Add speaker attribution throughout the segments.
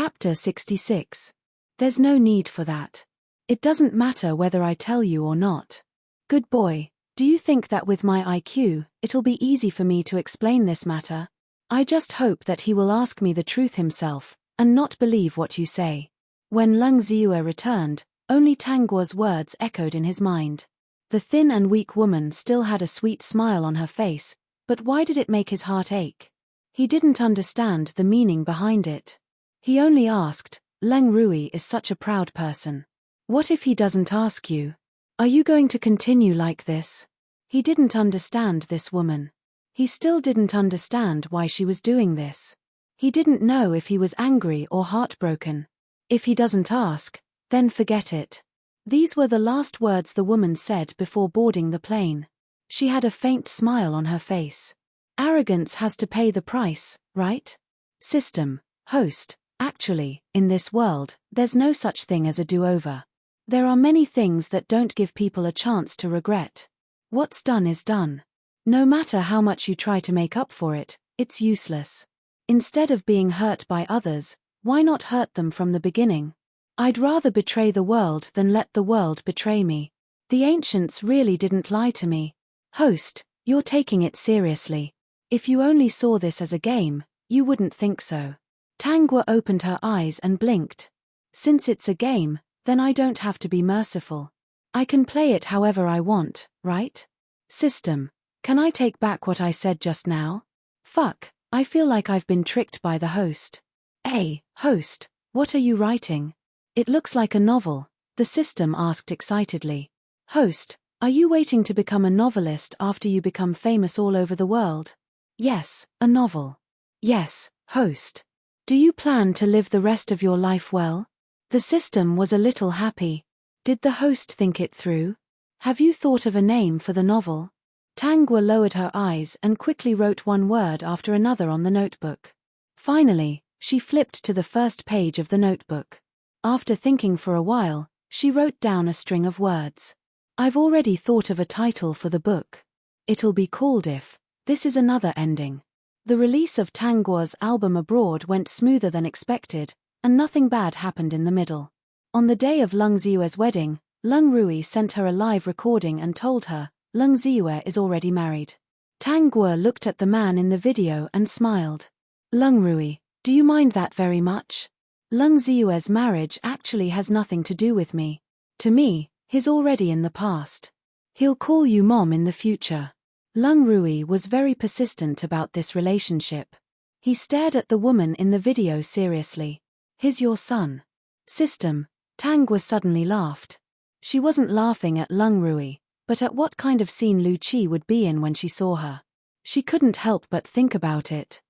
Speaker 1: Chapter 66. There's no need for that. It doesn't matter whether I tell you or not. Good boy, do you think that with my IQ, it'll be easy for me to explain this matter? I just hope that he will ask me the truth himself, and not believe what you say. When Lung Ziue returned, only Tanguo's words echoed in his mind. The thin and weak woman still had a sweet smile on her face, but why did it make his heart ache? He didn't understand the meaning behind it. He only asked, Leng Rui is such a proud person. What if he doesn't ask you? Are you going to continue like this? He didn't understand this woman. He still didn't understand why she was doing this. He didn't know if he was angry or heartbroken. If he doesn't ask, then forget it. These were the last words the woman said before boarding the plane. She had a faint smile on her face. Arrogance has to pay the price, right? System, host, actually, in this world, there's no such thing as a do-over. There are many things that don't give people a chance to regret. What's done is done. No matter how much you try to make up for it, it's useless. Instead of being hurt by others, why not hurt them from the beginning? I'd rather betray the world than let the world betray me. The ancients really didn't lie to me. Host, you're taking it seriously. If you only saw this as a game, you wouldn't think so. Tangua opened her eyes and blinked. Since it's a game, then I don't have to be merciful. I can play it however I want, right? System, can I take back what I said just now? Fuck, I feel like I've been tricked by the host. Hey, host, what are you writing? It looks like a novel, the system asked excitedly. Host, are you waiting to become a novelist after you become famous all over the world? Yes, a novel. Yes, host. Do you plan to live the rest of your life well? The system was a little happy. Did the host think it through? Have you thought of a name for the novel? Tangua lowered her eyes and quickly wrote one word after another on the notebook. Finally, she flipped to the first page of the notebook. After thinking for a while, she wrote down a string of words. I've already thought of a title for the book. It'll be called If This Is Another Ending. The release of Tangua's album abroad went smoother than expected, and nothing bad happened in the middle. On the day of Lung Ziue's wedding, Lung Rui sent her a live recording and told her, Lung Ziue is already married. Tangua looked at the man in the video and smiled. Lung Rui, do you mind that very much? Lung Ziue's marriage actually has nothing to do with me. To me, he's already in the past. He'll call you mom in the future. Lung Rui was very persistent about this relationship. He stared at the woman in the video seriously. He's your son. System, Tangua suddenly laughed. She wasn't laughing at Lung Rui, but at what kind of scene Lu Qi would be in when she saw her. She couldn't help but think about it.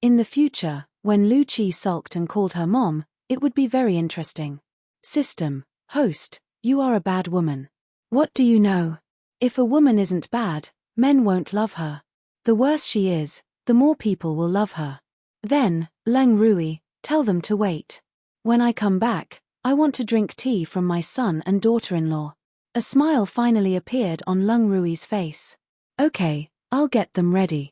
Speaker 1: In the future, when Lu Qi sulked and called her mom, it would be very interesting. System, host, you are a bad woman. What do you know? If a woman isn't bad, men won't love her. The worse she is, the more people will love her. Then, Leng Rui, tell them to wait. When I come back, I want to drink tea from my son and daughter-in-law. A smile finally appeared on Lung Rui's face. Okay, I'll get them ready.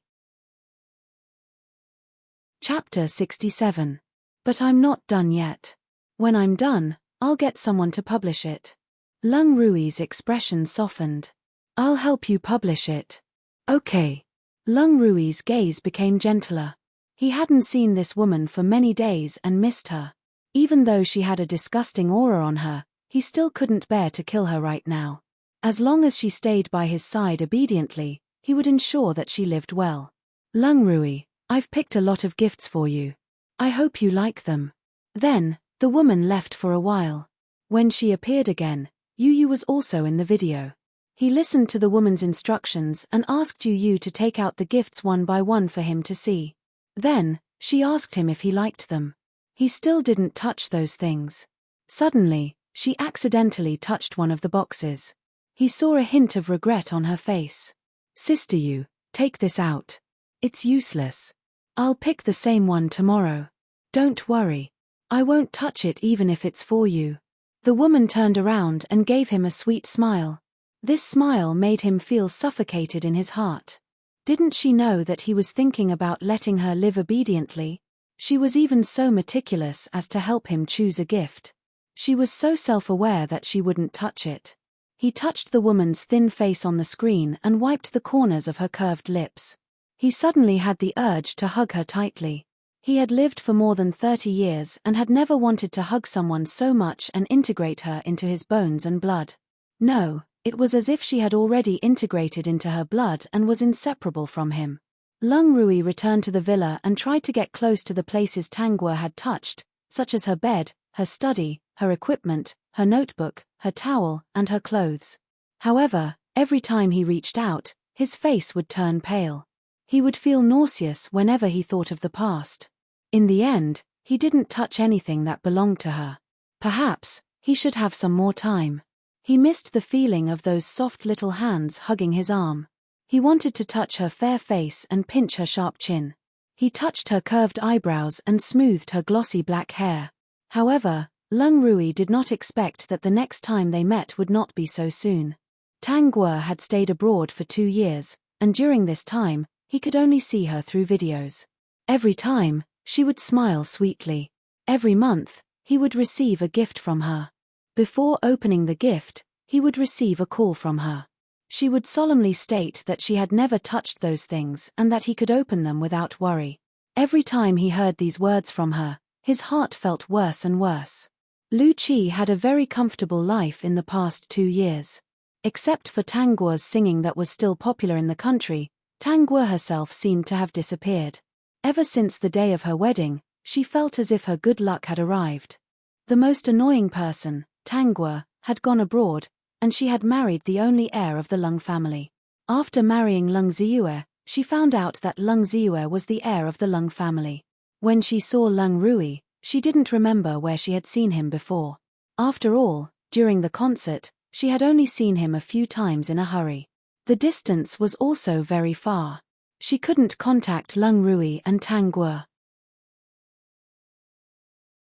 Speaker 1: Chapter 67. But I'm not done yet. When I'm done, I'll get someone to publish it. Lung Rui's expression softened. I'll help you publish it. Okay. Lung Rui's gaze became gentler. He hadn't seen this woman for many days and missed her. Even though she had a disgusting aura on her, he still couldn't bear to kill her right now. As long as she stayed by his side obediently, he would ensure that she lived well. Lung Rui, I've picked a lot of gifts for you. I hope you like them. Then, the woman left for a while. When she appeared again, Yu was also in the video. He listened to the woman's instructions and asked Yu to take out the gifts one by one for him to see. Then, she asked him if he liked them. He still didn't touch those things. Suddenly, she accidentally touched one of the boxes. He saw a hint of regret on her face. Sister Yu, take this out. It's useless. I'll pick the same one tomorrow. Don't worry. I won't touch it even if it's for you. The woman turned around and gave him a sweet smile. This smile made him feel suffocated in his heart. Didn't she know that he was thinking about letting her live obediently? She was even so meticulous as to help him choose a gift. She was so self-aware that she wouldn't touch it. He touched the woman's thin face on the screen and wiped the corners of her curved lips. He suddenly had the urge to hug her tightly. He had lived for more than 30 years and had never wanted to hug someone so much and integrate her into his bones and blood. No, it was as if she had already integrated into her blood and was inseparable from him. Lung Rui returned to the villa and tried to get close to the places Tanguer had touched, such as her bed, her study, her equipment, her notebook, her towel, and her clothes. However, every time he reached out, his face would turn pale. He would feel nauseous whenever he thought of the past. In the end, he didn't touch anything that belonged to her. Perhaps, he should have some more time. He missed the feeling of those soft little hands hugging his arm. He wanted to touch her fair face and pinch her sharp chin. He touched her curved eyebrows and smoothed her glossy black hair. However, Lung Rui did not expect that the next time they met would not be so soon. Tanguer had stayed abroad for 2 years, and during this time, he could only see her through videos. Every time, she would smile sweetly. Every month, he would receive a gift from her. Before opening the gift, he would receive a call from her. She would solemnly state that she had never touched those things and that he could open them without worry. Every time he heard these words from her, his heart felt worse and worse. Lu Qi had a very comfortable life in the past 2 years. Except for Tanguer's singing that was still popular in the country, Tanguer herself seemed to have disappeared. Ever since the day of her wedding, she felt as if her good luck had arrived. The most annoying person, Tanguer, had gone abroad, and she had married the only heir of the Lung family. After marrying Lung Ziyue, she found out that Lung Ziyue was the heir of the Lung family. When she saw Lung Rui, she didn't remember where she had seen him before. After all, during the concert, she had only seen him a few times in a hurry. The distance was also very far. She couldn't contact Lung Rui and Tanguer.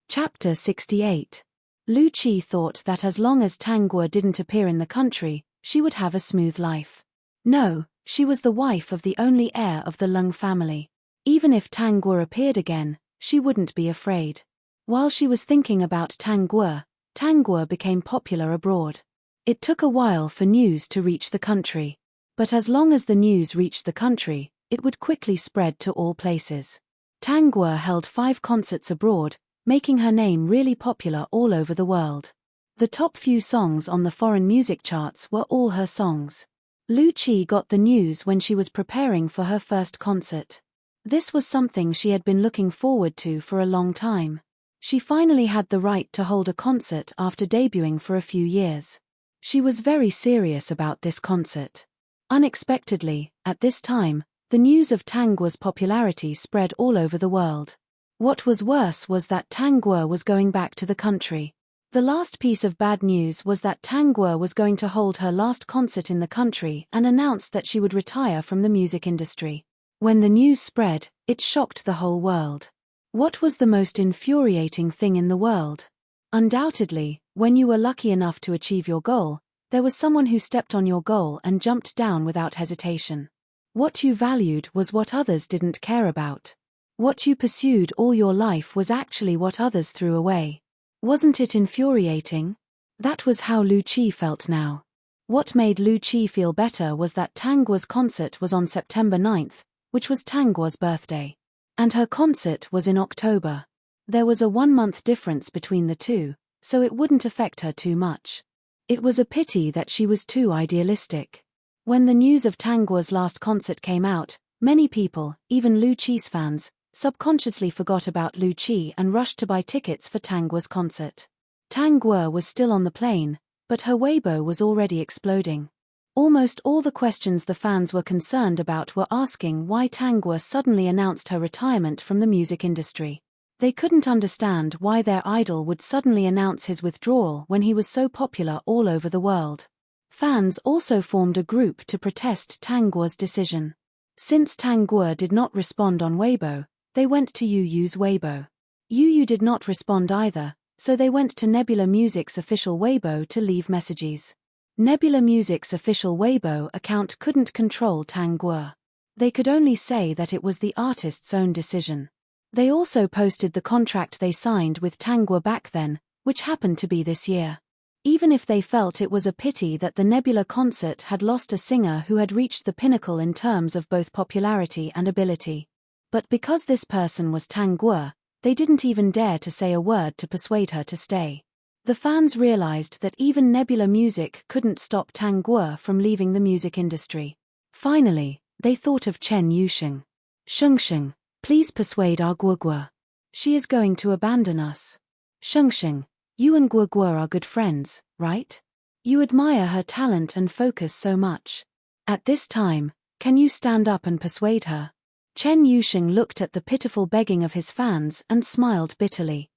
Speaker 1: Chapter 68. Lu Qi thought that as long as Tanguer didn't appear in the country, she would have a smooth life. No, she was the wife of the only heir of the Lung family. Even if Tanguer appeared again, she wouldn't be afraid. While she was thinking about Tanguer, Tanguer became popular abroad. It took a while for news to reach the country. But as long as the news reached the country, it would quickly spread to all places. Tanguer held 5 concerts abroad, making her name really popular all over the world. The top few songs on the foreign music charts were all her songs. Lu Qi got the news when she was preparing for her first concert. This was something she had been looking forward to for a long time. She finally had the right to hold a concert after debuting for a few years. She was very serious about this concert. Unexpectedly, at this time, the news of Tanguer's popularity spread all over the world. What was worse was that Tanguer was going back to the country. The last piece of bad news was that Tanguer was going to hold her last concert in the country and announced that she would retire from the music industry. When the news spread, it shocked the whole world. What was the most infuriating thing in the world? Undoubtedly, when you were lucky enough to achieve your goal, there was someone who stepped on your goal and jumped down without hesitation. What you valued was what others didn't care about. What you pursued all your life was actually what others threw away. Wasn't it infuriating? That was how Lu Qi felt now. What made Lu Qi feel better was that Tanguer's concert was on September 9th, which was Tanguer's birthday. And her concert was in October. There was a 1-month difference between the two, so it wouldn't affect her too much. It was a pity that she was too idealistic. When the news of Tanguer's last concert came out, many people, even Lu Qi's fans, subconsciously forgot about Lu Qi and rushed to buy tickets for Tanguer's concert. Tanguer was still on the plane, but her Weibo was already exploding. Almost all the questions the fans were concerned about were asking why Tanguer suddenly announced her retirement from the music industry. They couldn't understand why their idol would suddenly announce his withdrawal when he was so popular all over the world. Fans also formed a group to protest Tanguer's decision. Since Tanguer did not respond on Weibo, they went to Yu's Weibo. Yu did not respond either, so they went to Nebula Music's official Weibo to leave messages. Nebula Music's official Weibo account couldn't control Tanguer. They could only say that it was the artist's own decision. They also posted the contract they signed with Tangwa back then, which happened to be this year. Even if they felt it was a pity that the Nebula concert had lost a singer who had reached the pinnacle in terms of both popularity and ability. But because this person was Tangwa, they didn't even dare to say a word to persuade her to stay. The fans realized that even Nebula music couldn't stop Tangwa from leaving the music industry. Finally, they thought of Chen Yusheng. Shengsheng, please persuade our Guogua. She is going to abandon us. Shengsheng, you and Guogua are good friends, right? You admire her talent and focus so much. At this time, can you stand up and persuade her? Chen Yusheng looked at the pitiful begging of his fans and smiled bitterly.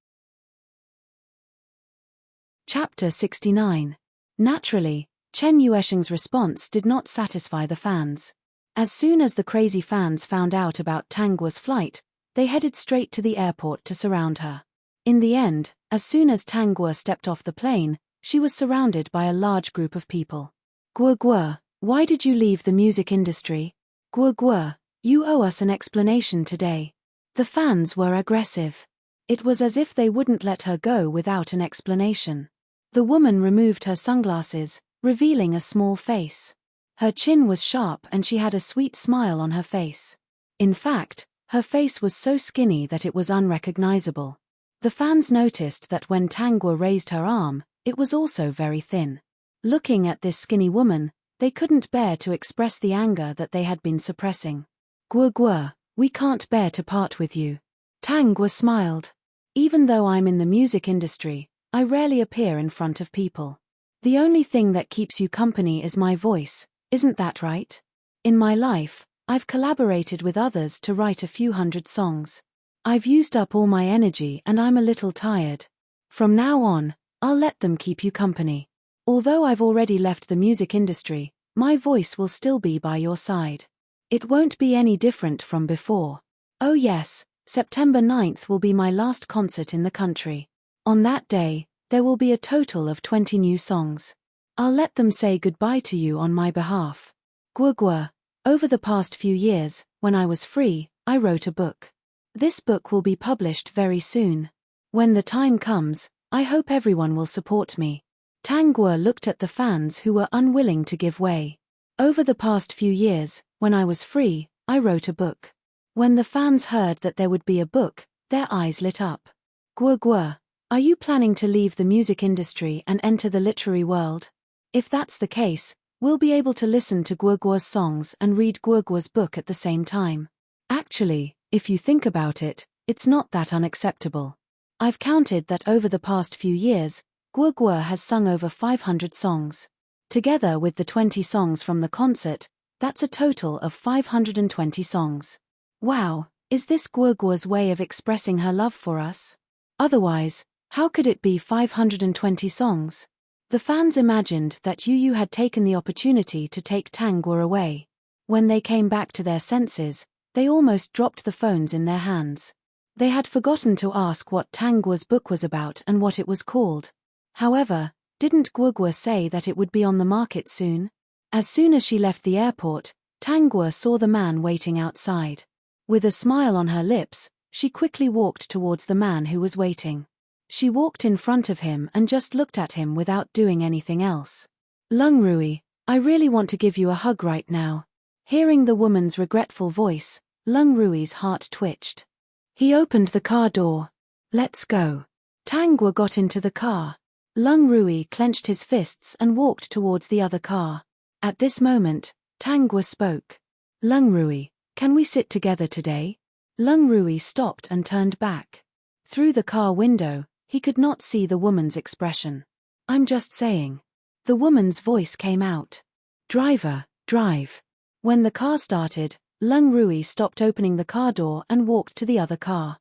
Speaker 1: Chapter 69. Naturally, Chen Yuesheng's response did not satisfy the fans. As soon as the crazy fans found out about Tangwa's flight, they headed straight to the airport to surround her. In the end, as soon as Tangwa stepped off the plane, she was surrounded by a large group of people. Guogua, why did you leave the music industry? Guogua, you owe us an explanation today. The fans were aggressive. It was as if they wouldn't let her go without an explanation. The woman removed her sunglasses, revealing a small face. Her chin was sharp and she had a sweet smile on her face. In fact, her face was so skinny that it was unrecognizable. The fans noticed that when Tangwa raised her arm, it was also very thin. Looking at this skinny woman, they couldn't bear to express the anger that they had been suppressing. Guogua, we can't bear to part with you. Tangwa smiled. Even though I'm in the music industry, I rarely appear in front of people. The only thing that keeps you company is my voice, isn't that right? In my life, I've collaborated with others to write a few hundred songs. I've used up all my energy and I'm a little tired. From now on, I'll let them keep you company. Although I've already left the music industry, my voice will still be by your side. It won't be any different from before. Oh yes, September 9th will be my last concert in the country. On that day, there will be a total of 20 new songs. I'll let them say goodbye to you on my behalf. Guogua, over the past few years, when I was free, I wrote a book. This book will be published very soon. When the time comes, I hope everyone will support me. Tangwa looked at the fans who were unwilling to give way. Over the past few years, when I was free, I wrote a book. When the fans heard that there would be a book, their eyes lit up. Guogua, are you planning to leave the music industry and enter the literary world? If that's the case, we'll be able to listen to Guogua's songs and read Guogua's book at the same time. Actually, if you think about it, it's not that unacceptable. I've counted that over the past few years, Guogua has sung over 500 songs. Together with the 20 songs from the concert, that's a total of 520 songs. Wow, is this Guogua's way of expressing her love for us? Otherwise, how could it be 520 songs? The fans imagined that Yu had taken the opportunity to take Tangwa away. When they came back to their senses, they almost dropped the phones in their hands. They had forgotten to ask what Tangwa's book was about and what it was called. However, didn't Guogua say that it would be on the market soon? As soon as she left the airport, Tangwa saw the man waiting outside. With a smile on her lips, she quickly walked towards the man who was waiting. She walked in front of him and just looked at him without doing anything else. Lungrui, I really want to give you a hug right now. Hearing the woman's regretful voice, Lungrui's heart twitched. He opened the car door. Let's go. Tangwa got into the car. Lungrui clenched his fists and walked towards the other car. At this moment, Tangwa spoke. Lungrui, can we sit together today? Lungrui stopped and turned back. Through the car window, he could not see the woman's expression. I'm just saying. The woman's voice came out. Driver, drive. When the car started, Lungrui stopped opening the car door and walked to the other car.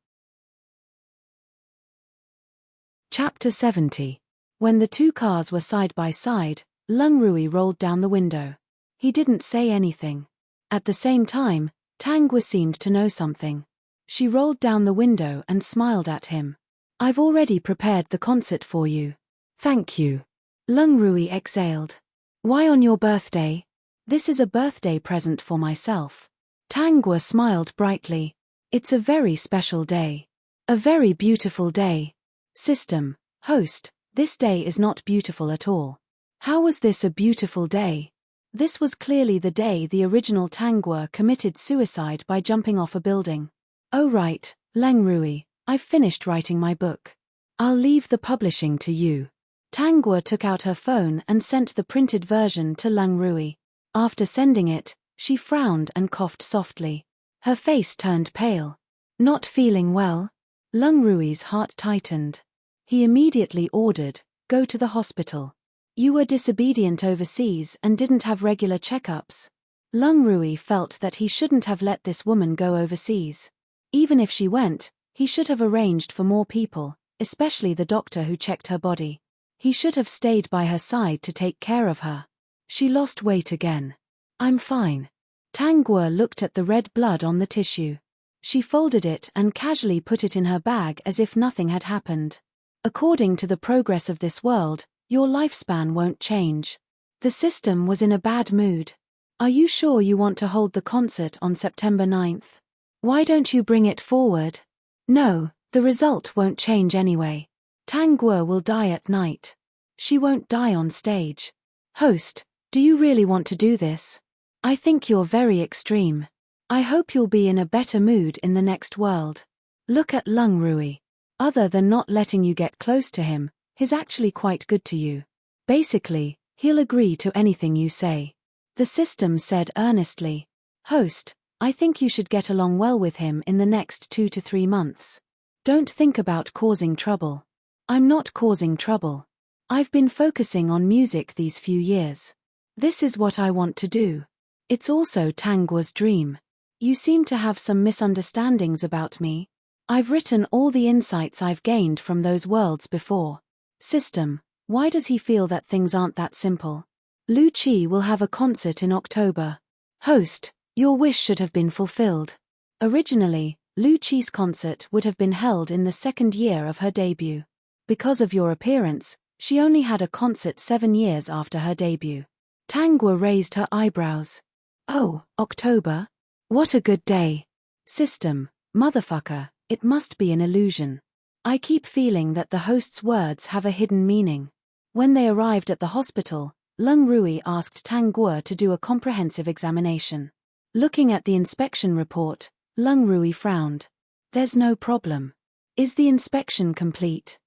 Speaker 1: Chapter 70. When the two cars were side by side, Lungrui rolled down the window. He didn't say anything. At the same time, Tangwa seemed to know something. She rolled down the window and smiled at him. I've already prepared the concert for you. Thank you. Lungrui exhaled. Why on your birthday? This is a birthday present for myself. Tangwa smiled brightly. It's a very special day. A very beautiful day. System, host, this day is not beautiful at all. How was this a beautiful day? This was clearly the day the original Tangguo committed suicide by jumping off a building. Oh right, Langrui, I've finished writing my book. I'll leave the publishing to you. Tangguo took out her phone and sent the printed version to Langrui. After sending it, she frowned and coughed softly. Her face turned pale. Not feeling well? Lungrui's heart tightened. He immediately ordered, "Go to the hospital. You were disobedient overseas and didn't have regular checkups." Lungrui felt that he shouldn't have let this woman go overseas. Even if she went, he should have arranged for more people, especially the doctor who checked her body. He should have stayed by her side to take care of her. She lost weight again. "I'm fine." Tangguo looked at the red blood on the tissue. She folded it and casually put it in her bag as if nothing had happened. "According to the progress of this world, your lifespan won't change." The system was in a bad mood. "Are you sure you want to hold the concert on September 9th? Why don't you bring it forward?" "No, the result won't change anyway. Tangguo will die at night. She won't die on stage." "Host, do you really want to do this? I think you're very extreme. I hope you'll be in a better mood in the next world." Look at Lungrui. Other than not letting you get close to him, he's actually quite good to you. Basically, he'll agree to anything you say. The system said earnestly. "Host, I think you should get along well with him in the next 2 to 3 months. Don't think about causing trouble." "I'm not causing trouble. I've been focusing on music these few years. This is what I want to do. It's also Tangguo's dream. You seem to have some misunderstandings about me. I've written all the insights I've gained from those worlds before." System, why does he feel that things aren't that simple? "Lu Qi will have a concert in October." Host, your wish should have been fulfilled. Originally, Lu Qi's concert would have been held in the 2nd year of her debut. Because of your appearance, she only had a concert 7 years after her debut. Tangguo raised her eyebrows. "Oh, October? What a good day." System, motherfucker, it must be an illusion. I keep feeling that the host's words have a hidden meaning. When they arrived at the hospital, Lungrui asked Tangguo to do a comprehensive examination. Looking at the inspection report, Lungrui frowned. "There's no problem. Is the inspection complete?"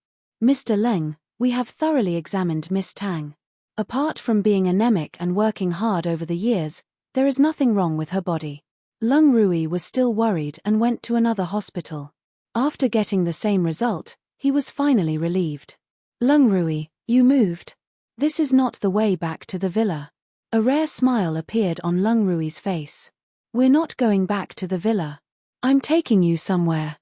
Speaker 1: "Mr. Leng, we have thoroughly examined Miss Tang. Apart from being anemic and working hard over the years, there is nothing wrong with her body." Lungrui was still worried and went to another hospital. After getting the same result, he was finally relieved. "Lungrui, you moved? This is not the way back to the villa." A rare smile appeared on Lungrui's face. "We're not going back to the villa. I'm taking you somewhere."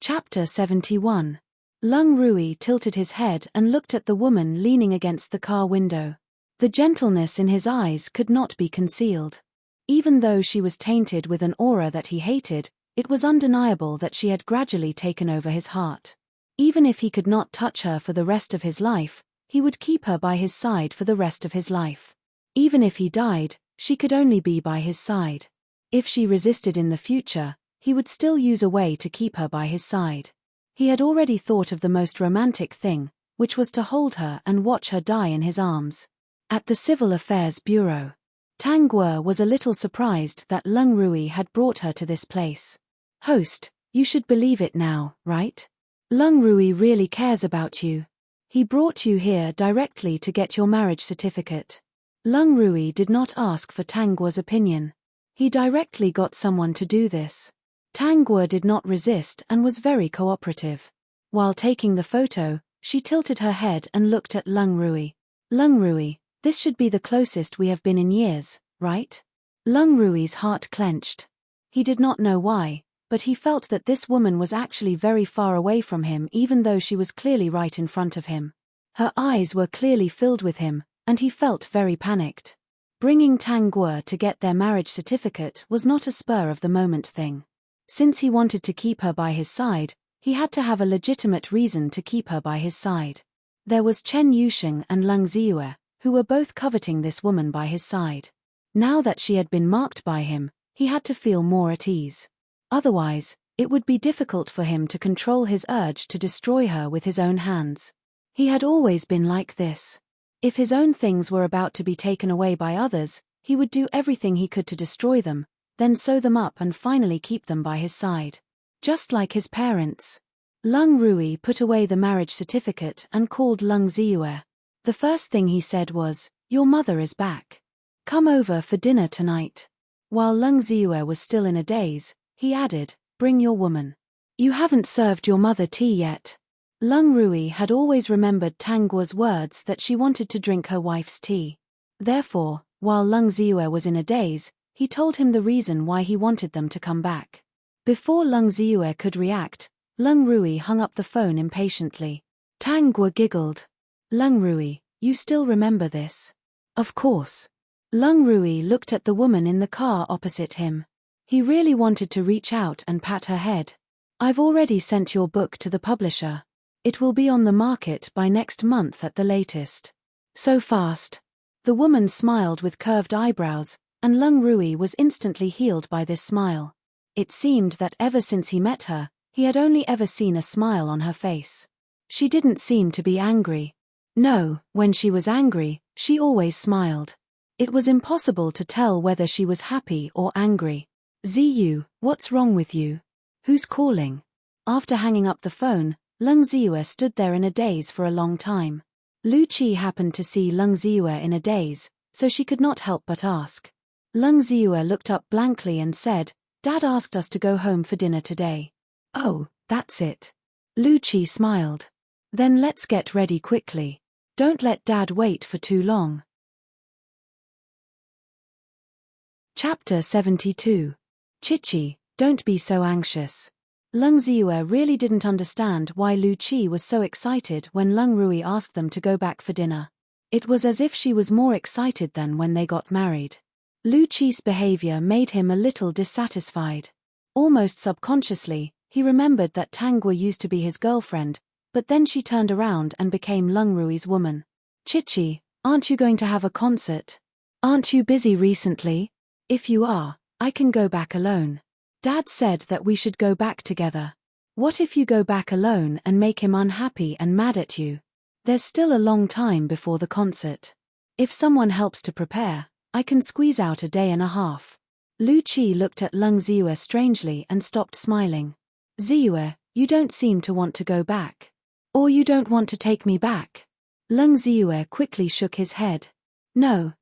Speaker 1: Chapter 71. Lungrui tilted his head and looked at the woman leaning against the car window. The gentleness in his eyes could not be concealed. Even though she was tainted with an aura that he hated, it was undeniable that she had gradually taken over his heart. Even if he could not touch her for the rest of his life, he would keep her by his side for the rest of his life. Even if he died, she could only be by his side. If she resisted in the future, he would still use a way to keep her by his side. He had already thought of the most romantic thing, which was to hold her and watch her die in his arms. At the Civil Affairs Bureau, Tangguo was a little surprised that Lungrui had brought her to this place. "Host, you should believe it now, right? Lungrui really cares about you. He brought you here directly to get your marriage certificate." Lungrui did not ask for Tangguo's opinion. He directly got someone to do this. Tangguo did not resist and was very cooperative. While taking the photo, she tilted her head and looked at Lungrui. "Lungrui, this should be the closest we have been in years, right?" Lungrui's heart clenched. He did not know why, but he felt that this woman was actually very far away from him even though she was clearly right in front of him. Her eyes were clearly filled with him, and he felt very panicked. Bringing Tangguo to get their marriage certificate was not a spur-of-the-moment thing. Since he wanted to keep her by his side, he had to have a legitimate reason to keep her by his side. There was Chen Yusheng and Lung Ziyue, who were both coveting this woman by his side. Now that she had been marked by him, he had to feel more at ease. Otherwise, it would be difficult for him to control his urge to destroy her with his own hands. He had always been like this. If his own things were about to be taken away by others, he would do everything he could to destroy them, then sew them up and finally keep them by his side. Just like his parents. Lung Rui put away the marriage certificate and called Lung Ziyue. The first thing he said was, "Your mother is back. Come over for dinner tonight." While Lung Ziyue was still in a daze, he added, "Bring your woman. You haven't served your mother tea yet." Lung Rui had always remembered Tang Guo's words that she wanted to drink her wife's tea. Therefore, while Lung Ziyue was in a daze, he told him the reason why he wanted them to come back. Before Lung Ziyue could react, Lung Rui hung up the phone impatiently. Tang Guo giggled. "Lung Rui, you still remember this?" "Of course." Lung Rui looked at the woman in the car opposite him. He really wanted to reach out and pat her head. "I've already sent your book to the publisher. It will be on the market by next month at the latest." "So fast." The woman smiled with curved eyebrows, and Lung Rui was instantly healed by this smile. It seemed that ever since he met her, he had only ever seen a smile on her face. She didn't seem to be angry. No, when she was angry, she always smiled. It was impossible to tell whether she was happy or angry. "Ziyu, what's wrong with you? Who's calling?" After hanging up the phone, Lung Ziyue stood there in a daze for a long time. Lu Qi happened to see Lung Ziyue in a daze, so she could not help but ask. Lung Ziyue looked up blankly and said, "Dad asked us to go home for dinner today." "Oh, that's it." Lu Qi smiled. "Then let's get ready quickly. Don't let Dad wait for too long." Chapter 72. Chichi, don't be so anxious. Lung Ziyue really didn't understand why Lu Qi was so excited when Lung Rui asked them to go back for dinner. It was as if she was more excited than when they got married. Lu Qi's behavior made him a little dissatisfied. Almost subconsciously, he remembered that Tang Guo used to be his girlfriend, but then she turned around and became Lung Rui's woman. "Chichi, aren't you going to have a concert? Aren't you busy recently? If you are, I can go back alone. Dad said that we should go back together. What if you go back alone and make him unhappy and mad at you? There's still a long time before the concert. If someone helps to prepare, I can squeeze out a day and a half." Lu Qi looked at Lung Ziyue strangely and stopped smiling. "Ziyue, you don't seem to want to go back. Or you don't want to take me back?" Lung Ziyue quickly shook his head. No,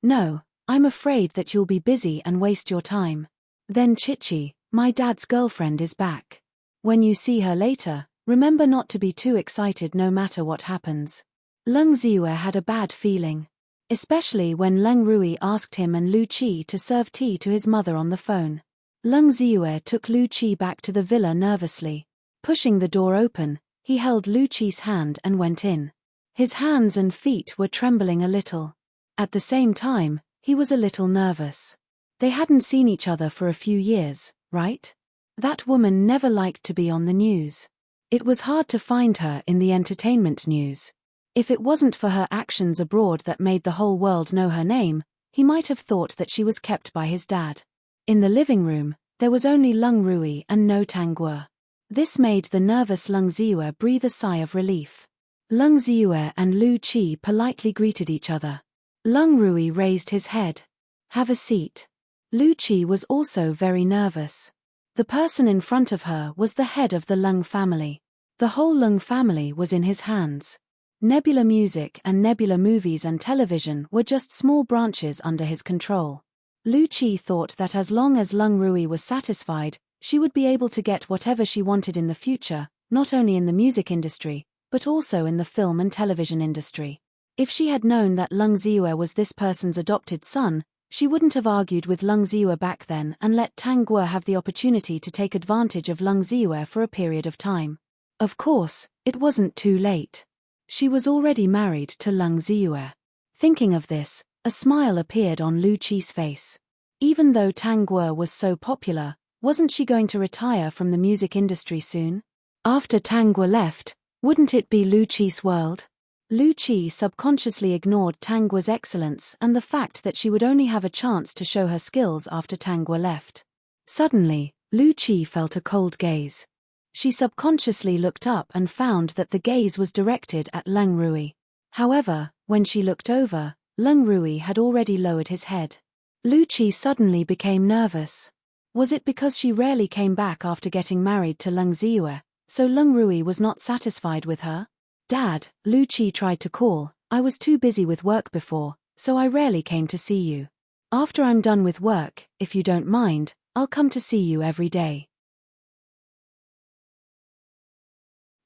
Speaker 1: I'm afraid that you'll be busy and waste your time." "Then Chichi, my dad's girlfriend is back. When you see her later, remember not to be too excited no matter what happens." Lung Ziyue had a bad feeling. Especially when Lung Rui asked him and Lu Qi to serve tea to his mother on the phone. Lung Ziyue took Lu Qi back to the villa nervously. Pushing the door open, he held Lu Qi's hand and went in. His hands and feet were trembling a little. At the same time, he was a little nervous. They hadn't seen each other for a few years, right? That woman never liked to be on the news. It was hard to find her in the entertainment news. If it wasn't for her actions abroad that made the whole world know her name, he might have thought that she was kept by his dad. In the living room, there was only Lung Rui and no Tang Guo. This made the nervous Lung Ziyue breathe a sigh of relief. Lung Ziyue and Lu Qi politely greeted each other. Lung Rui raised his head. "Have a seat." Lu Qi was also very nervous. The person in front of her was the head of the Lung family. The whole Lung family was in his hands. Nebula Music and Nebula Movies and Television were just small branches under his control. Lu Qi thought that as long as Lung Rui was satisfied, she would be able to get whatever she wanted in the future, not only in the music industry, but also in the film and television industry. If she had known that Lung Ziyue was this person's adopted son, she wouldn't have argued with Lung Ziyue back then and let Tang Guo have the opportunity to take advantage of Lung Ziyue for a period of time. Of course, it wasn't too late. She was already married to Lung Ziyue. Thinking of this, a smile appeared on Lu Qi's face. Even though Tang Guo was so popular, wasn't she going to retire from the music industry soon? After Tang Guo left, wouldn't it be Lu Qi's world? Lu Qi subconsciously ignored Tang Guo's excellence and the fact that she would only have a chance to show her skills after Tang Guo left. Suddenly, Lu Qi felt a cold gaze. She subconsciously looked up and found that the gaze was directed at Leng Rui. However, when she looked over, Leng Rui had already lowered his head. Lu Qi suddenly became nervous. Was it because she rarely came back after getting married to Leng Ziyue, so Leng Rui was not satisfied with her? Dad, Lu Qi tried to call. I was too busy with work before, so I rarely came to see you. After I'm done with work, if you don't mind, I'll come to see you every day.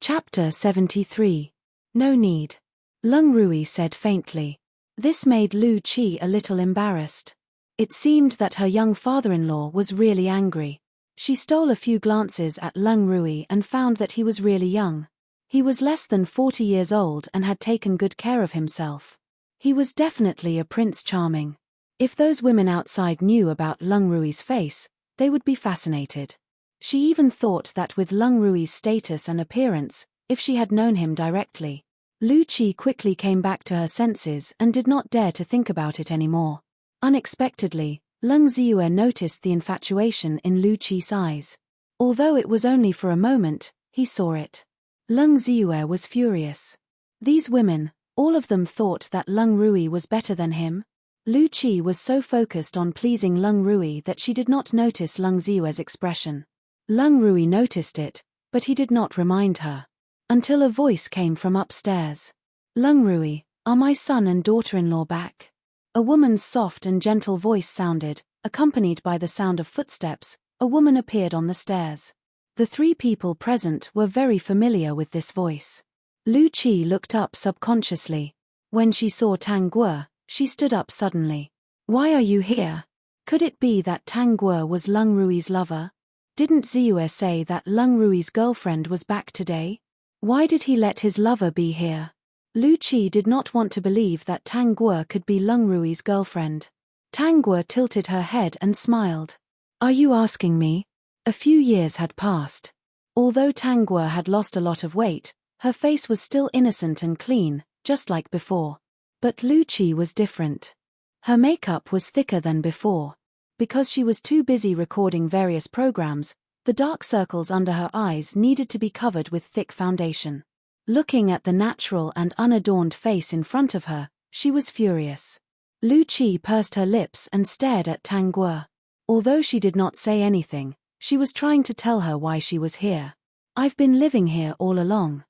Speaker 1: Chapter 73. No need. Leng Rui said faintly. This made Lu Qi a little embarrassed. It seemed that her young father-in-law was really angry. She stole a few glances at Leng Rui and found that he was really young. He was less than 40 years old and had taken good care of himself. He was definitely a Prince Charming. If those women outside knew about Leng Rui's face, they would be fascinated. She even thought that with Leng Rui's status and appearance, if she had known him directly. Lu Qi quickly came back to her senses and did not dare to think about it anymore. Unexpectedly, Leng Ziyue noticed the infatuation in Lu Qi's eyes. Although it was only for a moment, he saw it. Leng Ziyue was furious. These women, all of them thought that Leng Rui was better than him. Lu Qi was so focused on pleasing Leng Rui that she did not notice Leng Ziyue's expression. Leng Rui noticed it, but he did not remind her. Until a voice came from upstairs. Leng Rui, are my son and daughter-in-law back? A woman's soft and gentle voice sounded, accompanied by the sound of footsteps. A woman appeared on the stairs. The three people present were very familiar with this voice. Lu Qi looked up subconsciously. When she saw Tang Guo, she stood up suddenly. Why are you here? Could it be that Tang Guo was Leng Rui's lover? Didn't Ziyue say that Leng Rui's girlfriend was back today? Why did he let his lover be here? Lu Qi did not want to believe that Tang Guo could be Leng Rui's girlfriend. Tang Guo tilted her head and smiled. Are you asking me? A few years had passed. Although Tang Guo had lost a lot of weight, her face was still innocent and clean, just like before. But Lu Qi was different. Her makeup was thicker than before. Because she was too busy recording various programs, the dark circles under her eyes needed to be covered with thick foundation. Looking at the natural and unadorned face in front of her, she was furious. Lu Qi pursed her lips and stared at Tang Guo. Although she did not say anything, she was trying to tell her why she was here. I've been living here all along.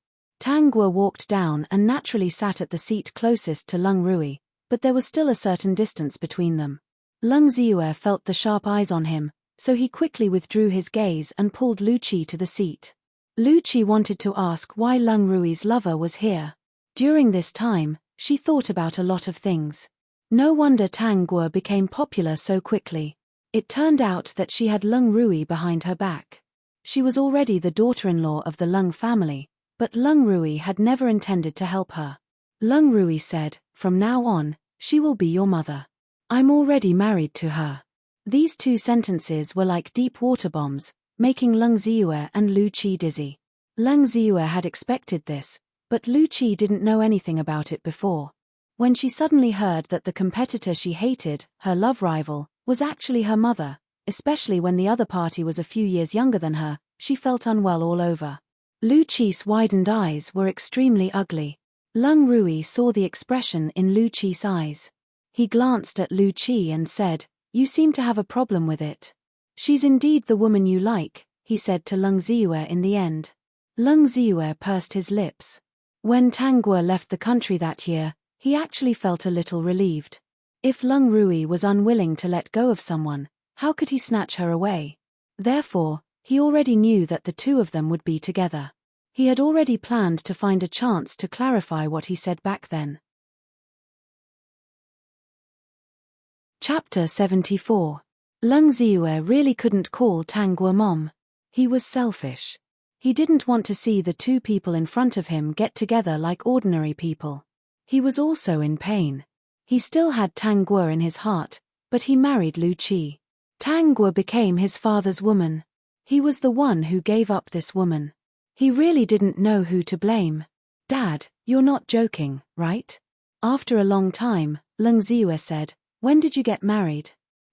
Speaker 1: Tang Guo walked down and naturally sat at the seat closest to Leng Rui, but there was still a certain distance between them. Leng Ziyue felt the sharp eyes on him, so he quickly withdrew his gaze and pulled Lu Qi to the seat. Lu Qi wanted to ask why Leng Rui's lover was here. During this time, she thought about a lot of things. No wonder Tang Guo became popular so quickly. It turned out that she had Leng Rui behind her back. She was already the daughter-in-law of the Leng family, but Leng Rui had never intended to help her. Leng Rui said, from now on, she will be your mother. I'm already married to her. These two sentences were like deep water bombs, making Leng Ziyue and Lu Qi dizzy. Leng Ziyue had expected this, but Lu Qi didn't know anything about it before. When she suddenly heard that the competitor she hated, her love rival, was actually her mother, especially when the other party was a few years younger than her, she felt unwell all over. Lu Qi's widened eyes were extremely ugly. Leng Rui saw the expression in Lu Qi's eyes. He glanced at Lu Qi and said, you seem to have a problem with it. She's indeed the woman you like, he said to Leng Ziyue in the end. Leng Ziyue pursed his lips. When Tang Guo left the country that year, he actually felt a little relieved. If Leng Rui was unwilling to let go of someone, how could he snatch her away? Therefore, he already knew that the two of them would be together. He had already planned to find a chance to clarify what he said back then. Chapter 74. Leng Ziyue really couldn't call Tang Guo mom. He was selfish. He didn't want to see the two people in front of him get together like ordinary people. He was also in pain. He still had Tang Guo in his heart, but he married Lu Qi. Tang Guo became his father's woman. He was the one who gave up this woman. He really didn't know who to blame. Dad, you're not joking, right? After a long time, Leng Ziyue said, when did you get married?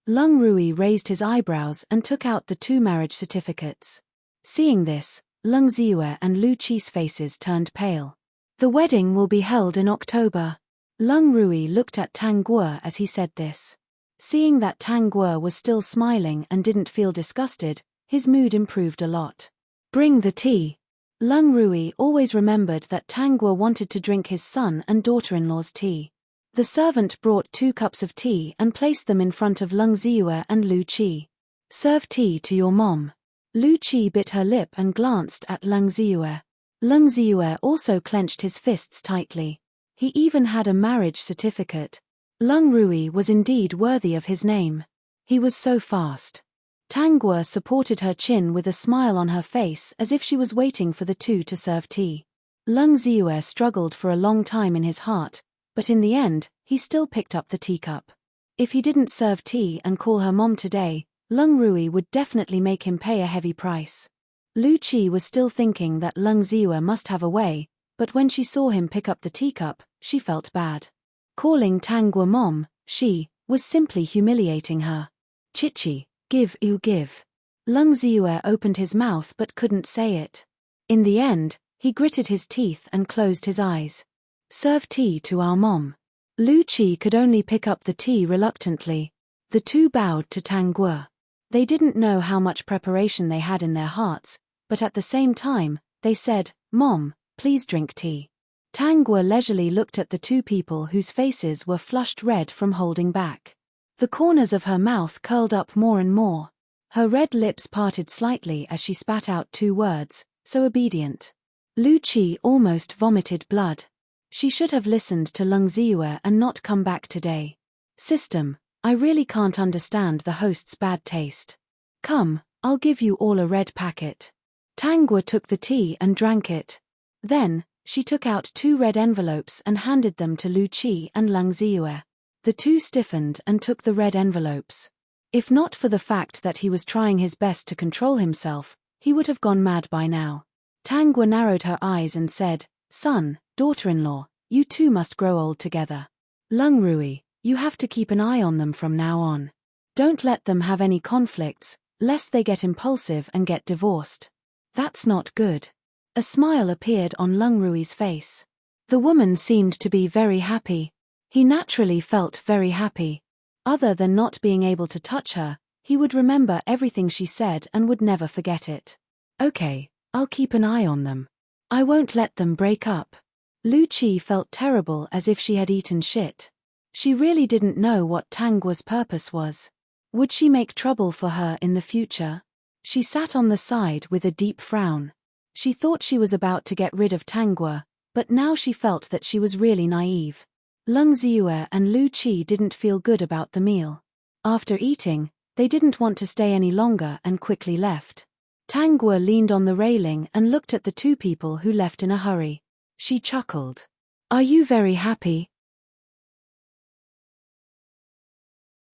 Speaker 1: Lung Rui raised his eyebrows and took out the 2 marriage certificates. Seeing this, Lung Ziyue and Lu Qi's faces turned pale. The wedding will be held in October. Lung Rui looked at Tang Guo as he said this. Seeing that Tang Guo was still smiling and didn't feel disgusted, his mood improved a lot. Bring the tea. Lung Rui always remembered that Tang Guo wanted to drink his son and daughter-in-law's tea. The servant brought 2 cups of tea and placed them in front of Lung Ziyue and Lu Qi. Serve tea to your mom. Lu Qi bit her lip and glanced at Lung Ziyue. Lung Ziyue also clenched his fists tightly. He even had a marriage certificate. Lung Rui was indeed worthy of his name. He was so fast. Tang Guo supported her chin with a smile on her face as if she was waiting for the 2 to serve tea. Lung Ziyue struggled for a long time in his heart, but in the end, he still picked up the teacup. If he didn't serve tea and call her mom today, Lung Rui would definitely make him pay a heavy price. Lu Qi was still thinking that Lung Ziyue must have a way, but when she saw him pick up the teacup, she felt bad. Calling Tang Guo mom, she, was simply humiliating her. Chichi, give. Lung Ziyue opened his mouth but couldn't say it. In the end, he gritted his teeth and closed his eyes. Serve tea to our mom. Lu Qi could only pick up the tea reluctantly. The 2 bowed to Tang Guo. They didn't know how much preparation they had in their hearts, but at the same time, they said, Mom, please drink tea. Tang Guo leisurely looked at the 2 people whose faces were flushed red from holding back. The corners of her mouth curled up more and more. Her red lips parted slightly as she spat out 2 words, so obedient. Lu Qi almost vomited blood. She should have listened to Lung Ziyue and not come back today. System, I really can't understand the host's bad taste. Come, I'll give you all a red packet. Tang Guo took the tea and drank it. Then, she took out 2 red envelopes and handed them to Lu Qi and Lung Ziyue. The 2 stiffened and took the red envelopes. If not for the fact that he was trying his best to control himself, he would have gone mad by now. Tang Guo narrowed her eyes and said, Son, daughter-in-law, you 2 must grow old together. Lung Rui, you have to keep an eye on them from now on. Don't let them have any conflicts, lest they get impulsive and get divorced. That's not good. A smile appeared on Lung Rui's face. The woman seemed to be very happy. He naturally felt very happy. Other than not being able to touch her, he would remember everything she said and would never forget it. Okay, I'll keep an eye on them. I won't let them break up. Lu Qi felt terrible as if she had eaten shit. She really didn't know what Tang Guo's purpose was. Would she make trouble for her in the future? She sat on the side with a deep frown. She thought she was about to get rid of Tang Guo, but now she felt that she was really naive. Lung Ziyue and Lu Qi didn't feel good about the meal. After eating, they didn't want to stay any longer and quickly left. Tang Guo leaned on the railing and looked at the 2 people who left in a hurry. She chuckled. Are you very happy?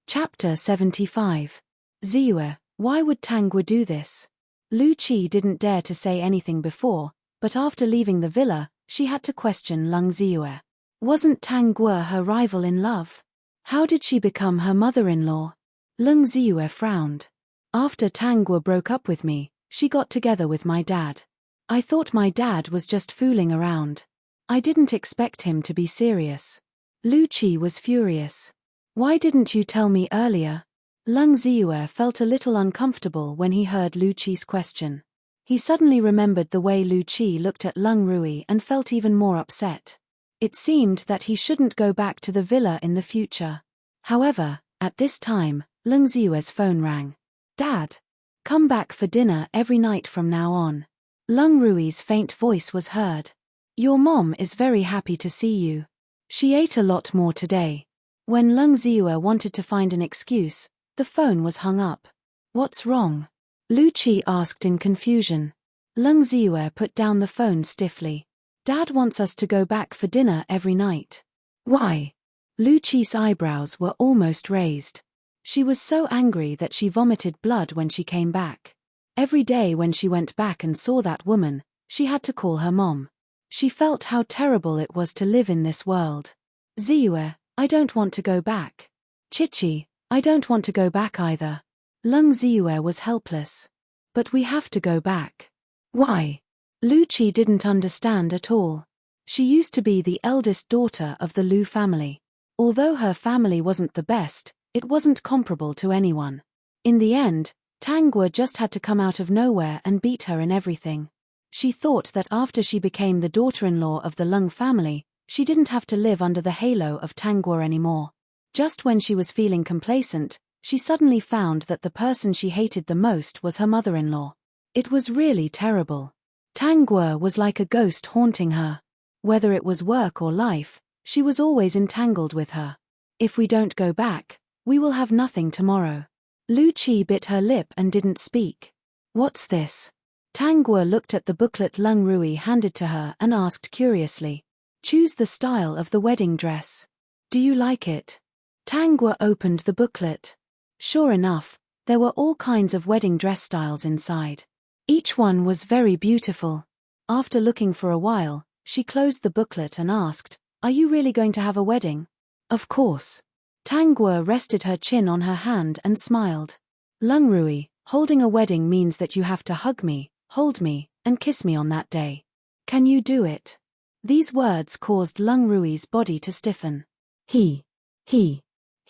Speaker 1: Chapter 75. Ziyue, why would Tang Guo do this? Lu Qi didn't dare to say anything before, but after leaving the villa, she had to question Lung Ziyue. Wasn't Tang Guo her rival in love? How did she become her mother-in-law? Lung Ziyue frowned. After Tang Guo broke up with me, she got together with my dad. I thought my dad was just fooling around. I didn't expect him to be serious. Lu Qi was furious. Why didn't you tell me earlier? Lung Ziyue felt a little uncomfortable when he heard Lu Qi's question. He suddenly remembered the way Lu Qi looked at Lung Rui and felt even more upset. It seemed that he shouldn't go back to the villa in the future. However, at this time, Lung Ziyue's phone rang. Dad, come back for dinner every night from now on. Lung Rui's faint voice was heard. Your mom is very happy to see you. She ate a lot more today. When Lung Ziyue wanted to find an excuse, the phone was hung up. What's wrong? Lu Qi asked in confusion. Lung Ziyue put down the phone stiffly. Dad wants us to go back for dinner every night. Why? Lu Qi's eyebrows were almost raised. She was so angry that she vomited blood when she came back. Every day when she went back and saw that woman, she had to call her mom. She felt how terrible it was to live in this world. Ziyue, I don't want to go back. Chichi, I don't want to go back either. Lung Ziue was helpless. But we have to go back. Why? Lu Qi didn't understand at all. She used to be the eldest daughter of the Lu family. Although her family wasn't the best, it wasn't comparable to anyone. In the end, Tang Guo just had to come out of nowhere and beat her in everything. She thought that after she became the daughter-in-law of the Lung family, she didn't have to live under the halo of Tang Guo anymore. Just when she was feeling complacent, she suddenly found that the person she hated the most was her mother-in-law. It was really terrible. Tang Guo was like a ghost haunting her. Whether it was work or life, she was always entangled with her. If we don't go back, we will have nothing tomorrow. Lu Qi bit her lip and didn't speak. What's this? Tang Guo looked at the booklet Lung Rui handed to her and asked curiously. Choose the style of the wedding dress. Do you like it? Tang Guo opened the booklet. Sure enough, there were all kinds of wedding dress styles inside. Each one was very beautiful. After looking for a while, she closed the booklet and asked, Are you really going to have a wedding? Of course. Tang Guo rested her chin on her hand and smiled. Lung Rui, holding a wedding means that you have to hug me, hold me, and kiss me on that day. Can you do it? These words caused Lung Rui's body to stiffen. He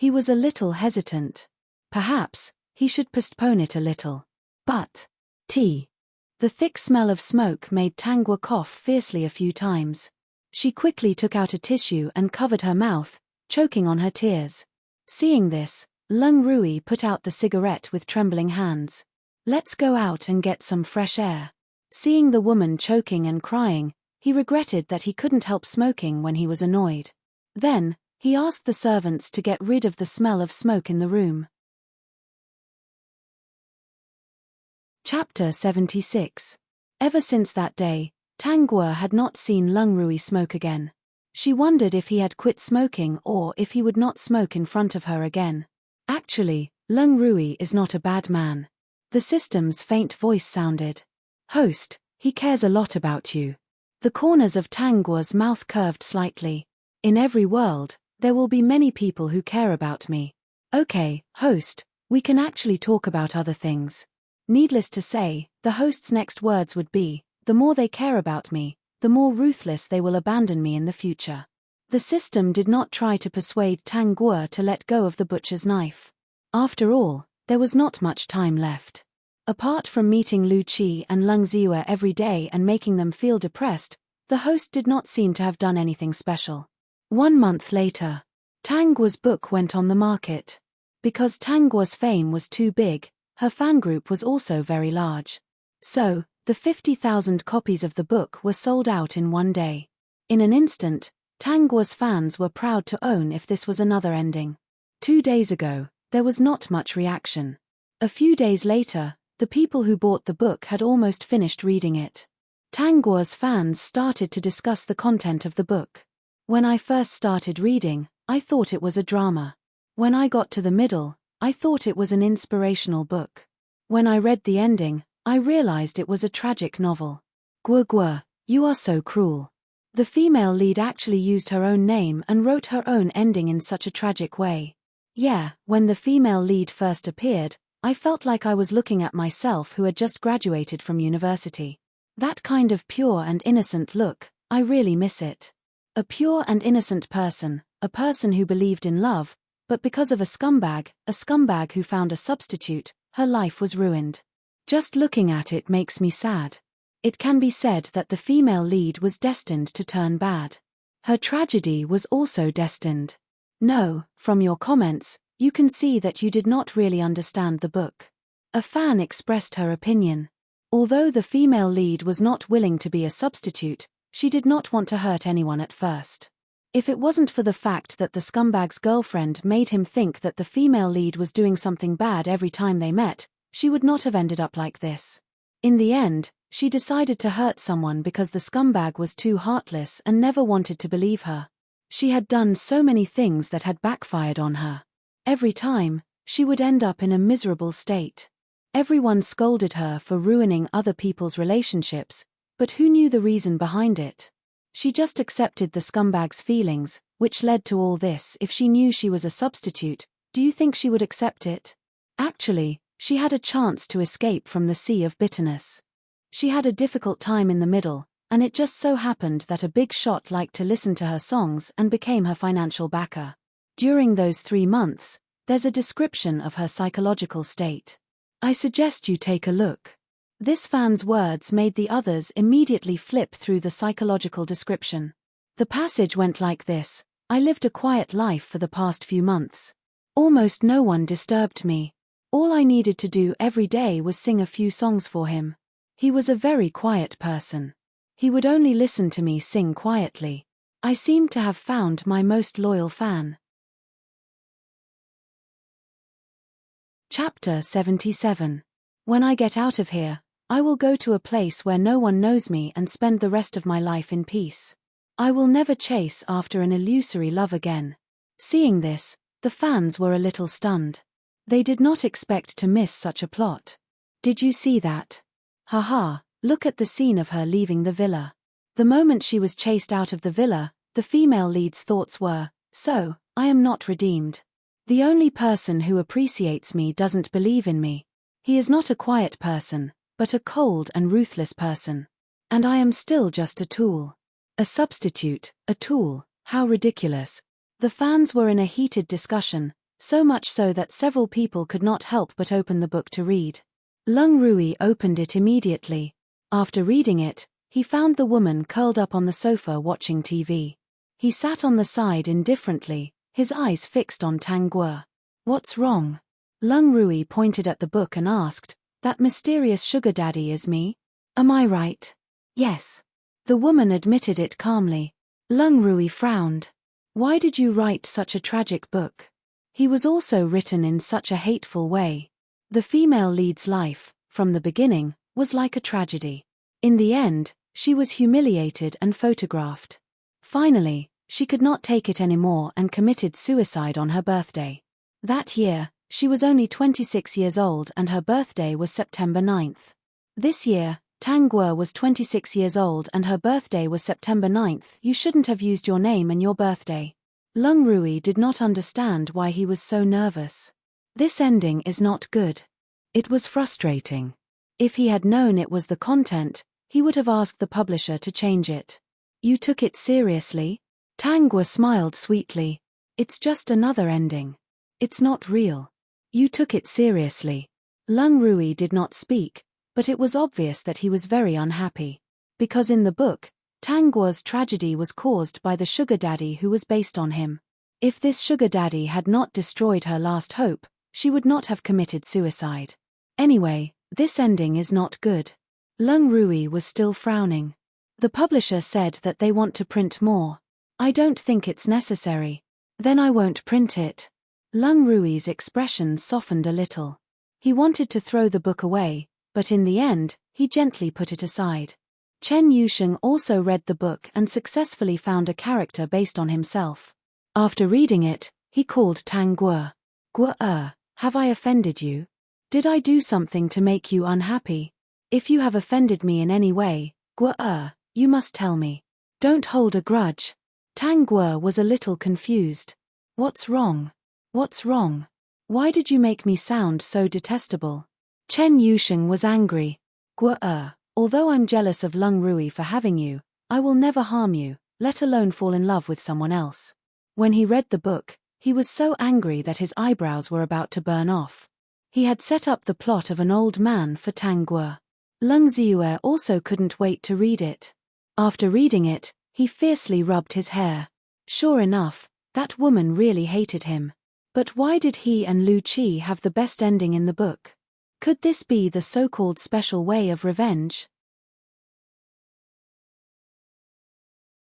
Speaker 1: was a little hesitant. Perhaps, he should postpone it a little. But, the thick smell of smoke made Tang Guo cough fiercely a few times. She quickly took out a tissue and covered her mouth, choking on her tears. Seeing this, Lung Rui put out the cigarette with trembling hands. Let's go out and get some fresh air. Seeing the woman choking and crying, he regretted that he couldn't help smoking when he was annoyed. Then, he asked the servants to get rid of the smell of smoke in the room. Chapter 76. Ever since that day, Tang Guo had not seen Lung Rui smoke again. She wondered if he had quit smoking or if he would not smoke in front of her again. Actually, Lung Rui is not a bad man. The system's faint voice sounded. Host, he cares a lot about you. The corners of Tang Guo's mouth curved slightly. In every world, there will be many people who care about me. Okay, host, we can actually talk about other things. Needless to say, the host's next words would be, the more they care about me, the more ruthless they will abandon me in the future. The system did not try to persuade Tang Guo to let go of the butcher's knife. After all, there was not much time left. Apart from meeting Lu Qi and Lung Ziue every day and making them feel depressed, the host did not seem to have done anything special. 1 month later, Tang Guo's book went on the market. Because Tang Guo's fame was too big, her fan group was also very large. So, the 50,000 copies of the book were sold out in one day. In an instant, Tang Guo's fans were proud to own if this was another ending. 2 days ago, there was not much reaction. A few days later, the people who bought the book had almost finished reading it. Tang Guo's fans started to discuss the content of the book. When I first started reading, I thought it was a drama. When I got to the middle, I thought it was an inspirational book. When I read the ending, I realized it was a tragic novel. Guo Guo, you are so cruel. The female lead actually used her own name and wrote her own ending in such a tragic way. Yeah, when the female lead first appeared, I felt like I was looking at myself who had just graduated from university. That kind of pure and innocent look, I really miss it. A pure and innocent person, a person who believed in love, but because of a scumbag who found a substitute, her life was ruined. Just looking at it makes me sad. It can be said that the female lead was destined to turn bad. Her tragedy was also destined. No, from your comments, you can see that you did not really understand the book. A fan expressed her opinion. Although the female lead was not willing to be a substitute, she did not want to hurt anyone at first. If it wasn't for the fact that the scumbag's girlfriend made him think that the female lead was doing something bad every time they met, she would not have ended up like this. In the end, she decided to hurt someone because the scumbag was too heartless and never wanted to believe her. She had done so many things that had backfired on her. Every time, she would end up in a miserable state. Everyone scolded her for ruining other people's relationships, but who knew the reason behind it? She just accepted the scumbag's feelings, which led to all this. If she knew she was a substitute, Do you think she would accept it? Actually, she had a chance to escape from the sea of bitterness. She had a difficult time in the middle, and it just so happened that a big shot liked to listen to her songs and became her financial backer. During those 3 months, there's a description of her psychological state. I suggest you take a look. This fan's words made the others immediately flip through the psychological description. The passage went like this: I lived a quiet life for the past few months. Almost no one disturbed me. All I needed to do every day was sing a few songs for him. He was a very quiet person. He would only listen to me sing quietly. I seemed to have found my most loyal fan. Chapter 77. When I get out of here, I will go to a place where no one knows me and spend the rest of my life in peace. I will never chase after an illusory love again. Seeing this, the fans were a little stunned. They did not expect to miss such a plot. Did you see that? Haha, look at the scene of her leaving the villa. The moment she was chased out of the villa, the female lead's thoughts were, so, I am not redeemed. The only person who appreciates me doesn't believe in me. He is not a quiet person, but a cold and ruthless person. And I am still just a tool. A substitute, a tool, how ridiculous. The fans were in a heated discussion, so much so that several people could not help but open the book to read. Lung Rui opened it immediately. After reading it, he found the woman curled up on the sofa watching TV. He sat on the side indifferently, his eyes fixed on Tang Guo. What's wrong? Lung Rui pointed at the book and asked, that mysterious sugar daddy is me? Am I right? Yes. The woman admitted it calmly. Lung Rui frowned. Why did you write such a tragic book? He was also written in such a hateful way. The female lead's life, from the beginning, was like a tragedy. In the end, she was humiliated and photographed. Finally, she could not take it anymore and committed suicide on her birthday. That year, she was only 26 years old and her birthday was September 9th. This year, Tang Guo was 26 years old and her birthday was September 9th. You shouldn't have used your name and your birthday. Lung Rui did not understand why he was so nervous. This ending is not good. It was frustrating. If he had known it was the content, he would have asked the publisher to change it. You took it seriously? Tang Guo smiled sweetly. It's just another ending. It's not real. You took it seriously. Lung Rui did not speak, but it was obvious that he was very unhappy. Because in the book, Tang Guo's tragedy was caused by the sugar daddy who was based on him. If this sugar daddy had not destroyed her last hope, she would not have committed suicide. Anyway, this ending is not good. Lung Rui was still frowning. The publisher said that they want to print more. I don't think it's necessary. Then I won't print it. Lung Rui's expression softened a little. He wanted to throw the book away, but in the end, he gently put it aside. Chen Yusheng also read the book and successfully found a character based on himself. After reading it, he called Tang Guo. Guo, have I offended you? Did I do something to make you unhappy? If you have offended me in any way, Guo, you must tell me. Don't hold a grudge. Tang Guo was a little confused. What's wrong? What's wrong? Why did you make me sound so detestable? Chen Yusheng was angry. Guo, although I'm jealous of Lung Rui for having you, I will never harm you, let alone fall in love with someone else. When he read the book, he was so angry that his eyebrows were about to burn off. He had set up the plot of an old man for Tang Guo. Lung Ziyue also couldn't wait to read it. After reading it, he fiercely rubbed his hair. Sure enough, that woman really hated him. But why did he and Lu Qi have the best ending in the book? Could this be the so-called special way of revenge?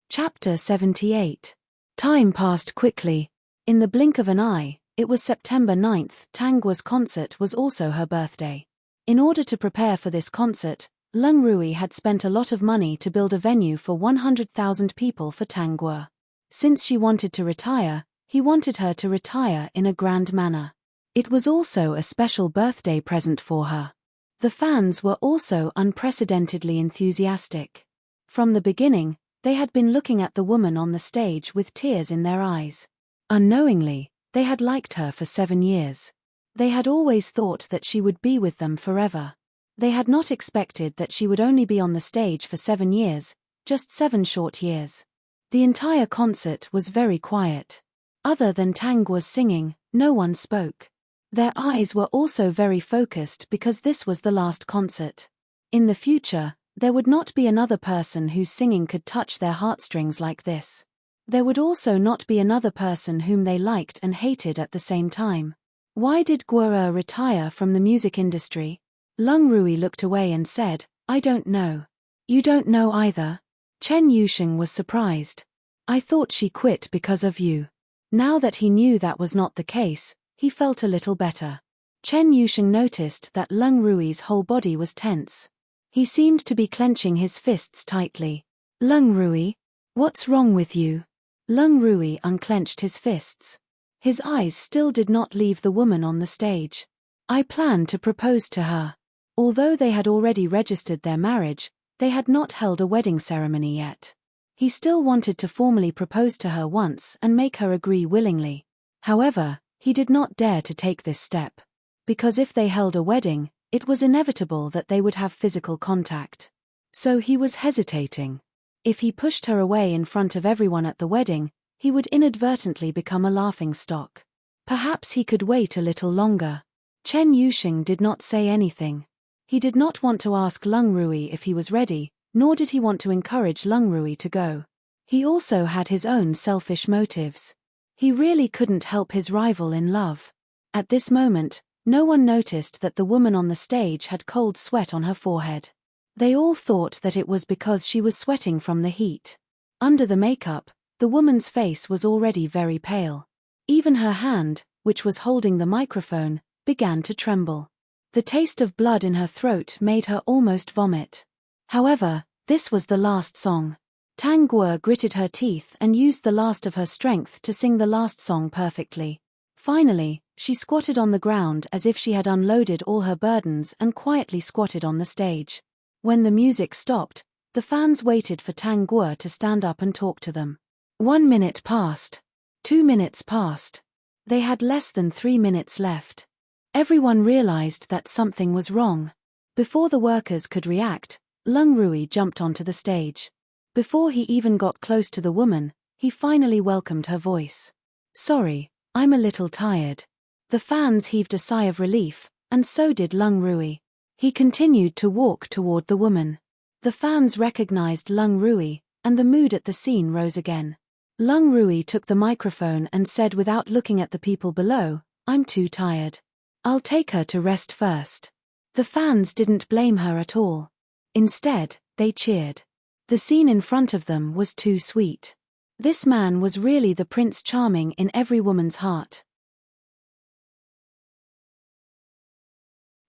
Speaker 1: Chapter 78. Time passed quickly. In the blink of an eye, it was September 9th. Tang Guo's concert was also her birthday. In order to prepare for this concert, Lung Rui had spent a lot of money to build a venue for 100,000 people for Tang Guo. Since she wanted to retire, he wanted her to retire in a grand manner. It was also a special birthday present for her. The fans were also unprecedentedly enthusiastic. From the beginning, they had been looking at the woman on the stage with tears in their eyes. Unknowingly, They had liked her for 7 years. They had always thought that she would be with them forever. They had not expected that she would only be on the stage for 7 years, just 7 short years. The entire concert was very quiet. Other than Tang was singing, no one spoke. Their eyes were also very focused because this was the last concert. In the future, there would not be another person whose singing could touch their heartstrings like this. There would also not be another person whom they liked and hated at the same time. Why did Guo retire from the music industry? Lung Rui looked away and said, I don't know. You don't know either? Chen Yusheng was surprised. I thought she quit because of you. Now that he knew that was not the case, he felt a little better. Chen Yusheng noticed that Lung Rui's whole body was tense. He seemed to be clenching his fists tightly. Lung Rui? What's wrong with you? Lung Rui unclenched his fists. His eyes still did not leave the woman on the stage. I plan to propose to her. Although they had already registered their marriage, they had not held a wedding ceremony yet. He still wanted to formally propose to her once and make her agree willingly. However, he did not dare to take this step. Because if they held a wedding, it was inevitable that they would have physical contact. So he was hesitating. If he pushed her away in front of everyone at the wedding, he would inadvertently become a laughingstock. Perhaps he could wait a little longer. Chen Yusheng did not say anything. He did not want to ask Lung Rui if he was ready, nor did he want to encourage Lung Rui to go. He also had his own selfish motives. He really couldn't help his rival in love. At this moment, no one noticed that the woman on the stage had cold sweat on her forehead. They all thought that it was because she was sweating from the heat. Under the makeup, the woman's face was already very pale. Even her hand, which was holding the microphone, began to tremble. The taste of blood in her throat made her almost vomit. However, this was the last song. Tang Guo gritted her teeth and used the last of her strength to sing the last song perfectly. Finally, she squatted on the ground as if she had unloaded all her burdens and quietly squatted on the stage. When the music stopped, the fans waited for Tang Guo to stand up and talk to them. 1 minute passed. 2 minutes passed. They had less than 3 minutes left. Everyone realized that something was wrong. Before the workers could react, Lung Rui jumped onto the stage. Before he even got close to the woman, he finally welcomed her voice. Sorry, I'm a little tired. The fans heaved a sigh of relief, and so did Lung Rui. He continued to walk toward the woman. The fans recognized Lung Rui, and the mood at the scene rose again. Lung Rui took the microphone and said without looking at the people below, I'm too tired. I'll take her to rest first. The fans didn't blame her at all. Instead, they cheered. The scene in front of them was too sweet. This man was really the Prince Charming in every woman's heart.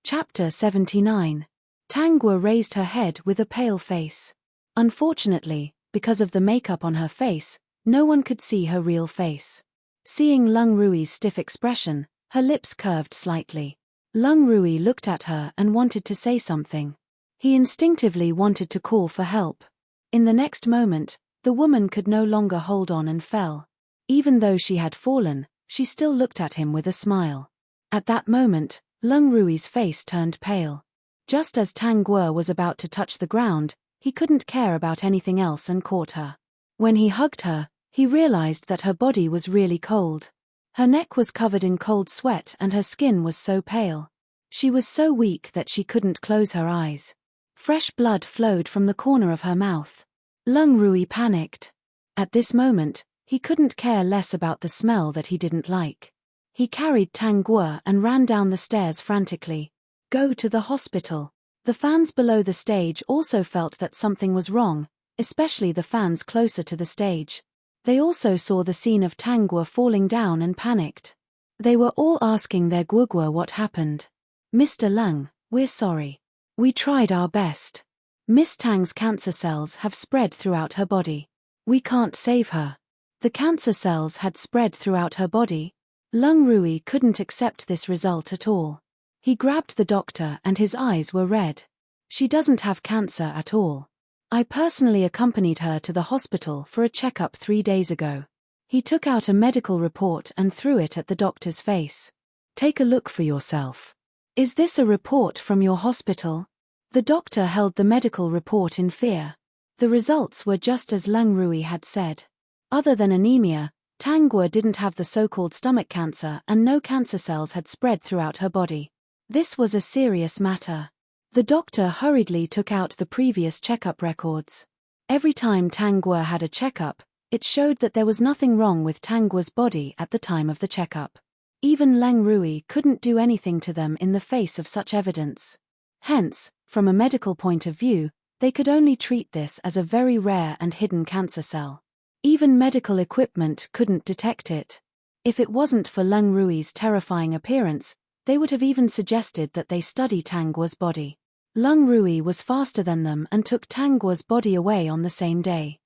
Speaker 1: Chapter 79. Tang Guo raised her head with a pale face. Unfortunately, because of the makeup on her face, no one could see her real face. Seeing Lung Rui's stiff expression, her lips curved slightly. Lung Rui looked at her and wanted to say something. He instinctively wanted to call for help. In the next moment, the woman could no longer hold on and fell. Even though she had fallen, she still looked at him with a smile. At that moment, Lung Rui's face turned pale. Just as Tang Guo was about to touch the ground, he couldn't care about anything else and caught her. When he hugged her, he realized that her body was really cold. Her neck was covered in cold sweat and her skin was so pale. She was so weak that she couldn't close her eyes. Fresh blood flowed from the corner of her mouth. Lung Rui panicked. At this moment, he couldn't care less about the smell that he didn't like. He carried Tang Guo and ran down the stairs frantically. Go to the hospital. The fans below the stage also felt that something was wrong, especially the fans closer to the stage. They also saw the scene of Tang Guo falling down and panicked. They were all asking their Guo what happened. Mr. Lung, we're sorry. We tried our best. Miss Tang's cancer cells have spread throughout her body. We can't save her. The cancer cells had spread throughout her body. Lung Rui couldn't accept this result at all. He grabbed the doctor and his eyes were red. She doesn't have cancer at all. I personally accompanied her to the hospital for a checkup 3 days ago. He took out a medical report and threw it at the doctor's face. "Take a look for yourself. Is this a report from your hospital?" The doctor held the medical report in fear. The results were just as Lung Rui had said. Other than anemia, Tang Guo didn't have the so-called stomach cancer and no cancer cells had spread throughout her body. This was a serious matter. The doctor hurriedly took out the previous checkup records. Every time Tang Guo had a checkup, it showed that there was nothing wrong with Tang Guo's body at the time of the checkup. Even Lung Rui couldn't do anything to them in the face of such evidence. Hence, from a medical point of view, they could only treat this as a very rare and hidden cancer cell. Even medical equipment couldn't detect it. If it wasn't for Lung Rui's terrifying appearance, they would have even suggested that they study Tang Guo's body. Lung Rui was faster than them and took Tang Guo's body away on the same day.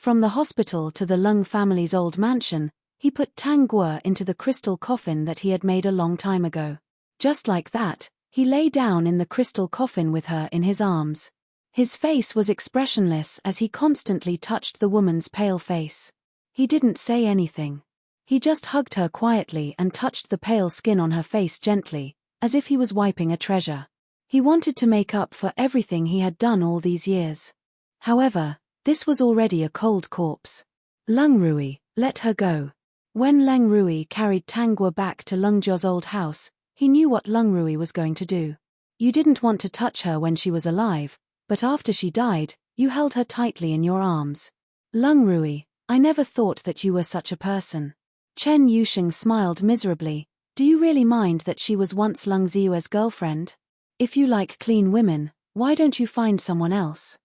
Speaker 1: From the hospital to the Lung family's old mansion, he put Tang Guo into the crystal coffin that he had made a long time ago. Just like that, he lay down in the crystal coffin with her in his arms. His face was expressionless as he constantly touched the woman's pale face. He didn't say anything. He just hugged her quietly and touched the pale skin on her face gently, as if he was wiping a treasure. He wanted to make up for everything he had done all these years. However, this was already a cold corpse. "Lung Rui, let her go." When Lung Rui carried Tang Guo back to Lung Zhuo's old house, he knew what Lung Rui was going to do. You didn't want to touch her when she was alive, but after she died, you held her tightly in your arms. "Lung Rui, I never thought that you were such a person." Chen Yusheng smiled miserably. "Do you really mind that she was once Lung Ziyue's girlfriend? If you like clean women, why don't you find someone else?"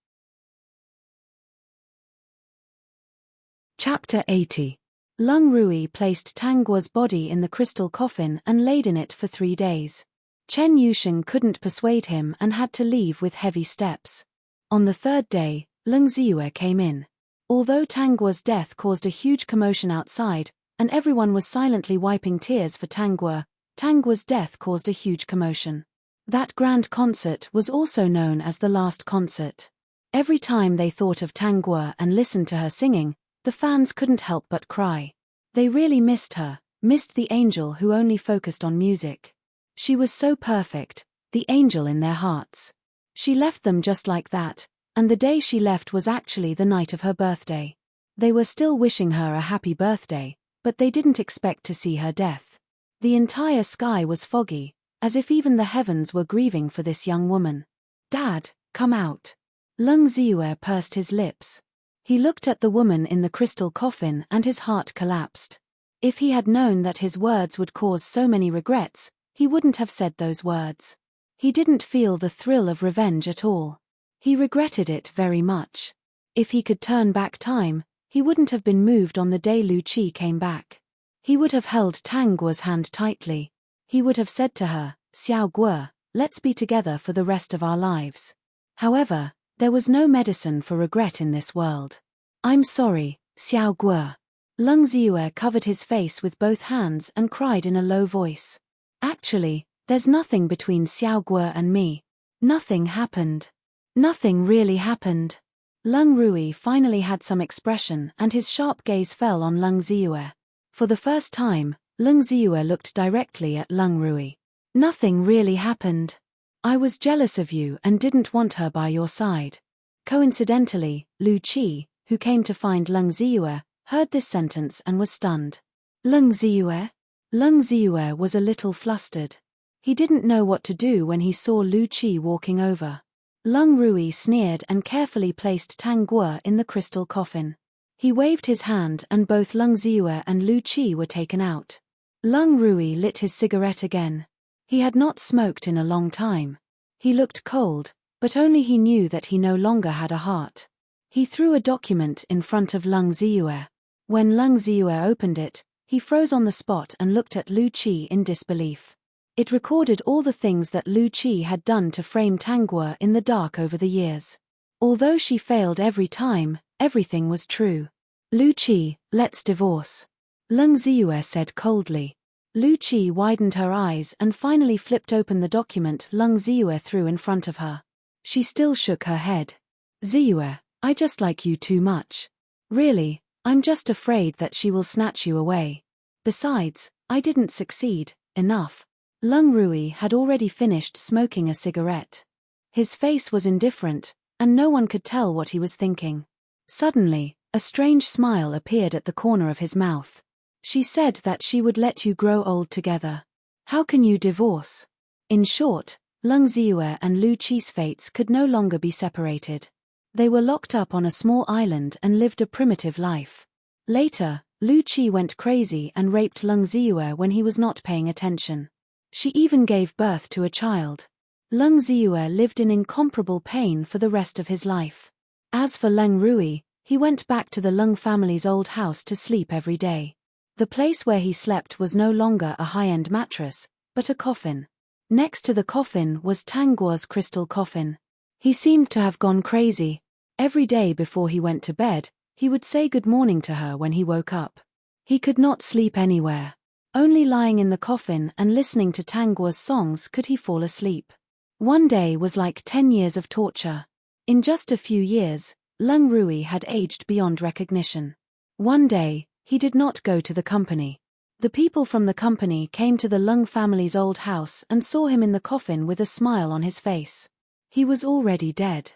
Speaker 1: Chapter 80. Lung Rui placed Tang Guo's body in the crystal coffin and laid in it for 3 days. Chen Yusheng couldn't persuade him and had to leave with heavy steps. On the 3rd day, Lung Ziyue came in. Although Tang Guo's death caused a huge commotion outside, and everyone was silently wiping tears for Tang Guo's death caused a huge commotion. That grand concert was also known as the last concert. Every time they thought of Tang Guo and listened to her singing, the fans couldn't help but cry. They really missed her, missed the angel who only focused on music. She was so perfect, the angel in their hearts. She left them just like that, and the day she left was actually the night of her birthday. They were still wishing her a happy birthday, but they didn't expect to see her death. The entire sky was foggy, as if even the heavens were grieving for this young woman. "Dad, come out." Lung Ziyue pursed his lips. He looked at the woman in the crystal coffin and his heart collapsed. If he had known that his words would cause so many regrets, he wouldn't have said those words. He didn't feel the thrill of revenge at all. He regretted it very much. If he could turn back time, he wouldn't have been moved on the day Lu Qi came back. He would have held Tang Guo's hand tightly. He would have said to her, "Xiao Guo, let's be together for the rest of our lives." However, there was no medicine for regret in this world. "I'm sorry, Xiao Guo." Lung Ziyue covered his face with both hands and cried in a low voice. "Actually, there's nothing between Xiao Guo and me. Nothing happened. Nothing really happened." Lung Rui finally had some expression and his sharp gaze fell on Lung Ziyue. For the first time, Lung Ziyue looked directly at Lung Rui. "Nothing really happened. I was jealous of you and didn't want her by your side." Coincidentally, Lu Qi, who came to find Lung Ziyue, heard this sentence and was stunned. "Lung Ziyue?" Lung Ziyue was a little flustered. He didn't know what to do when he saw Lu Qi walking over. Lung Rui sneered and carefully placed Tang Guo in the crystal coffin. He waved his hand and both Lung Ziyue and Lu Qi were taken out. Lung Rui lit his cigarette again. He had not smoked in a long time. He looked cold, but only he knew that he no longer had a heart. He threw a document in front of Lung Ziyue. When Lung Ziyue opened it, he froze on the spot and looked at Lu Qi in disbelief. It recorded all the things that Lu Qi had done to frame Tang Guo in the dark over the years. Although she failed every time, everything was true. "Lu Qi, let's divorce," Lung Ziyue said coldly. Lu Qi widened her eyes and finally flipped open the document Lung Ziyue threw in front of her. She still shook her head. "Ziyue, I just like you too much. Really, I'm just afraid that she will snatch you away. Besides, I didn't succeed enough. Lung Rui had already finished smoking a cigarette. His face was indifferent, and no one could tell what he was thinking. Suddenly, a strange smile appeared at the corner of his mouth. She said that she would let you grow old together. How can you divorce? In short, Lung Ziyue and Lu Qi's fates could no longer be separated. They were locked up on a small island and lived a primitive life. Later, Lu Qi went crazy and raped Lung Ziyue when he was not paying attention. She even gave birth to a child. Lung Ziyue lived in incomparable pain for the rest of his life. As for Lung Rui, he went back to the Lung family's old house to sleep every day. The place where he slept was no longer a high-end mattress, but a coffin. Next to the coffin was Tangguo's crystal coffin. He seemed to have gone crazy. Every day before he went to bed, he would say good morning to her when he woke up. He could not sleep anywhere. Only lying in the coffin and listening to Tangguo's songs could he fall asleep. One day was like 10 years of torture. In just a few years, Lung Rui had aged beyond recognition. One day, he did not go to the company. The people from the company came to the Lung family's old house and saw him in the coffin with a smile on his face. He was already dead.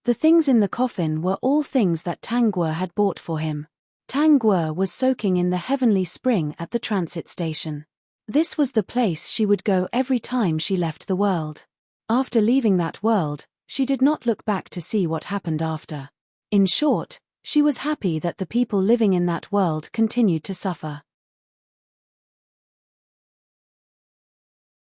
Speaker 1: The things in the coffin were all things that Tangguo had bought for him. Tangguo was soaking in the heavenly spring at the transit station. This was the place she would go every time she left the world. After leaving that world, she did not look back to see what happened after. In short, she was happy that the people living in that world continued to suffer.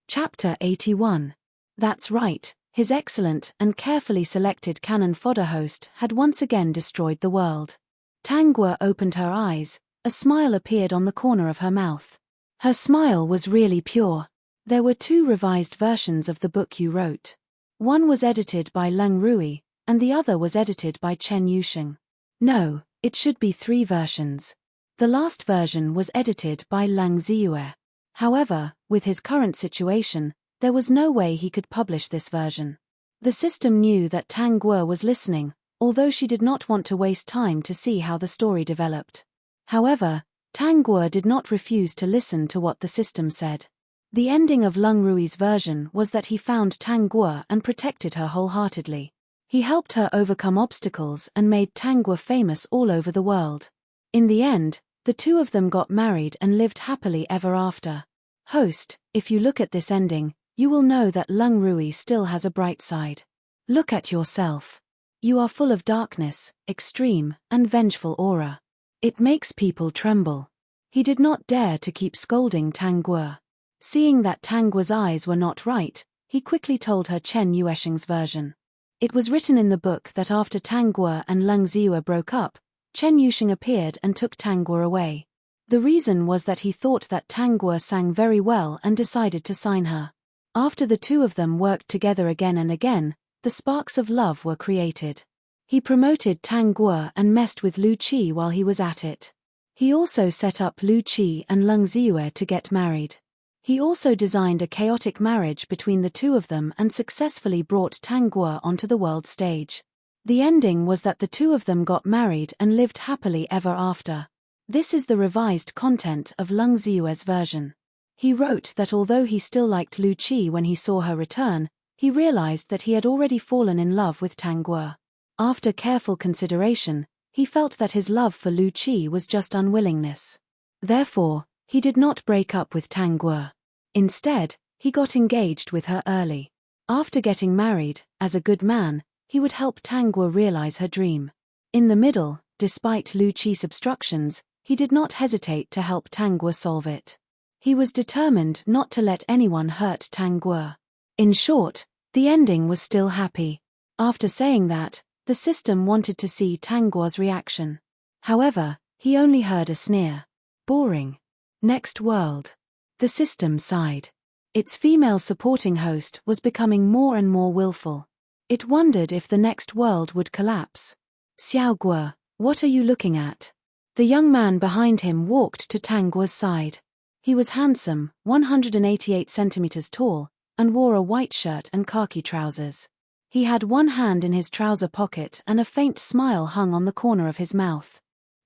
Speaker 1: Chapter 81. That's right, his excellent and carefully selected cannon fodder host had once again destroyed the world. Tangguo opened her eyes, a smile appeared on the corner of her mouth. Her smile was really pure. There were 2 revised versions of the book you wrote. One was edited by Lung Rui, and the other was edited by Chen Yusheng. No, it should be 3 versions. The last version was edited by Lung Ziyue. However, with his current situation, there was no way he could publish this version. The system knew that Tangguo was listening, although she did not want to waste time to see how the story developed. However, Tangguo did not refuse to listen to what the system said. The ending of Lung Rui's version was that he found Tangguo and protected her wholeheartedly. He helped her overcome obstacles and made Tangguo famous all over the world. In the end, the 2 of them got married and lived happily ever after. Host, if you look at this ending, you will know that Lung Rui still has a bright side. Look at yourself. You are full of darkness, extreme, and vengeful aura. It makes people tremble. He did not dare to keep scolding Tangguo. Seeing that Tangguo's eyes were not right, he quickly told her Chen Yuesheng's version. It was written in the book that after Tangguo and Lung Ziyue broke up, Chen Yusheng appeared and took Tangguo away. The reason was that he thought that Tangguo sang very well and decided to sign her. After the 2 of them worked together again and again, the sparks of love were created. He promoted Tangguo and messed with Lu Qi while he was at it. He also set up Lu Qi and Lung Ziyue to get married. He also designed a chaotic marriage between the 2 of them and successfully brought Tangguo onto the world stage. The ending was that the 2 of them got married and lived happily ever after. This is the revised content of Lung Ziyue's version. He wrote that although he still liked Lu Qi when he saw her return, he realized that he had already fallen in love with Tangguo. After careful consideration, he felt that his love for Lu Qi was just unwillingness. Therefore, he did not break up with Tangguo. Instead, he got engaged with her early. After getting married, as a good man, he would help Tangguo realize her dream. In the middle, despite Lu Qi's obstructions, he did not hesitate to help Tangguo solve it. He was determined not to let anyone hurt Tangguo. In short, the ending was still happy. After saying that, the system wanted to see Tangguo's reaction. However, he only heard a sneer. Boring. Next world. The system sighed. Its female supporting host was becoming more and more willful. It wondered if the next world would collapse. Xiao Guo, what are you looking at? The young man behind him walked to Tangguo's side. He was handsome, 188 centimeters tall, and wore a white shirt and khaki trousers. He had one hand in his trouser pocket and a faint smile hung on the corner of his mouth.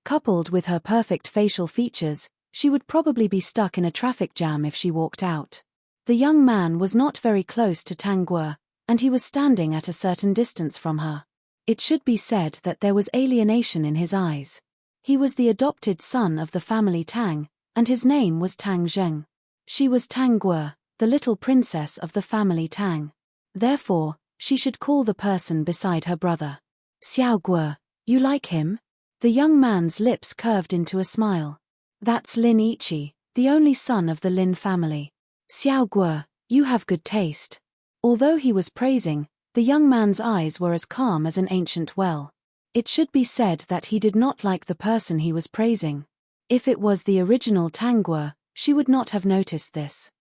Speaker 1: Coupled with her perfect facial features, she would probably be stuck in a traffic jam if she walked out. The young man was not very close to Tang Guo, and he was standing at a certain distance from her. It should be said that there was alienation in his eyes. He was the adopted son of the family Tang, and his name was Tang Zheng. She was Tang Guo, the little princess of the family Tang. Therefore, she should call the person beside her brother. Xiao Guo, you like him? The young man's lips curved into a smile. That's Lin Ichi, the only son of the Lin family. Xiao Guo, you have good taste. Although he was praising, the young man's eyes were as calm as an ancient well. It should be said that he did not like the person he was praising. If it was the original Tang Guo, she would not have noticed this.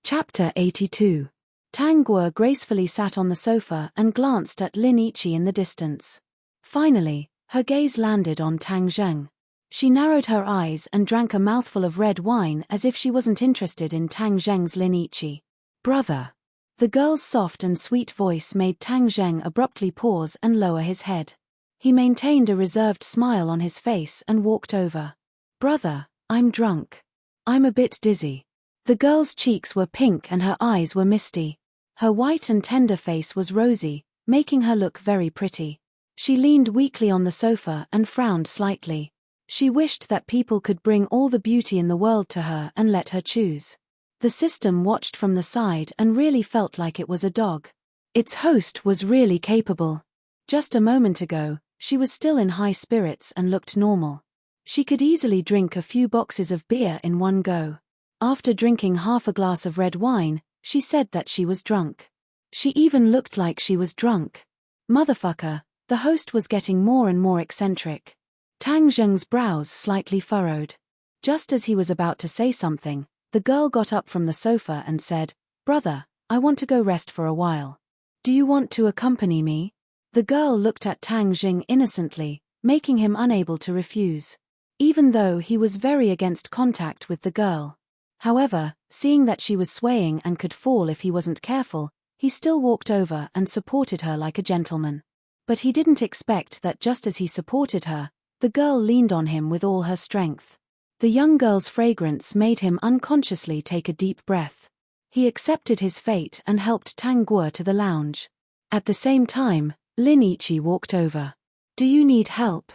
Speaker 1: Chapter 82. Tang Guo gracefully sat on the sofa and glanced at Lin Ichi in the distance. Finally, her gaze landed on Tang Zheng. She narrowed her eyes and drank a mouthful of red wine as if she wasn't interested in Tang Zheng's Lin Ichi. Brother. The girl's soft and sweet voice made Tang Zheng abruptly pause and lower his head. He maintained a reserved smile on his face and walked over. Brother, I'm drunk. I'm a bit dizzy. The girl's cheeks were pink and her eyes were misty. Her white and tender face was rosy, making her look very pretty. She leaned weakly on the sofa and frowned slightly. She wished that people could bring all the beauty in the world to her and let her choose. The system watched from the side and really felt like it was a dog. Its host was really capable. Just a moment ago, she was still in high spirits and looked normal. She could easily drink a few boxes of beer in one go. After drinking half a glass of red wine, she said that she was drunk. She even looked like she was drunk. Motherfucker, the host was getting more and more eccentric. Tang Zheng's brows slightly furrowed. Just as he was about to say something, the girl got up from the sofa and said, Brother, I want to go rest for a while. Do you want to accompany me? The girl looked at Tang Zheng innocently, making him unable to refuse. Even though he was very against contact with the girl. However, seeing that she was swaying and could fall if he wasn't careful, he still walked over and supported her like a gentleman. But he didn't expect that just as he supported her, the girl leaned on him with all her strength. The young girl's fragrance made him unconsciously take a deep breath. He accepted his fate and helped Tang Guo to the lounge. At the same time, Lin Ichi walked over. Do you need help?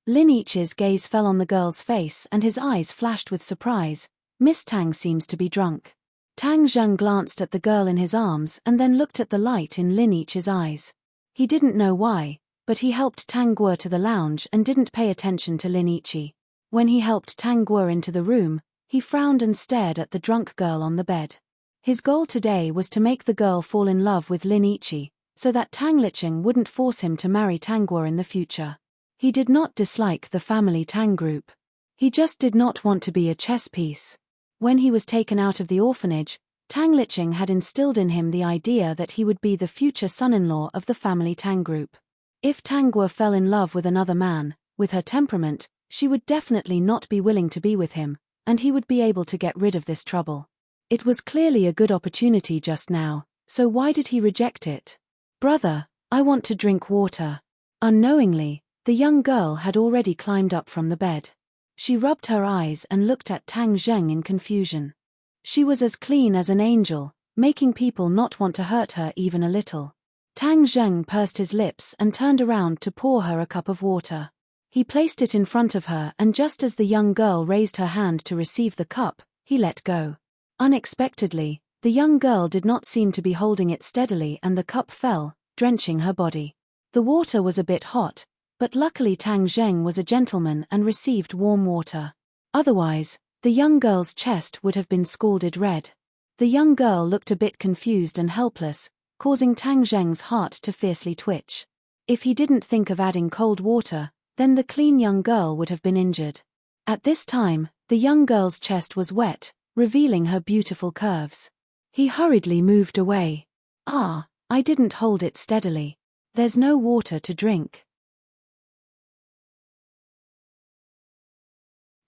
Speaker 1: Lin Ichi's gaze fell on the girl's face and his eyes flashed with surprise. Miss Tang seems to be drunk. Tang Zheng glanced at the girl in his arms and then looked at the light in Lin Ichi's eyes. He didn't know why, but he helped Tang Guo to the lounge and didn't pay attention to Lin Ichi. When he helped Tang Guo into the room, he frowned and stared at the drunk girl on the bed. His goal today was to make the girl fall in love with Lin Ichi, so that Tang Licheng wouldn't force him to marry Tang Guo in the future. He did not dislike the family Tang group. He just did not want to be a chess piece. When he was taken out of the orphanage, Tang Licheng had instilled in him the idea that he would be the future son-in-law of the family Tang group. If Tang Guo fell in love with another man, with her temperament, she would definitely not be willing to be with him, and he would be able to get rid of this trouble. It was clearly a good opportunity just now, so why did he reject it? Brother, I want to drink water. Unknowingly, the young girl had already climbed up from the bed. She rubbed her eyes and looked at Tang Zheng in confusion. She was as clean as an angel, making people not want to hurt her even a little. Tang Zheng pursed his lips and turned around to pour her a cup of water. He placed it in front of her and just as the young girl raised her hand to receive the cup, he let go. Unexpectedly, the young girl did not seem to be holding it steadily and the cup fell, drenching her body. The water was a bit hot, but luckily Tang Zheng was a gentleman and received warm water. Otherwise, the young girl's chest would have been scalded red. The young girl looked a bit confused and helpless, causing Tang Zheng's heart to fiercely twitch. If he didn't think of adding cold water, then the clean young girl would have been injured. At this time, the young girl's chest was wet, revealing her beautiful curves. He hurriedly moved away. Ah, I didn't hold it steadily. There's no water to drink.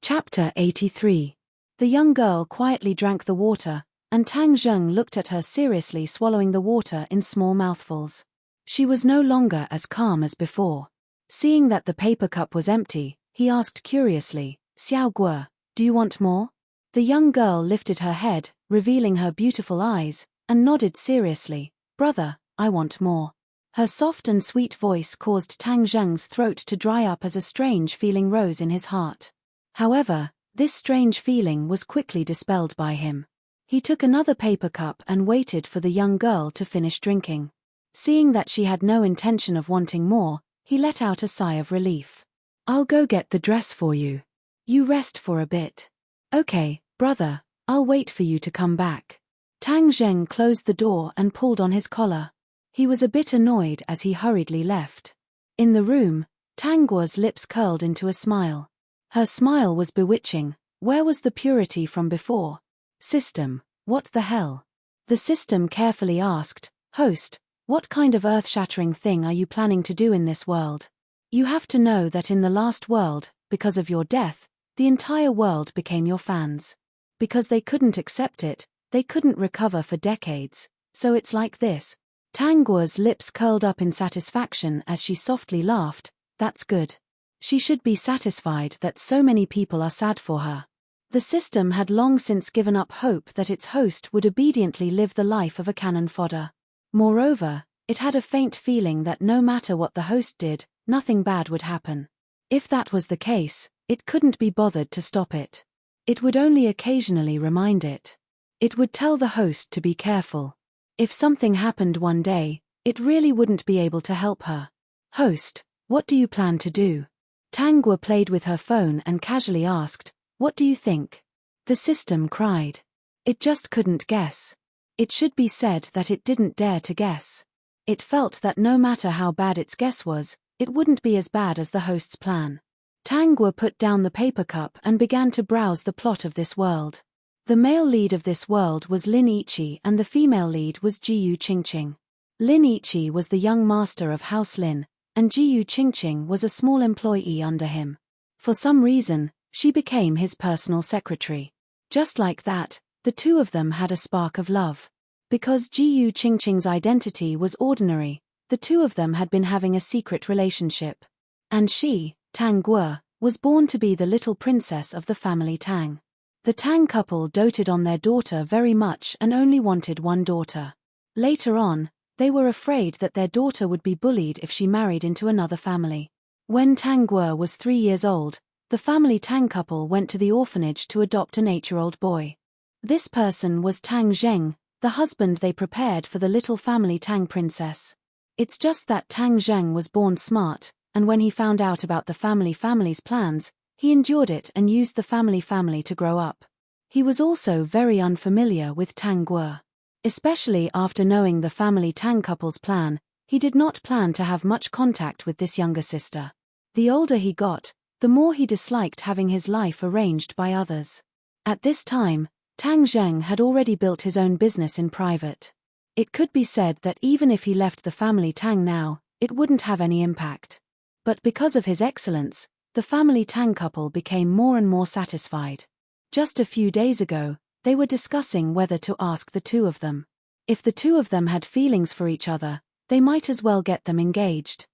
Speaker 1: Chapter 83. The young girl quietly drank the water, and Tang Zheng looked at her seriously swallowing the water in small mouthfuls. She was no longer as calm as before. Seeing that the paper cup was empty, he asked curiously, Xiao Guo, do you want more? The young girl lifted her head, revealing her beautiful eyes, and nodded seriously, brother, I want more. Her soft and sweet voice caused Tang Zheng's throat to dry up as a strange feeling rose in his heart. However, this strange feeling was quickly dispelled by him. He took another paper cup and waited for the young girl to finish drinking. Seeing that she had no intention of wanting more, he let out a sigh of relief. I'll go get the dress for you. You rest for a bit. Okay, brother, I'll wait for you to come back. Tang Zheng closed the door and pulled on his collar. He was a bit annoyed as he hurriedly left. In the room, Tang Guo's lips curled into a smile. Her smile was bewitching. Where was the purity from before? System, what the hell? The system carefully asked, Host, what kind of earth-shattering thing are you planning to do in this world? You have to know that in the last world, because of your death, the entire world became your fans. Because they couldn't accept it, they couldn't recover for decades, so it's like this. Tang Guo's lips curled up in satisfaction as she softly laughed, that's good. She should be satisfied that so many people are sad for her. The system had long since given up hope that its host would obediently live the life of a cannon fodder. Moreover, it had a faint feeling that no matter what the host did, nothing bad would happen. If that was the case, it couldn't be bothered to stop it. It would only occasionally remind it. It would tell the host to be careful. If something happened one day, it really wouldn't be able to help her. Host, what do you plan to do? Tang Guo played with her phone and casually asked, what do you think? The system cried. It just couldn't guess. It should be said that it didn't dare to guess. It felt that no matter how bad its guess was, it wouldn't be as bad as the host's plan. Tang Guo put down the paper cup and began to browse the plot of this world. The male lead of this world was Lin Yiqi and the female lead was Jiyu Qingqing. Lin Yiqi was the young master of House Lin, and Jiyu Qingqing was a small employee under him. For some reason, she became his personal secretary. Just like that, the two of them had a spark of love. Because Jiyu Qingqing's identity was ordinary, the two of them had been having a secret relationship. And she, Tang Guo, was born to be the little princess of the family Tang. The Tang couple doted on their daughter very much and only wanted one daughter. Later on, they were afraid that their daughter would be bullied if she married into another family. When Tang Guo was 3 years old, the family Tang couple went to the orphanage to adopt an 8-year-old boy. This person was Tang Zheng, the husband they prepared for the little family Tang princess. It's just that Tang Zheng was born smart, and when he found out about the family's plans, he endured it and used the family to grow up. He was also very unfamiliar with Tang Guo. Especially after knowing the family Tang couple's plan, he did not plan to have much contact with this younger sister. The older he got, the more he disliked having his life arranged by others. At this time, Tang Zheng had already built his own business in private. It could be said that even if he left the family Tang now, it wouldn't have any impact. But because of his excellence, the family Tang couple became more and more satisfied. Just a few days ago, they were discussing whether to ask the two of them. If the two of them had feelings for each other, they might as well get them engaged.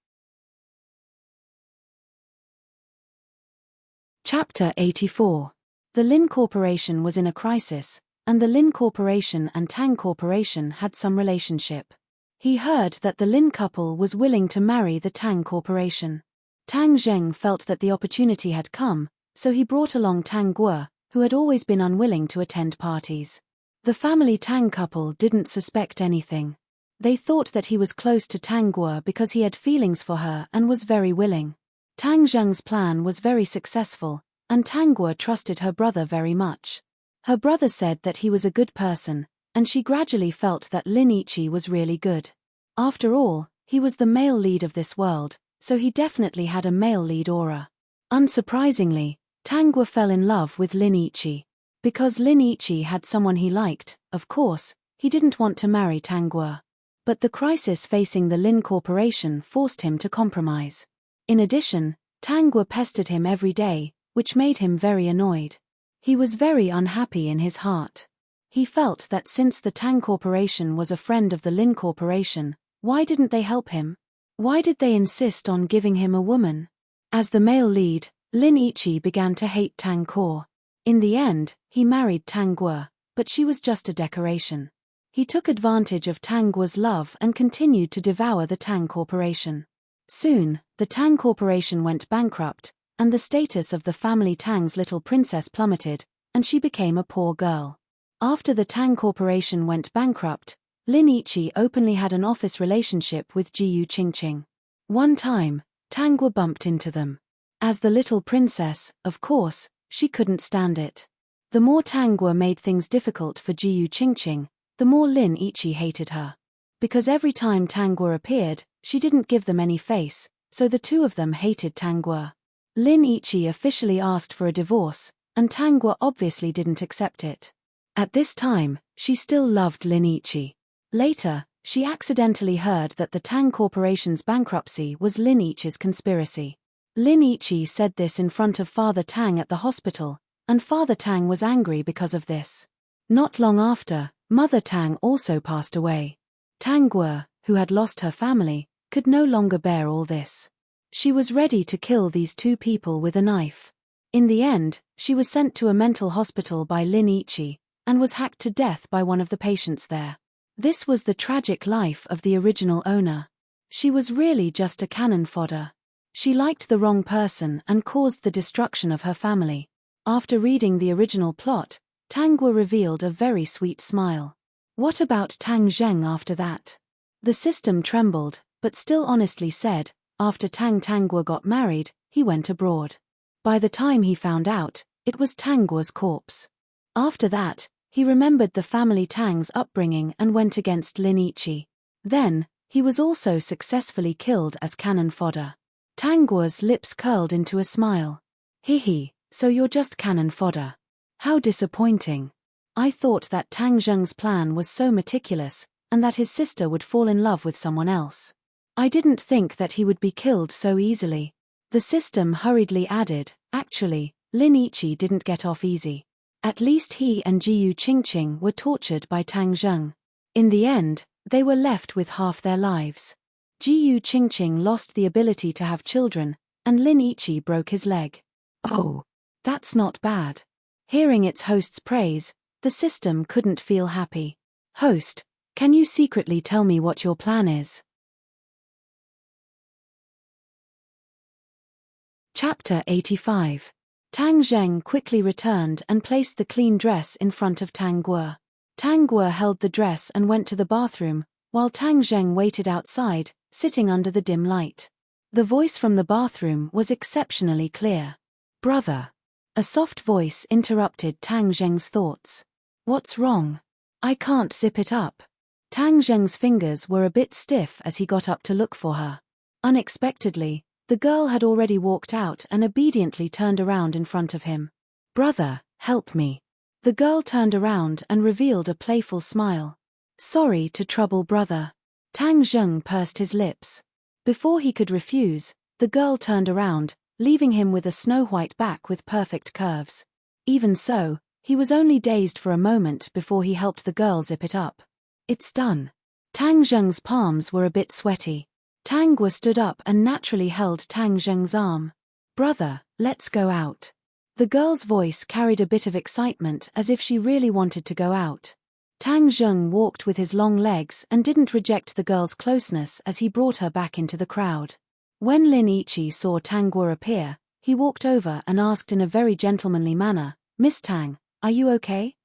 Speaker 1: Chapter 84. The Lin Corporation was in a crisis, and the Lin Corporation and Tang Corporation had some relationship. He heard that the Lin couple was willing to marry the Tang Corporation. Tang Zheng felt that the opportunity had come, so he brought along Tang Guo, who had always been unwilling to attend parties. The family Tang couple didn't suspect anything. They thought that he was close to Tang Guo because he had feelings for her and was very willing. Tang Zheng's plan was very successful, and Tang Guo trusted her brother very much. Her brother said that he was a good person, and she gradually felt that Lin Yiqi was really good. After all, he was the male lead of this world, so he definitely had a male lead aura. Unsurprisingly, Tang Guo fell in love with Lin Yiqi. Because Lin Yiqi had someone he liked, of course, he didn't want to marry Tang Guo. But the crisis facing the Lin Corporation forced him to compromise. In addition, Tang Guo pestered him every day, which made him very annoyed. He was very unhappy in his heart. He felt that since the Tang Corporation was a friend of the Lin Corporation, Why didn't they help him? Why did they insist on giving him a woman? As the male lead, Lin Ichi began to hate Tang Guo. In the end, he married Tang Guo, but she was just a decoration. He took advantage of Tang Guo's love and continued to devour the Tang Corporation. Soon, the Tang Corporation went bankrupt, and the status of the family Tang's little princess plummeted, and she became a poor girl. After the Tang Corporation went bankrupt, Lin Ichi openly had an office relationship with Jiyu Qingqing. One time, Tang Guo bumped into them. As the little princess, of course, she couldn't stand it. The more Tang Guo made things difficult for Jiyu Qingqing, the more Lin Ichi hated her. Because every time Tang Guo appeared, she didn't give them any face, so the two of them hated Tang Guo. Lin Ichi officially asked for a divorce, and Tang Guo obviously didn't accept it. At this time, she still loved Lin Ichi. Later, she accidentally heard that the Tang Corporation's bankruptcy was Lin Ichi's conspiracy. Lin Ichi said this in front of Father Tang at the hospital, and Father Tang was angry because of this. Not long after, Mother Tang also passed away. Tang Guo, who had lost her family, could no longer bear all this. She was ready to kill these two people with a knife. In the end, she was sent to a mental hospital by Lin Ichi, and was hacked to death by one of the patients there. This was the tragic life of the original owner. She was really just a cannon fodder. She liked the wrong person and caused the destruction of her family. After reading the original plot, Tang Guo revealed a very sweet smile. What about Tang Zheng after that? The system trembled, but still honestly said, after Tang Guo got married, he went abroad. By the time he found out, it was Tang Guo's corpse. After that, he remembered the family Tang's upbringing and went against Lin Ichi. Then, he was also successfully killed as cannon fodder. Tang Guo's lips curled into a smile. Hee, so you're just cannon fodder. How disappointing. I thought that Tang Zheng's plan was so meticulous, and that his sister would fall in love with someone else. I didn't think that he would be killed so easily. The system hurriedly added, actually, Lin Ichi didn't get off easy. At least he and Jiyu Qingqing were tortured by Tang Zheng. In the end, they were left with half their lives. Jiyu Qingqing lost the ability to have children, and Lin Ichi broke his leg. Oh, that's not bad. Hearing its host's praise, the system couldn't feel happy. Host, can you secretly tell me what your plan is? Chapter 85. Tang Zheng quickly returned and placed the clean dress in front of Tang Guo. Tang Guo held the dress and went to the bathroom, while Tang Zheng waited outside, sitting under the dim light. The voice from the bathroom was exceptionally clear. Brother. A soft voice interrupted Tang Zheng's thoughts. What's wrong? I can't zip it up. Tang Zheng's fingers were a bit stiff as he got up to look for her. Unexpectedly, the girl had already walked out and obediently turned around in front of him. Brother, help me. The girl turned around and revealed a playful smile. Sorry to trouble brother. Tang Zheng pursed his lips. Before he could refuse, the girl turned around, leaving him with a snow-white back with perfect curves. Even so, he was only dazed for a moment before he helped the girl zip it up. It's done. Tang Zheng's palms were a bit sweaty. Tang Guo stood up and naturally held Tang Zheng's arm. Brother, let's go out. The girl's voice carried a bit of excitement as if she really wanted to go out. Tang Zheng walked with his long legs and didn't reject the girl's closeness as he brought her back into the crowd. When Lin Ichi saw Tang Guo appear, he walked over and asked in a very gentlemanly manner, Miss Tang, are you okay?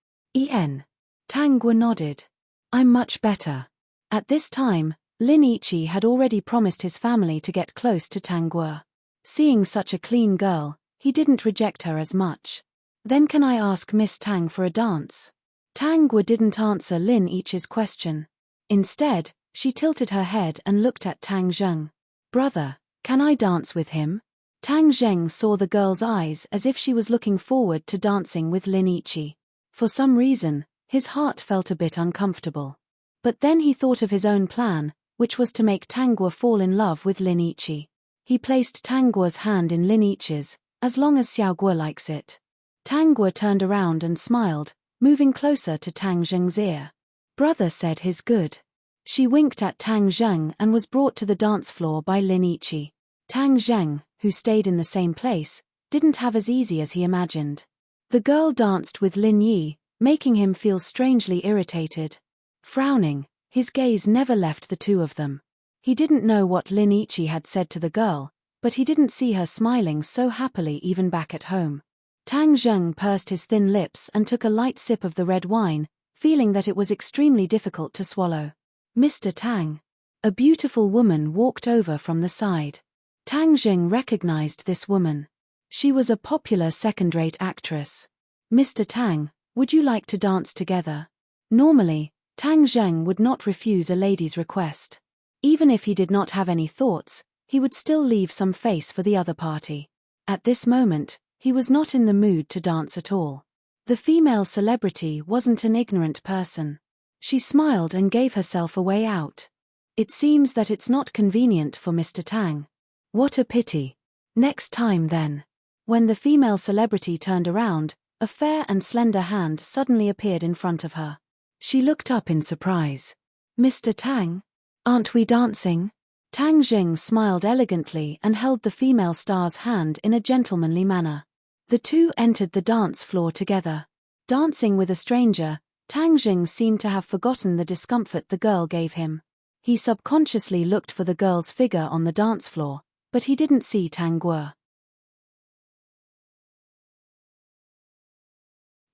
Speaker 1: Tang Guo nodded. I'm much better. At this time, Lin Ichi had already promised his family to get close to Tang Guo. Seeing such a clean girl, he didn't reject her as much. Then can I ask Miss Tang for a dance? Tang Guo didn't answer Lin Ichi's question. Instead, she tilted her head and looked at Tang Zheng. Brother, can I dance with him? Tang Zheng saw the girl's eyes as if she was looking forward to dancing with Lin Ichi. For some reason, his heart felt a bit uncomfortable. But then he thought of his own plan, which was to make Tang Guo fall in love with Lin Ichi. He placed Tang Guo's hand in Lin Ichi's, as long as Xiao Guo likes it. Tang Guo turned around and smiled, moving closer to Tang Zheng's ear. Brother said his good. She winked at Tang Zheng and was brought to the dance floor by Lin Ichi. Tang Zheng, who stayed in the same place, didn't have as easy as he imagined. The girl danced with Lin Yi, making him feel strangely irritated. Frowning, his gaze never left the two of them. He didn't know what Lin Ichi had said to the girl, but he didn't see her smiling so happily even back at home. Tang Zheng pursed his thin lips and took a light sip of the red wine, feeling that it was extremely difficult to swallow. Mr. Tang. A beautiful woman walked over from the side. Tang Zheng recognized this woman. She was a popular second-rate actress. Mr. Tang, would you like to dance together? Normally, Tang Zheng would not refuse a lady's request. Even if he did not have any thoughts, he would still leave some face for the other party. At this moment, he was not in the mood to dance at all. The female celebrity wasn't an ignorant person. She smiled and gave herself a way out. It seems that it's not convenient for Mr. Tang. What a pity. Next time then. When the female celebrity turned around, a fair and slender hand suddenly appeared in front of her. She looked up in surprise. Mr. Tang? Aren't we dancing? Tang Zheng smiled elegantly and held the female star's hand in a gentlemanly manner. The two entered the dance floor together. Dancing with a stranger, Tang Zheng seemed to have forgotten the discomfort the girl gave him. He subconsciously looked for the girl's figure on the dance floor, but he didn't see Tang Guo.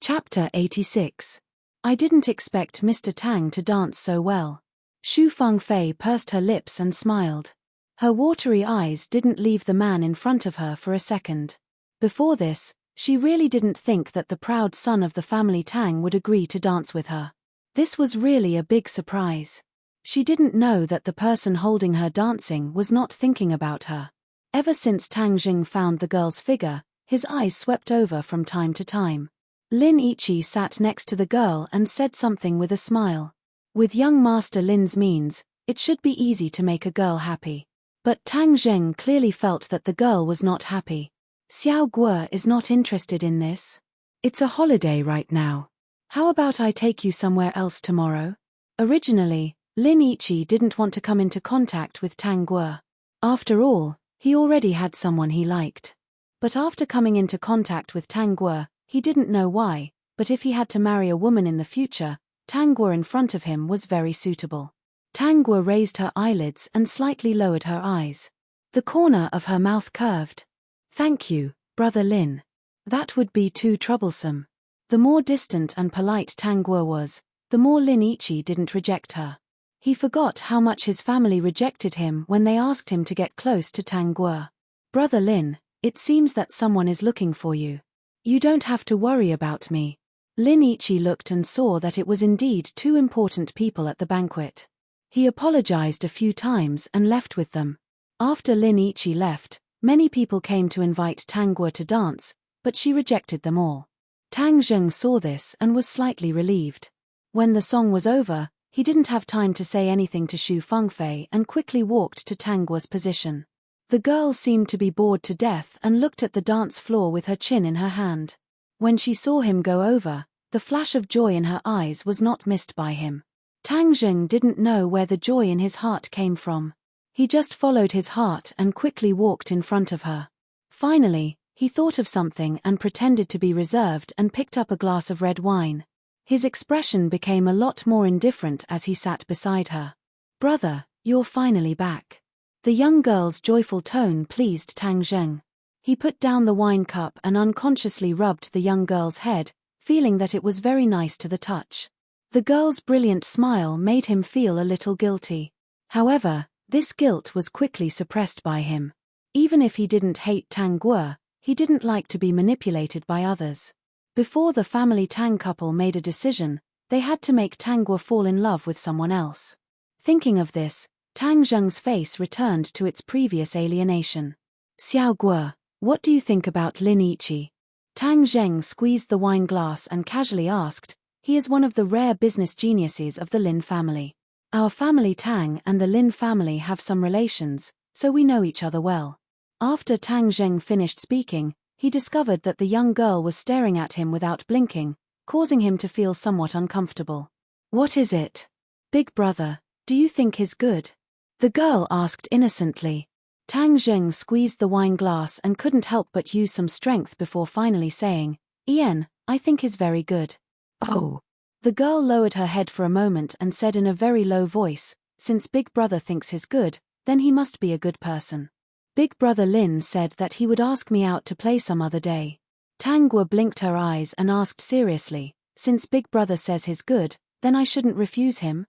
Speaker 1: Chapter 86. I didn't expect Mr. Tang to dance so well. Xu Fengfei pursed her lips and smiled. Her watery eyes didn't leave the man in front of her for a second. Before this, she really didn't think that the proud son of the family Tang would agree to dance with her. This was really a big surprise. She didn't know that the person holding her dancing was not thinking about her. Ever since Tang Zheng found the girl's figure, his eyes swept over from time to time. Lin Ichi sat next to the girl and said something with a smile. With young Master Lin's means, it should be easy to make a girl happy. But Tang Zheng clearly felt that the girl was not happy. Xiao Guo is not interested in this. It's a holiday right now. How about I take you somewhere else tomorrow? Originally, Lin Ichi didn't want to come into contact with Tang Guo. After all, he already had someone he liked. But after coming into contact with Tang Guo, he didn't know why, but if he had to marry a woman in the future, Tang Guo in front of him was very suitable. Tang Guo raised her eyelids and slightly lowered her eyes. The corner of her mouth curved. Thank you, Brother Lin. That would be too troublesome. The more distant and polite Tang Guo was, the more Lin Ichi didn't reject her. He forgot how much his family rejected him when they asked him to get close to Tang Guo. Brother Lin, it seems that someone is looking for you. You don't have to worry about me. Lin Ichi looked and saw that it was indeed two important people at the banquet. He apologized a few times and left with them. After Lin Ichi left, many people came to invite Tang Guo to dance, but she rejected them all. Tang Zheng saw this and was slightly relieved. When the song was over, he didn't have time to say anything to Xu Fengfei and quickly walked to Tang Guo's position. The girl seemed to be bored to death and looked at the dance floor with her chin in her hand. When she saw him go over, the flash of joy in her eyes was not missed by him. Tang Zheng didn't know where the joy in his heart came from. He just followed his heart and quickly walked in front of her. Finally, he thought of something and pretended to be reserved and picked up a glass of red wine. His expression became a lot more indifferent as he sat beside her. Brother, you're finally back. The young girl's joyful tone pleased Tang Zheng. He put down the wine cup and unconsciously rubbed the young girl's head, feeling that it was very nice to the touch. The girl's brilliant smile made him feel a little guilty. However, this guilt was quickly suppressed by him. Even if he didn't hate Tang Guo, he didn't like to be manipulated by others. Before the family Tang couple made a decision, they had to make Tang Guo fall in love with someone else. Thinking of this, Tang Zheng's face returned to its previous alienation. Xiao Guo, what do you think about Lin Ichi? Tang Zheng squeezed the wine glass and casually asked. He is one of the rare business geniuses of the Lin family. Our family Tang and the Lin family have some relations, so we know each other well. After Tang Zheng finished speaking, he discovered that the young girl was staring at him without blinking, causing him to feel somewhat uncomfortable. What is it? Big brother, Do you think is good? The girl asked innocently. Tang Zheng squeezed the wine glass and couldn't help but use some strength before finally saying, Ian, I think is very good. Oh. The girl lowered her head for a moment and said in a very low voice, since Big Brother thinks he's good, then he must be a good person. Big Brother Lin said that he would ask me out to play some other day. Tang Guo blinked her eyes and asked seriously, since Big Brother says he's good, then I shouldn't refuse him?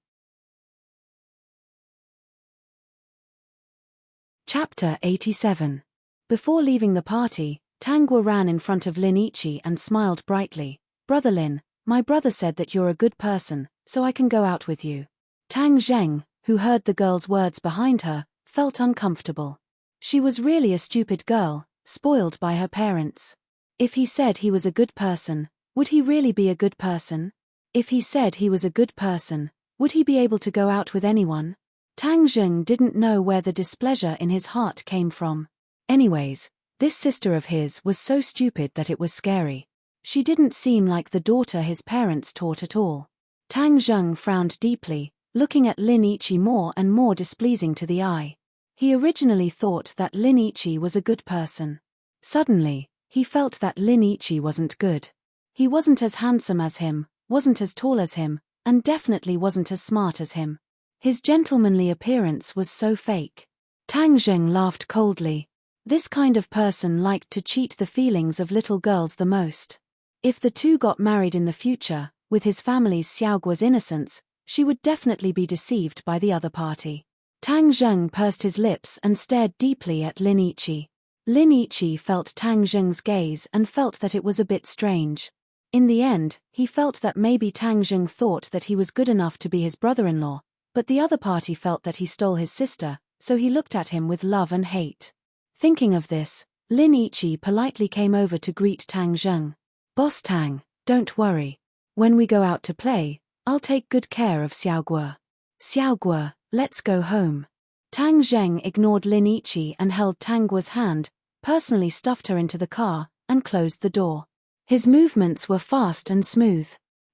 Speaker 1: Chapter 87. Before leaving the party, Tang Guo ran in front of Lin Ichi and smiled brightly. Brother Lin, my brother said that you're a good person, so I can go out with you. Tang Zheng, who heard the girl's words behind her, felt uncomfortable. She was really a stupid girl, spoiled by her parents. If he said he was a good person, would he really be a good person? If he said he was a good person, would he be able to go out with anyone? Tang Zheng didn't know where the displeasure in his heart came from. Anyways, this sister of his was so stupid that it was scary. She didn't seem like the daughter his parents taught at all. Tang Zheng frowned deeply, looking at Lin Ichi more and more displeasing to the eye. He originally thought that Lin Ichi was a good person. Suddenly, he felt that Lin Ichi wasn't good. He wasn't as handsome as him, wasn't as tall as him, and definitely wasn't as smart as him. His gentlemanly appearance was so fake. Tang Zheng laughed coldly. This kind of person liked to cheat the feelings of little girls the most. If the two got married in the future, with his family's Xiaoguo's innocence, she would definitely be deceived by the other party. Tang Zheng pursed his lips and stared deeply at Lin Ichi. Lin Ichi felt Tang Zheng's gaze and felt that it was a bit strange. In the end, he felt that maybe Tang Zheng thought that he was good enough to be his brother-in-law, but the other party felt that he stole his sister, so he looked at him with love and hate. Thinking of this, Lin Ichi politely came over to greet Tang Zheng. Boss Tang, don't worry. When we go out to play, I'll take good care of Xiaoguo. Xiaoguo, let's go home. Tang Zheng ignored Lin Ichi and held Tang Guo's hand, personally stuffed her into the car, and closed the door. His movements were fast and smooth.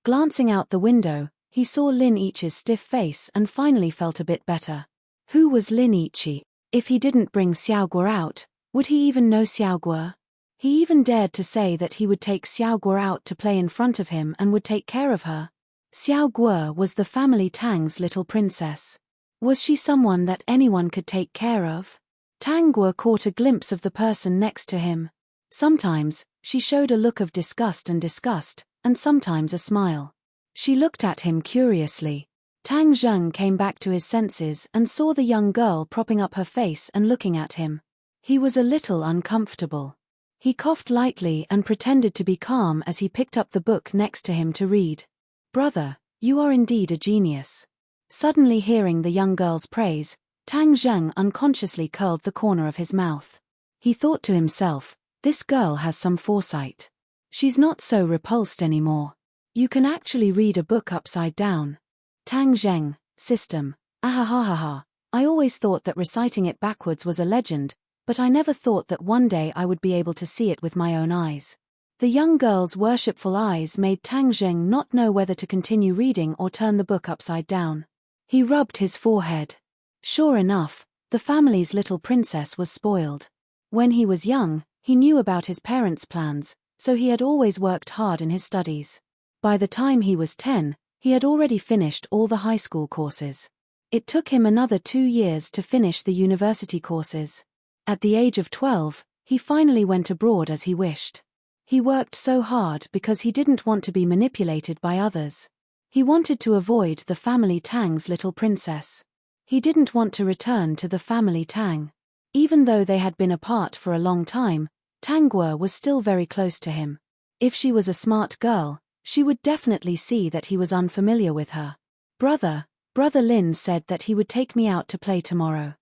Speaker 1: Glancing out the window, he saw Lin Ichi's stiff face and finally felt a bit better. Who was Lin Ichi? If he didn't bring Xiaoguo out, would he even know Xiaoguo? He even dared to say that he would take Xiaoguo out to play in front of him and would take care of her. Xiaoguo was the family Tang's little princess. Was she someone that anyone could take care of? Tang Guo caught a glimpse of the person next to him. Sometimes, she showed a look of disgust, and sometimes a smile. She looked at him curiously. Tang Zheng came back to his senses and saw the young girl propping up her face and looking at him. He was a little uncomfortable. He coughed lightly and pretended to be calm as he picked up the book next to him to read. Brother, you are indeed a genius. Suddenly hearing the young girl's praise, Tang Zheng unconsciously curled the corner of his mouth. He thought to himself, this girl has some foresight. She's not so repulsed anymore. You can actually read a book upside down. Tang Zheng, system, ahahaha. I always thought that reciting it backwards was a legend, but I never thought that one day I would be able to see it with my own eyes. The young girl's worshipful eyes made Tang Zheng not know whether to continue reading or turn the book upside down. He rubbed his forehead. Sure enough, the family's little princess was spoiled. When he was young, he knew about his parents' plans, so he had always worked hard in his studies. By the time he was 10, he had already finished all the high school courses. It took him another 2 years to finish the university courses. At the age of 12, he finally went abroad as he wished. He worked so hard because he didn't want to be manipulated by others. He wanted to avoid the family Tang's little princess. He didn't want to return to the family Tang. Even though they had been apart for a long time, Tang Guo was still very close to him. If she was a smart girl, she would definitely see that he was unfamiliar with her. Brother Lin said that he would take me out to play tomorrow.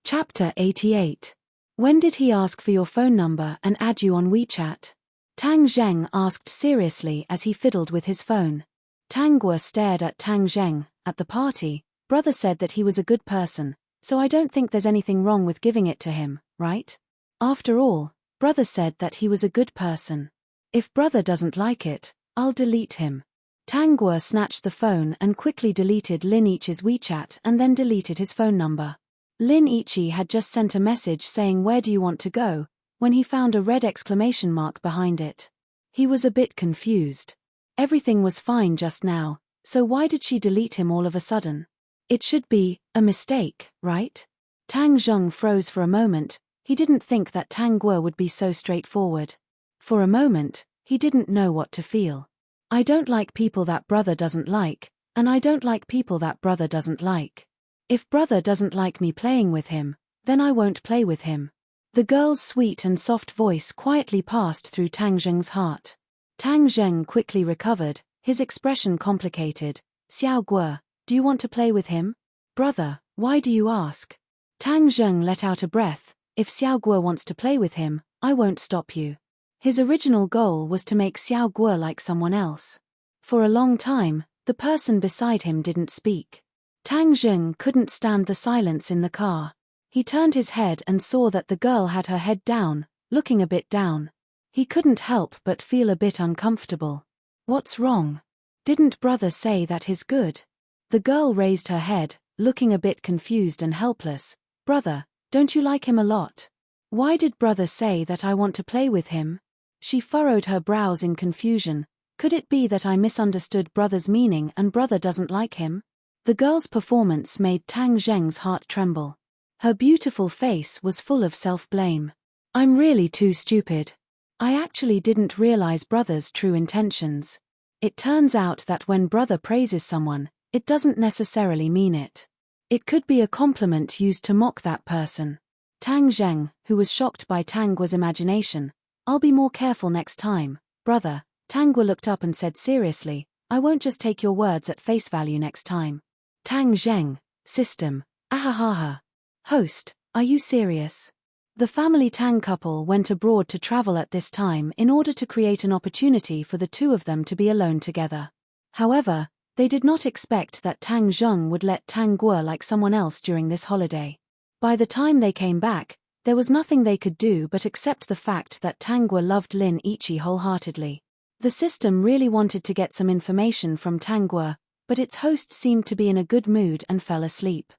Speaker 1: Chapter 88. When did he ask for your phone number and add you on WeChat? Tang Zheng asked seriously as he fiddled with his phone. Tang Guo stared at Tang Zheng. At the party, brother said that he was a good person, so I don't think there's anything wrong with giving it to him, right? After all, brother said that he was a good person. If brother doesn't like it, I'll delete him. Tang Guo snatched the phone and quickly deleted Lin Ichi's WeChat and then deleted his phone number. Lin Ichi had just sent a message saying where do you want to go, when he found a red exclamation mark behind it. He was a bit confused. Everything was fine just now, so why did she delete him all of a sudden? It should be a mistake, right? Tang Zheng froze for a moment. He didn't think that Tang Guo would be so straightforward. For a moment, he didn't know what to feel. I don't like people that brother doesn't like, and I don't like people that brother doesn't like. If brother doesn't like me playing with him, then I won't play with him. The girl's sweet and soft voice quietly passed through Tang Zheng's heart. Tang Zheng quickly recovered, his expression complicated. Xiao Guo, do you want to play with him? Brother, why do you ask? Tang Zheng let out a breath. If Xiao Guo wants to play with him, I won't stop you. His original goal was to make Xiao Guo like someone else. For a long time, the person beside him didn't speak. Tang Zheng couldn't stand the silence in the car. He turned his head and saw that the girl had her head down, looking a bit down. He couldn't help but feel a bit uncomfortable. What's wrong? Didn't brother say that he's good? The girl raised her head, looking a bit confused and helpless. Brother, don't you like him a lot? Why did brother say that I want to play with him? She furrowed her brows in confusion. Could it be that I misunderstood brother's meaning and brother doesn't like him? The girl's performance made Tang Zheng's heart tremble. Her beautiful face was full of self-blame. I'm really too stupid. I actually didn't realize brother's true intentions. It turns out that when brother praises someone, it doesn't necessarily mean it. It could be a compliment used to mock that person. Tang Zheng, who was shocked by Tang Guo's imagination. I'll be more careful next time, brother. Tang Guo looked up and said seriously, I won't just take your words at face value next time. Tang Zheng, system, ahahaha. Host, are you serious? The family Tang couple went abroad to travel at this time in order to create an opportunity for the two of them to be alone together. However, they did not expect that Tang Zheng would let Tang Guo like someone else during this holiday. By the time they came back, there was nothing they could do but accept the fact that Tang Guo loved Lin Ichi wholeheartedly. The system really wanted to get some information from Tang Guo, but its host seemed to be in a good mood and fell asleep.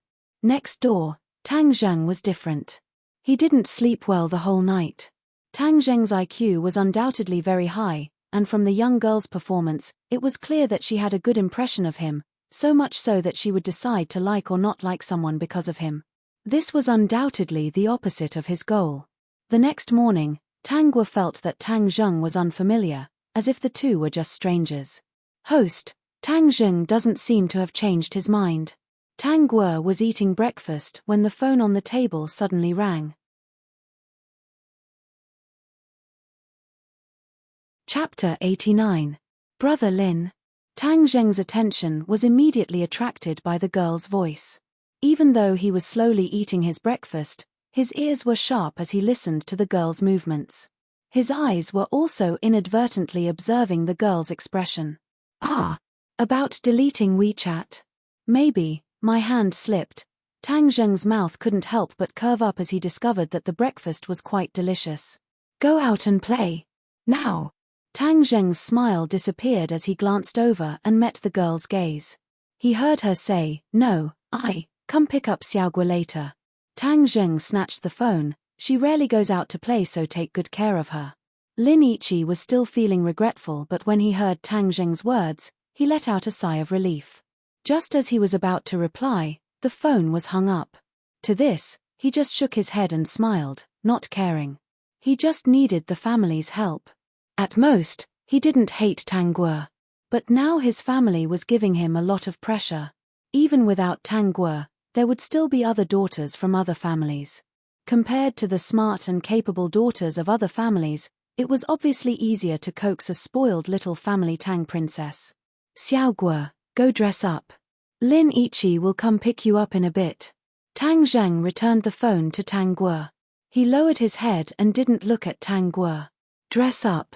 Speaker 1: Next door, Tang Zheng was different. He didn't sleep well the whole night. Tang Zheng's IQ was undoubtedly very high, and from the young girl's performance, it was clear that she had a good impression of him, so much so that she would decide to like or not like someone because of him. This was undoubtedly the opposite of his goal. The next morning, Tang Guo felt that Tang Zheng was unfamiliar, as if the two were just strangers. Host, Tang Zheng doesn't seem to have changed his mind. Tang Guo was eating breakfast when the phone on the table suddenly rang. Chapter 89. Brother Lin. Tang Zheng's attention was immediately attracted by the girl's voice. Even though he was slowly eating his breakfast, his ears were sharp as he listened to the girl's movements. His eyes were also inadvertently observing the girl's expression. About deleting WeChat. Maybe, my hand slipped. Tang Zheng's mouth couldn't help but curve up as he discovered that the breakfast was quite delicious. Go out and play. Now. Tang Zheng's smile disappeared as he glanced over and met the girl's gaze. He heard her say, no, come pick up Xiao Guo later. Tang Zheng snatched the phone. She rarely goes out to play, so take good care of her. Lin Ichi was still feeling regretful, but when he heard Tang Zheng's words, he let out a sigh of relief. Just as he was about to reply, the phone was hung up. To this, he just shook his head and smiled, not caring. He just needed the family's help. At most, he didn't hate Tang Guo. But now his family was giving him a lot of pressure. Even without Tang Guo, there would still be other daughters from other families. Compared to the smart and capable daughters of other families, it was obviously easier to coax a spoiled little family Tang princess. Xiao Guo, go dress up. Lin Ichi will come pick you up in a bit. Tang Zheng returned the phone to Tang Guo. He lowered his head and didn't look at Tang Guo. Dress up.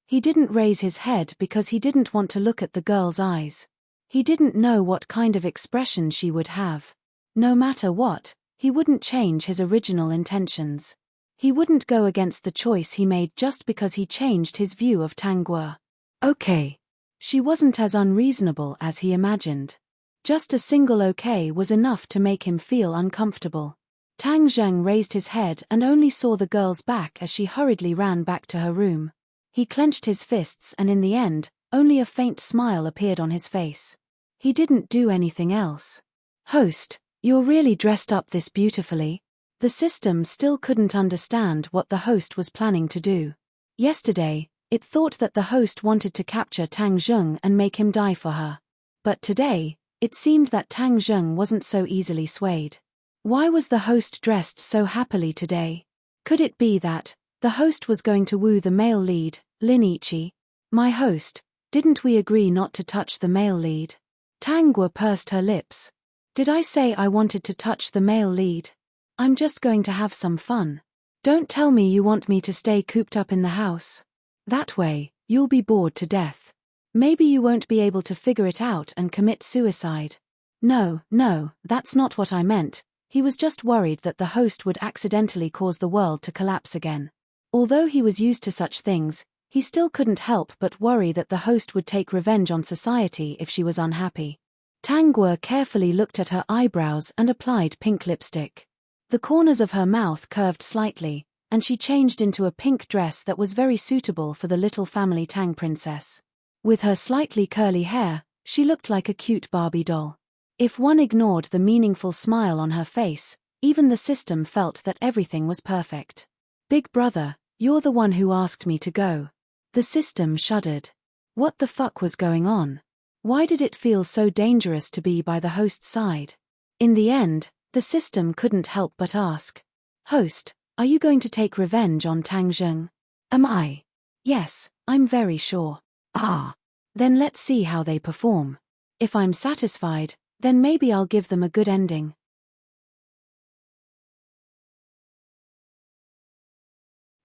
Speaker 1: He didn't raise his head because he didn't want to look at the girl's eyes. He didn't know what kind of expression she would have. No matter what, he wouldn't change his original intentions. He wouldn't go against the choice he made just because he changed his view of Tang Guo. Okay. She wasn't as unreasonable as he imagined. Just a single okay was enough to make him feel uncomfortable. Tang Zheng raised his head and only saw the girl's back as she hurriedly ran back to her room. He clenched his fists and in the end, only a faint smile appeared on his face. He didn't do anything else. Host, you're really dressed up this beautifully. The system still couldn't understand what the host was planning to do. Yesterday, it thought that the host wanted to capture Tang Zheng and make him die for her. But today, it seemed that Tang Zheng wasn't so easily swayed. Why was the host dressed so happily today? Could it be that the host was going to woo the male lead, Lin Ichi? My host, didn't we agree not to touch the male lead? Tang Guo pursed her lips. Did I say I wanted to touch the male lead? I'm just going to have some fun. Don't tell me you want me to stay cooped up in the house. That way, you'll be bored to death. Maybe you won't be able to figure it out and commit suicide. No, that's not what I meant. He was just worried that the host would accidentally cause the world to collapse again. Although he was used to such things, he still couldn't help but worry that the host would take revenge on society if she was unhappy. Tang Guo carefully looked at her eyebrows and applied pink lipstick. The corners of her mouth curved slightly, and she changed into a pink dress that was very suitable for the little family Tang princess. With her slightly curly hair, she looked like a cute Barbie doll. If one ignored the meaningful smile on her face, even the system felt that everything was perfect. Big brother, you're the one who asked me to go. The system shuddered. What the fuck was going on? Why did it feel so dangerous to be by the host's side? In the end, the system couldn't help but ask. Host, are you going to take revenge on Tang Zheng? Am I? Yes, I'm very sure. Ah. Then let's see how they perform. If I'm satisfied, then maybe I'll give them a good ending.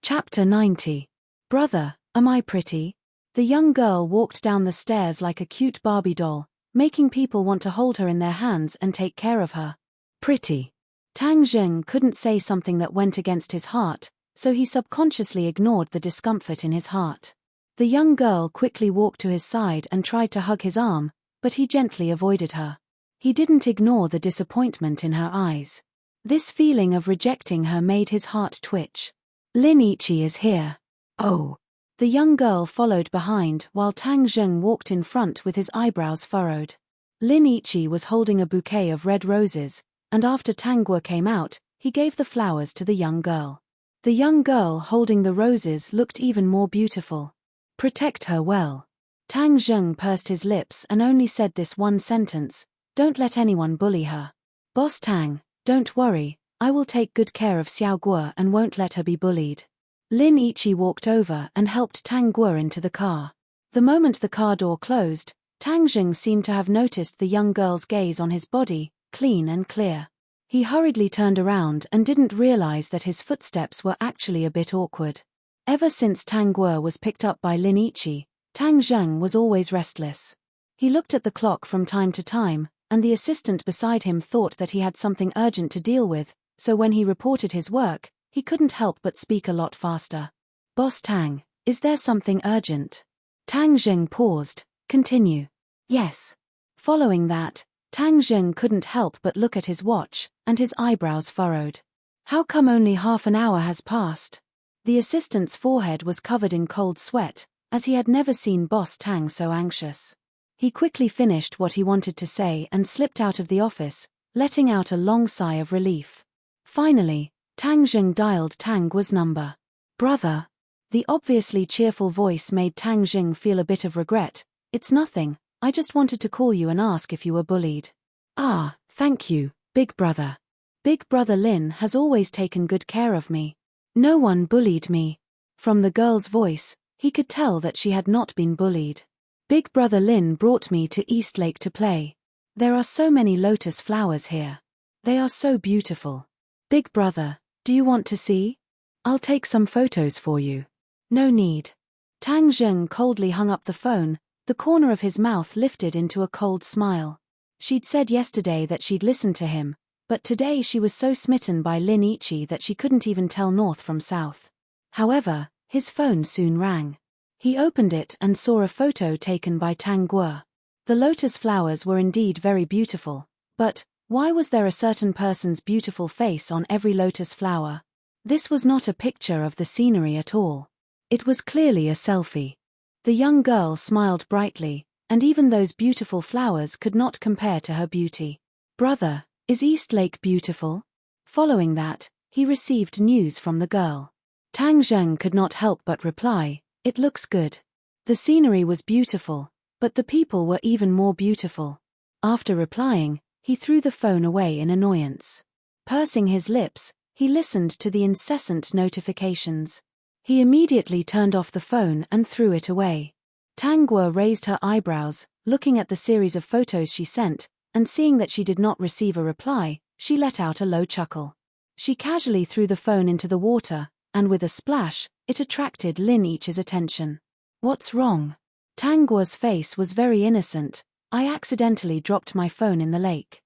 Speaker 1: Chapter 90. Brother, am I pretty? The young girl walked down the stairs like a cute Barbie doll, making people want to hold her in their hands and take care of her. Pretty. Tang Zheng couldn't say something that went against his heart, so he subconsciously ignored the discomfort in his heart. The young girl quickly walked to his side and tried to hug his arm, but he gently avoided her. He didn't ignore the disappointment in her eyes. This feeling of rejecting her made his heart twitch. Lin Ichi is here. Oh. The young girl followed behind while Tang Zheng walked in front with his eyebrows furrowed. Lin Ichi was holding a bouquet of red roses, and after Tang Guo came out, he gave the flowers to the young girl. The young girl holding the roses looked even more beautiful. Protect her well. Tang Zheng pursed his lips and only said this one sentence, don't let anyone bully her. Boss Tang, don't worry, I will take good care of Xiao Guo and won't let her be bullied. Lin Ichi walked over and helped Tang Guo into the car. The moment the car door closed, Tang Zheng seemed to have noticed the young girl's gaze on his body, clean and clear. He hurriedly turned around and didn't realize that his footsteps were actually a bit awkward. Ever since Tang Guo was picked up by Lin Ichi, Tang Zheng was always restless. He looked at the clock from time to time, and the assistant beside him thought that he had something urgent to deal with, so when he reported his work, he couldn't help but speak a lot faster. Boss Tang, is there something urgent? Tang Zheng paused. Continue. Yes. Following that, Tang Zheng couldn't help but look at his watch, and his eyebrows furrowed. How come only half an hour has passed? The assistant's forehead was covered in cold sweat, as he had never seen Boss Tang so anxious. He quickly finished what he wanted to say and slipped out of the office, letting out a long sigh of relief. Finally, Tang Zheng dialed Tang Guo's number. Brother. The obviously cheerful voice made Tang Zheng feel a bit of regret. It's nothing, I just wanted to call you and ask if you were bullied. Ah, thank you, big brother. Big brother Lin has always taken good care of me. No one bullied me. From the girl's voice, he could tell that she had not been bullied. Big brother Lin brought me to East Lake to play. There are so many lotus flowers here. They are so beautiful. Big brother, do you want to see? I'll take some photos for you. No need. Tang Zheng coldly hung up the phone, the corner of his mouth lifted into a cold smile. She'd said yesterday that she'd listen to him, but today she was so smitten by Lin Ichi that she couldn't even tell north from south. However, his phone soon rang. He opened it and saw a photo taken by Tang Guo. The lotus flowers were indeed very beautiful, but why was there a certain person's beautiful face on every lotus flower? This was not a picture of the scenery at all. It was clearly a selfie. The young girl smiled brightly, and even those beautiful flowers could not compare to her beauty. Brother, is East Lake beautiful? Following that, he received news from the girl. Tang Zheng could not help but reply, it looks good. The scenery was beautiful, but the people were even more beautiful. After replying, he threw the phone away in annoyance. Pursing his lips, he listened to the incessant notifications. He immediately turned off the phone and threw it away. Tang Guo raised her eyebrows, looking at the series of photos she sent, and seeing that she did not receive a reply, she let out a low chuckle. She casually threw the phone into the water, and with a splash, it attracted Lin Yiqi's attention. What's wrong? Tang Guo's face was very innocent. I accidentally dropped my phone in the lake.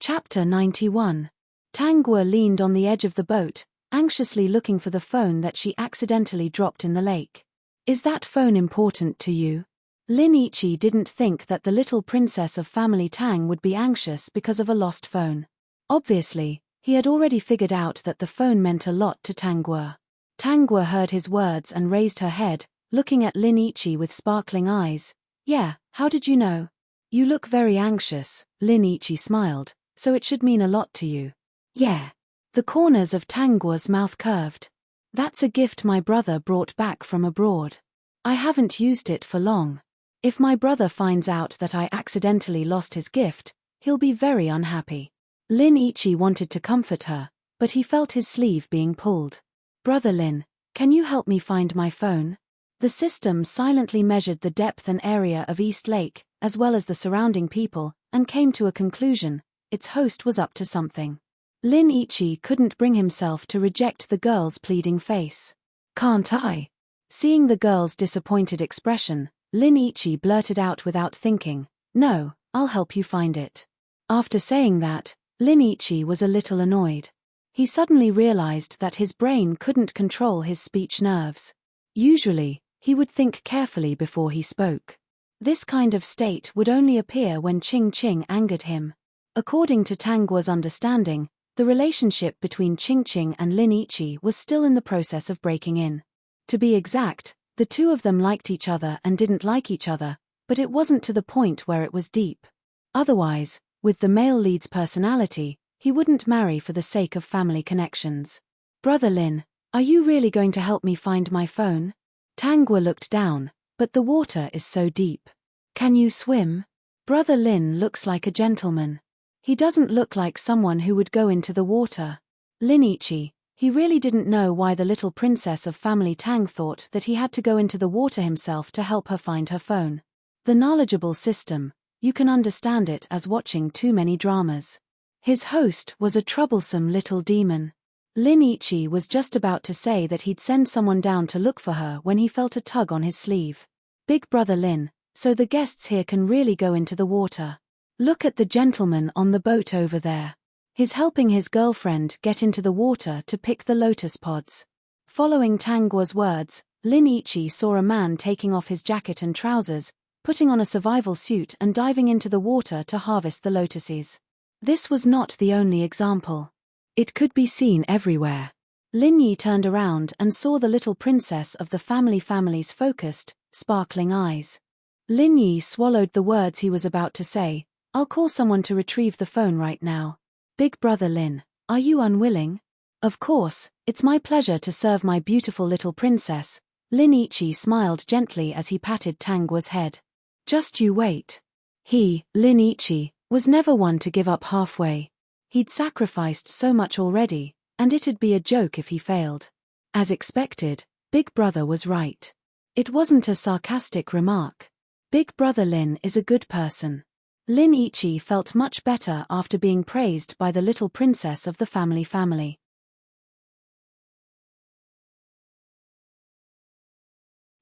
Speaker 1: Chapter 91. Tang Guo leaned on the edge of the boat, anxiously looking for the phone that she accidentally dropped in the lake. Is that phone important to you? Lin Yiqi didn't think that the little princess of family Tang would be anxious because of a lost phone. Obviously, he had already figured out that the phone meant a lot to Tang Guo. Tang Guo heard his words and raised her head, looking at Lin Yiqi with sparkling eyes. Yeah, how did you know? You look very anxious, Lin Yiqi smiled, so it should mean a lot to you. Yeah. The corners of Tang Guo's mouth curved. That's a gift my brother brought back from abroad. I haven't used it for long. If my brother finds out that I accidentally lost his gift, he'll be very unhappy. Lin Yiqi wanted to comfort her, but he felt his sleeve being pulled. Brother Lin, can you help me find my phone? The system silently measured the depth and area of East Lake, as well as the surrounding people, and came to a conclusion: its host was up to something. Lin Yiqi couldn't bring himself to reject the girl's pleading face. Can't I? Seeing the girl's disappointed expression, Lin Yiqi blurted out without thinking, No, I'll help you find it. After saying that, Lin Yiqi was a little annoyed. He suddenly realized that his brain couldn't control his speech nerves. Usually, he would think carefully before he spoke. This kind of state would only appear when Qing angered him. According to Tang Guo's understanding, the relationship between Qing and Lin Yiqi was still in the process of breaking in. To be exact, the two of them liked each other and didn't like each other, but it wasn't to the point where it was deep. Otherwise, with the male lead's personality, he wouldn't marry for the sake of family connections. Brother Lin, are you really going to help me find my phone? Tang Guo looked down, but the water is so deep. Can you swim? Brother Lin looks like a gentleman. He doesn't look like someone who would go into the water. Lin Yiqi, he really didn't know why the little princess of family Tang thought that he had to go into the water himself to help her find her phone. The knowledgeable system, you can understand it as watching too many dramas. His host was a troublesome little demon. Lin Yiqi was just about to say that he'd send someone down to look for her when he felt a tug on his sleeve. Big brother Lin, so the guests here can really go into the water. Look at the gentleman on the boat over there. He's helping his girlfriend get into the water to pick the lotus pods. Following Tang Guo's words, Lin Yiqi saw a man taking off his jacket and trousers, putting on a survival suit and diving into the water to harvest the lotuses. This was not the only example. It could be seen everywhere. Lin Yi turned around and saw the little princess of the family's focused, sparkling eyes. Lin Yi swallowed the words he was about to say. I'll call someone to retrieve the phone right now. Big brother Lin, are you unwilling? Of course, it's my pleasure to serve my beautiful little princess. Lin Yiqi smiled gently as he patted Tang Guo's head. Just you wait. He, Lin Yiqi, was never one to give up halfway. He'd sacrificed so much already, and it'd be a joke if he failed. As expected, Big Brother was right. It wasn't a sarcastic remark. Big Brother Lin is a good person. Lin Yiqi felt much better after being praised by the little princess of the family.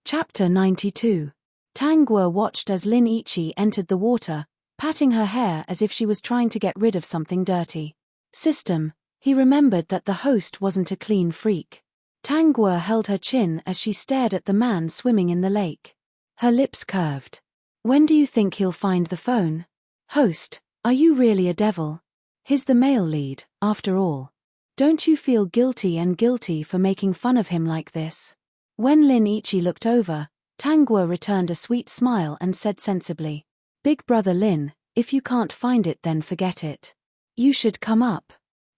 Speaker 1: Chapter 92. Tang Guo watched as Lin Yiqi entered the water, patting her hair as if she was trying to get rid of something dirty. System, He remembered that the host wasn't a clean freak. Tang Guo held her chin as she stared at the man swimming in the lake. Her lips curved. When do you think he'll find the phone? Host, are you really a devil? He's the male lead, after all. Don't you feel guilty for making fun of him like this? When Lin Ichi looked over, Tang Guo returned a sweet smile and said sensibly, Big brother Lin, if you can't find it then forget it. You should come up.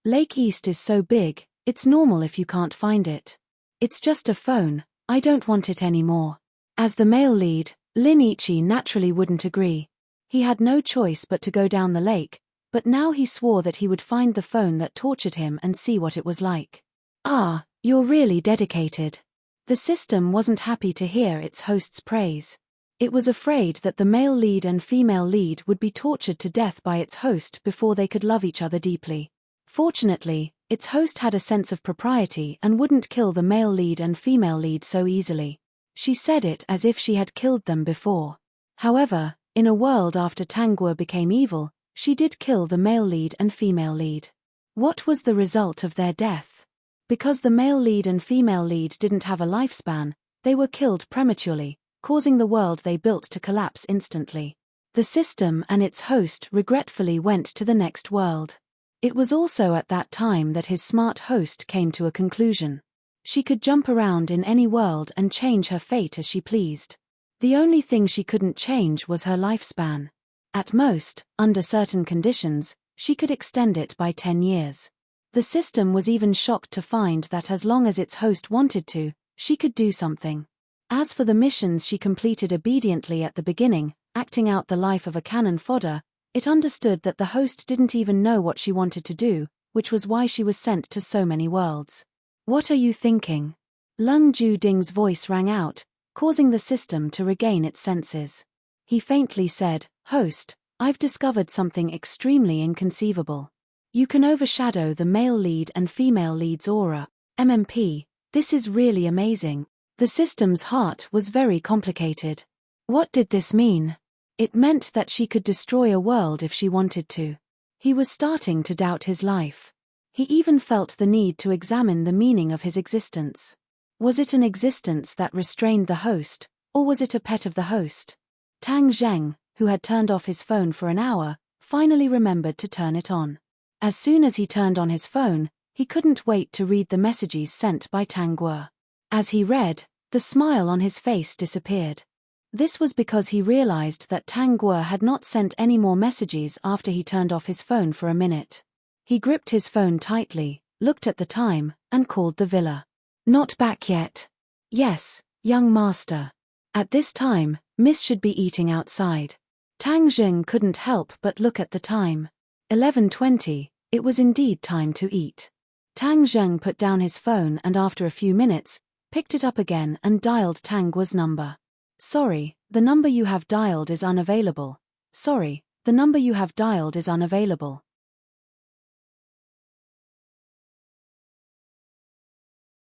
Speaker 1: Lake East is so big, it's normal if you can't find it. It's just a phone, I don't want it anymore. As the male lead, Lin Ichi naturally wouldn't agree. He had no choice but to go down the lake, but now he swore that he would find the phone that tortured him and see what it was like. Ah, you're really dedicated. The system wasn't happy to hear its host's praise. It was afraid that the male lead and female lead would be tortured to death by its host before they could love each other deeply. Fortunately, its host had a sense of propriety and wouldn't kill the male lead and female lead so easily. She said it as if she had killed them before. However, in a world after Tang Guo became evil, she did kill the male lead and female lead. What was the result of their death? Because the male lead and female lead didn't have a lifespan, they were killed prematurely, causing the world they built to collapse instantly. The system and its host regretfully went to the next world. It was also at that time that his smart host came to a conclusion. She could jump around in any world and change her fate as she pleased. The only thing she couldn't change was her lifespan. At most, under certain conditions, she could extend it by 10 years. The system was even shocked to find that as long as its host wanted to, she could do something. As for the missions she completed obediently at the beginning, acting out the life of a cannon fodder, it understood that the host didn't even know what she wanted to do, which was why she was sent to so many worlds. What are you thinking? Lung Ju Ding's voice rang out, causing the system to regain its senses. He faintly said, Host, I've discovered something extremely inconceivable. You can overshadow the male lead and female lead's aura. MMP, this is really amazing. The system's heart was very complicated. What did this mean? It meant that she could destroy a world if she wanted to. He was starting to doubt his life. He even felt the need to examine the meaning of his existence. Was it an existence that restrained the host, or was it a pet of the host? Tang Zheng, who had turned off his phone for an hour, finally remembered to turn it on. As soon as he turned on his phone, he couldn't wait to read the messages sent by Tang Guo. As he read, the smile on his face disappeared. This was because he realized that Tang Guo had not sent any more messages after he turned off his phone for a minute. He gripped his phone tightly, looked at the time, and called the villa. Not back yet. Yes, young master. At this time, Miss should be eating outside. Tang Zheng couldn't help but look at the time. 11:20, it was indeed time to eat. Tang Zheng put down his phone and after a few minutes, picked it up again and dialed Tang Guo's number. Sorry, the number you have dialed is unavailable. Sorry, the number you have dialed is unavailable.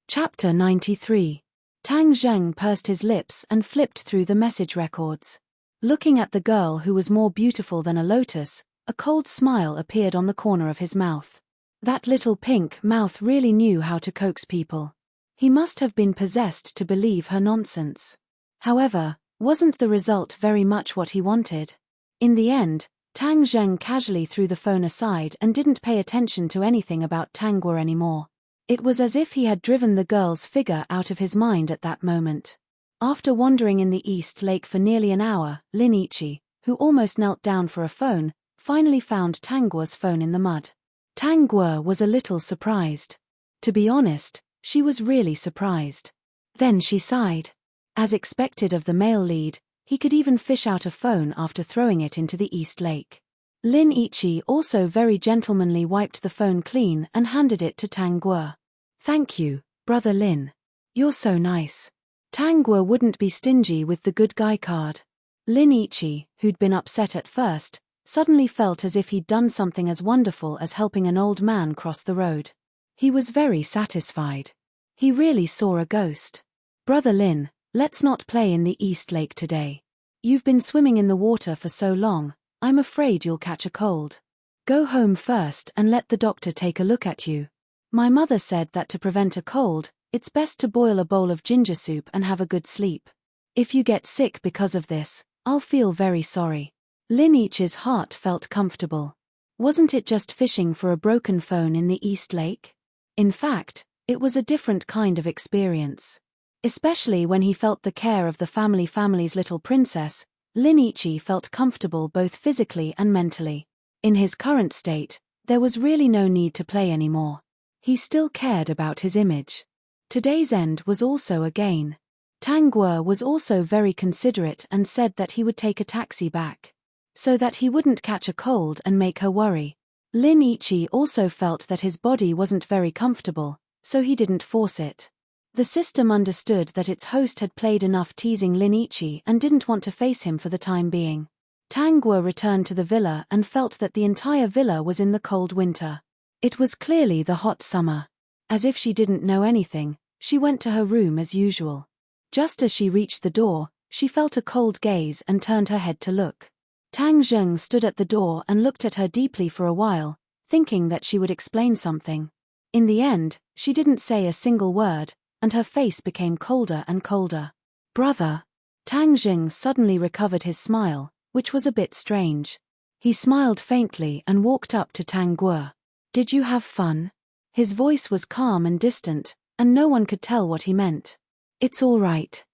Speaker 1: Chapter 93. Tang Zheng pursed his lips and flipped through the message records. Looking at the girl who was more beautiful than a lotus, a cold smile appeared on the corner of his mouth. That little pink mouth really knew how to coax people. He must have been possessed to believe her nonsense. However, wasn't the result very much what he wanted? In the end, Tang Zheng casually threw the phone aside and didn't pay attention to anything about Tang Guo anymore. It was as if he had driven the girl's figure out of his mind at that moment. After wandering in the East Lake for nearly an hour, Lin Ichi, who almost knelt down for a phone, finally found Tang Guo's phone in the mud. Tang Guo was a little surprised. To be honest, she was really surprised. Then she sighed. As expected of the male lead, he could even fish out a phone after throwing it into the East Lake. Lin Ichi also very gentlemanly wiped the phone clean and handed it to Tang Guo. Thank you, brother Lin. You're so nice. Tang Guo wouldn't be stingy with the good guy card. Lin Ichi, who'd been upset at first, suddenly felt as if he'd done something as wonderful as helping an old man cross the road. He was very satisfied. He really saw a ghost. Brother Lin, let's not play in the East Lake today. You've been swimming in the water for so long, I'm afraid you'll catch a cold. Go home first and let the doctor take a look at you. My mother said that to prevent a cold, it's best to boil a bowl of ginger soup and have a good sleep. If you get sick because of this, I'll feel very sorry. Lin-Yichi's heart felt comfortable. Wasn't it just fishing for a broken phone in the East Lake? In fact, it was a different kind of experience. Especially when he felt the care of the family's little princess, Lin-Yichi felt comfortable both physically and mentally. In his current state, there was really no need to play anymore. He still cared about his image. Today's end was also a gain. Tang Guo was also very considerate and said that he would take a taxi back, so that he wouldn't catch a cold and make her worry. Lin-Yichi also felt that his body wasn't very comfortable, so he didn't force it. The system understood that its host had played enough teasing Lin-Yichi and didn't want to face him for the time being. Tang Guo returned to the villa and felt that the entire villa was in the cold winter. It was clearly the hot summer. As if she didn't know anything, she went to her room as usual. Just as she reached the door, she felt a cold gaze and turned her head to look. Tang Zheng stood at the door and looked at her deeply for a while, thinking that she would explain something. In the end, she didn't say a single word, and her face became colder and colder. Brother. Tang Zheng suddenly recovered his smile, which was a bit strange. He smiled faintly and walked up to Tang Guo. Did you have fun? His voice was calm and distant, and no one could tell what he meant. It's all right.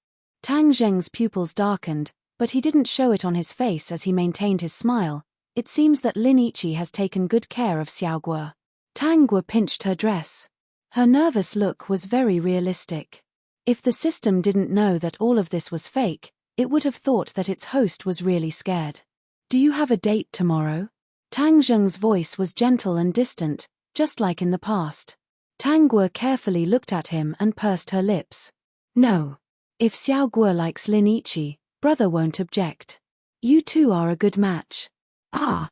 Speaker 1: Tang Zheng's pupils darkened, but he didn't show it on his face as he maintained his smile. It seems that Lin-Yichi has taken good care of Xiao Guo. Tang Guo pinched her dress. Her nervous look was very realistic. If the system didn't know that all of this was fake, it would have thought that its host was really scared. Do you have a date tomorrow? Tang Zheng's voice was gentle and distant, just like in the past. Tang Guo carefully looked at him and pursed her lips. No. If Xiao Guo likes Lin-Yichi, brother won't object. You two are a good match. Ah.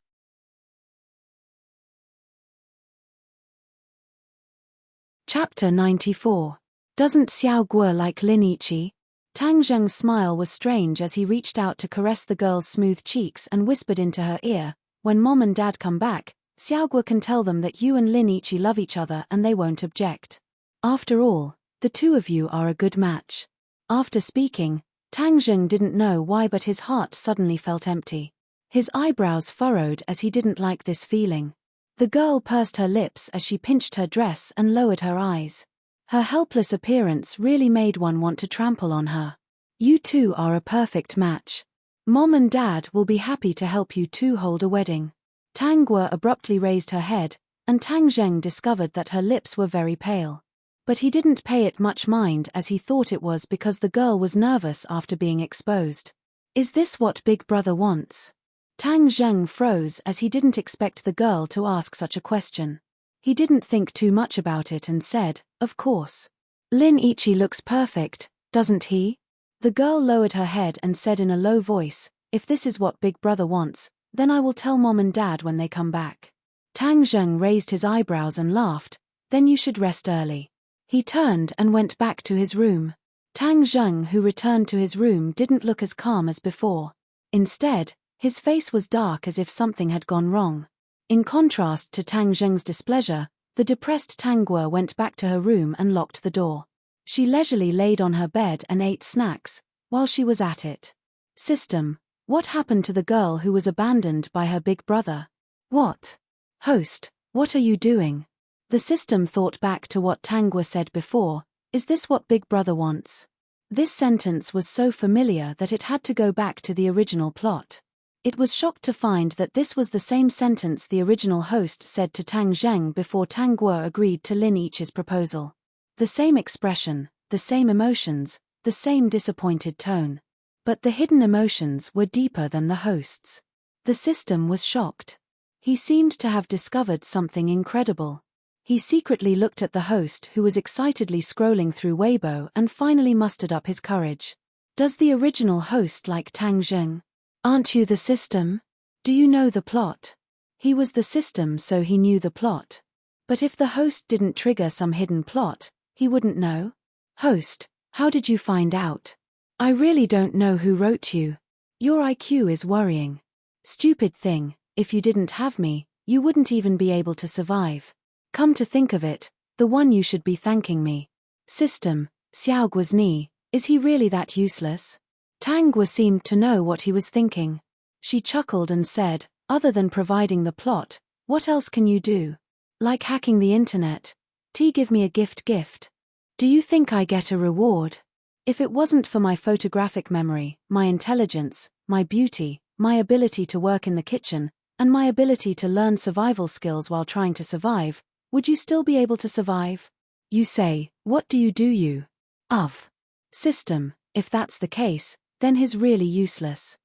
Speaker 1: Chapter 94. Doesn't Xiao Guo like Lin-Yichi? Tang Zheng's smile was strange as he reached out to caress the girl's smooth cheeks and whispered into her ear, when Mom and Dad come back, Xiao Guo can tell them that you and Lin-Yichi love each other and they won't object. After all, the two of you are a good match. After speaking, Tang Zheng didn't know why, but his heart suddenly felt empty. His eyebrows furrowed as he didn't like this feeling. The girl pursed her lips as she pinched her dress and lowered her eyes. Her helpless appearance really made one want to trample on her. You two are a perfect match. Mom and Dad will be happy to help you two hold a wedding. Tang Guo abruptly raised her head, and Tang Zheng discovered that her lips were very pale. But he didn't pay it much mind as he thought it was because the girl was nervous after being exposed. Is this what Big Brother wants? Tang Zheng froze as he didn't expect the girl to ask such a question. He didn't think too much about it and said, of course. Lin-Yichi looks perfect, doesn't he? The girl lowered her head and said in a low voice, if this is what Big Brother wants, then I will tell Mom and Dad when they come back. Tang Zheng raised his eyebrows and laughed, then you should rest early. He turned and went back to his room. Tang Zheng, who returned to his room, didn't look as calm as before. Instead, his face was dark as if something had gone wrong. In contrast to Tang Zheng's displeasure, the depressed Tang Guo went back to her room and locked the door. She leisurely laid on her bed and ate snacks, while she was at it. System, what happened to the girl who was abandoned by her big brother? What? Host, what are you doing? The system thought back to what Tang Guo said before, is this what Big Brother wants? This sentence was so familiar that it had to go back to the original plot. It was shocked to find that this was the same sentence the original host said to Tang Zheng before Tang Guo agreed to Lin-Yichi's proposal. The same expression, the same emotions, the same disappointed tone. But the hidden emotions were deeper than the host's. The system was shocked. He seemed to have discovered something incredible. He secretly looked at the host who was excitedly scrolling through Weibo and finally mustered up his courage. Does the original host like Tang Zheng? Aren't you the system? Do you know the plot? He was the system, so he knew the plot. But if the host didn't trigger some hidden plot, he wouldn't know. Host, how did you find out? I really don't know who wrote you. Your IQ is worrying. Stupid thing, if you didn't have me, you wouldn't even be able to survive. Come to think of it, the one you should be thanking me. System, Xiaoguo's knee, is he really that useless? Tang Guo seemed to know what he was thinking. She chuckled and said, other than providing the plot, what else can you do? Like hacking the internet. Give me a gift. Do you think I get a reward? If it wasn't for my photographic memory, my intelligence, my beauty, my ability to work in the kitchen, and my ability to learn survival skills while trying to survive, would you still be able to survive? You say, what do you do? System, if that's the case, then he's really useless.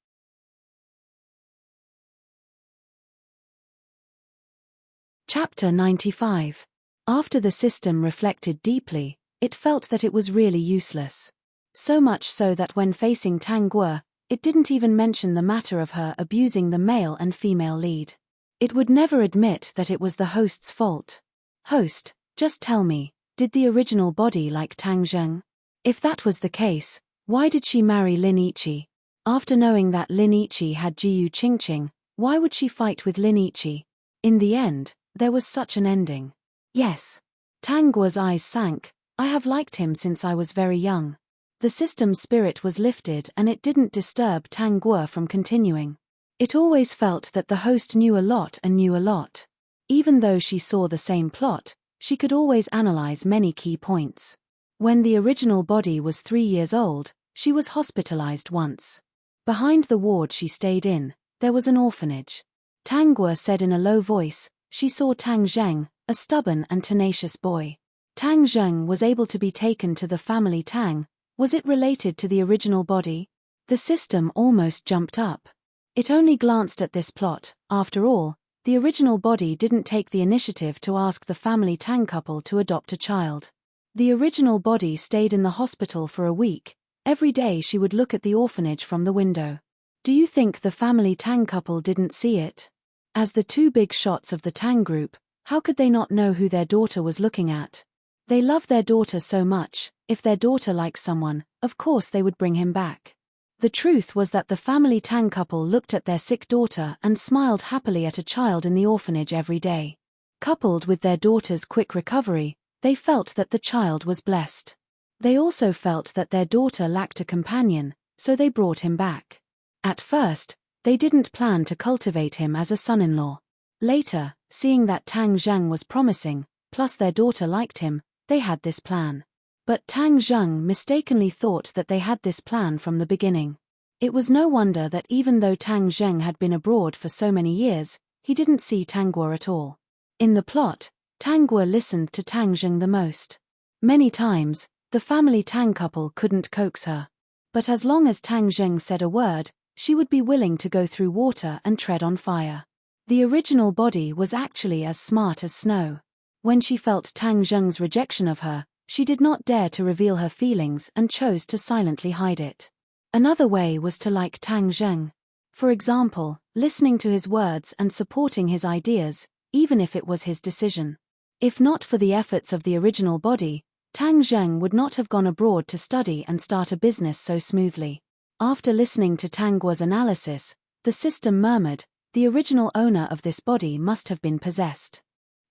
Speaker 1: Chapter 95. After the system reflected deeply, it felt that it was really useless. So much so that when facing Tang Guo, it didn't even mention the matter of her abusing the male and female lead. It would never admit that it was the host's fault. Host, just tell me, did the original body like Tang Zheng? If that was the case, why did she marry Lin Yiqi? After knowing that Lin Yiqi had Jiyu Qingqing, why would she fight with Lin Yiqi? In the end, there was such an ending. Yes. Tang Guo's eyes sank. I have liked him since I was very young. The system's spirit was lifted and it didn't disturb Tang Guo from continuing. It always felt that the host knew a lot and knew a lot. Even though she saw the same plot, she could always analyze many key points. When the original body was 3 years old, she was hospitalized once. Behind the ward she stayed in, there was an orphanage. Tang Guo said in a low voice, she saw Tang Zheng, a stubborn and tenacious boy. Tang Zheng was able to be taken to the family Tang. Was it related to the original body? The system almost jumped up. It only glanced at this plot. After all, the original body didn't take the initiative to ask the family Tang couple to adopt a child. The original body stayed in the hospital for a week. Every day she would look at the orphanage from the window. Do you think the family Tang couple didn't see it? As the two big shots of the Tang group, how could they not know who their daughter was looking at? They love their daughter so much. If their daughter likes someone, of course they would bring him back. The truth was that the family Tang couple looked at their sick daughter and smiled happily at a child in the orphanage every day. Coupled with their daughter's quick recovery, they felt that the child was blessed. They also felt that their daughter lacked a companion, so they brought him back. At first, they didn't plan to cultivate him as a son-in-law. Later, seeing that Tang Zheng was promising, plus their daughter liked him, they had this plan. But Tang Zheng mistakenly thought that they had this plan from the beginning. It was no wonder that even though Tang Zheng had been abroad for so many years, he didn't see Tang Guo at all. In the plot, Tang Guo listened to Tang Zheng the most. Many times, the family Tang couple couldn't coax her. But as long as Tang Zheng said a word, she would be willing to go through water and tread on fire. The original body was actually as smart as snow. When she felt Tang Zheng's rejection of her, she did not dare to reveal her feelings and chose to silently hide it. Another way was to like Tang Zheng. For example, listening to his words and supporting his ideas, even if it was his decision. If not for the efforts of the original body, Tang Zheng would not have gone abroad to study and start a business so smoothly. After listening to Tang Guo's analysis, the system murmured, the original owner of this body must have been possessed.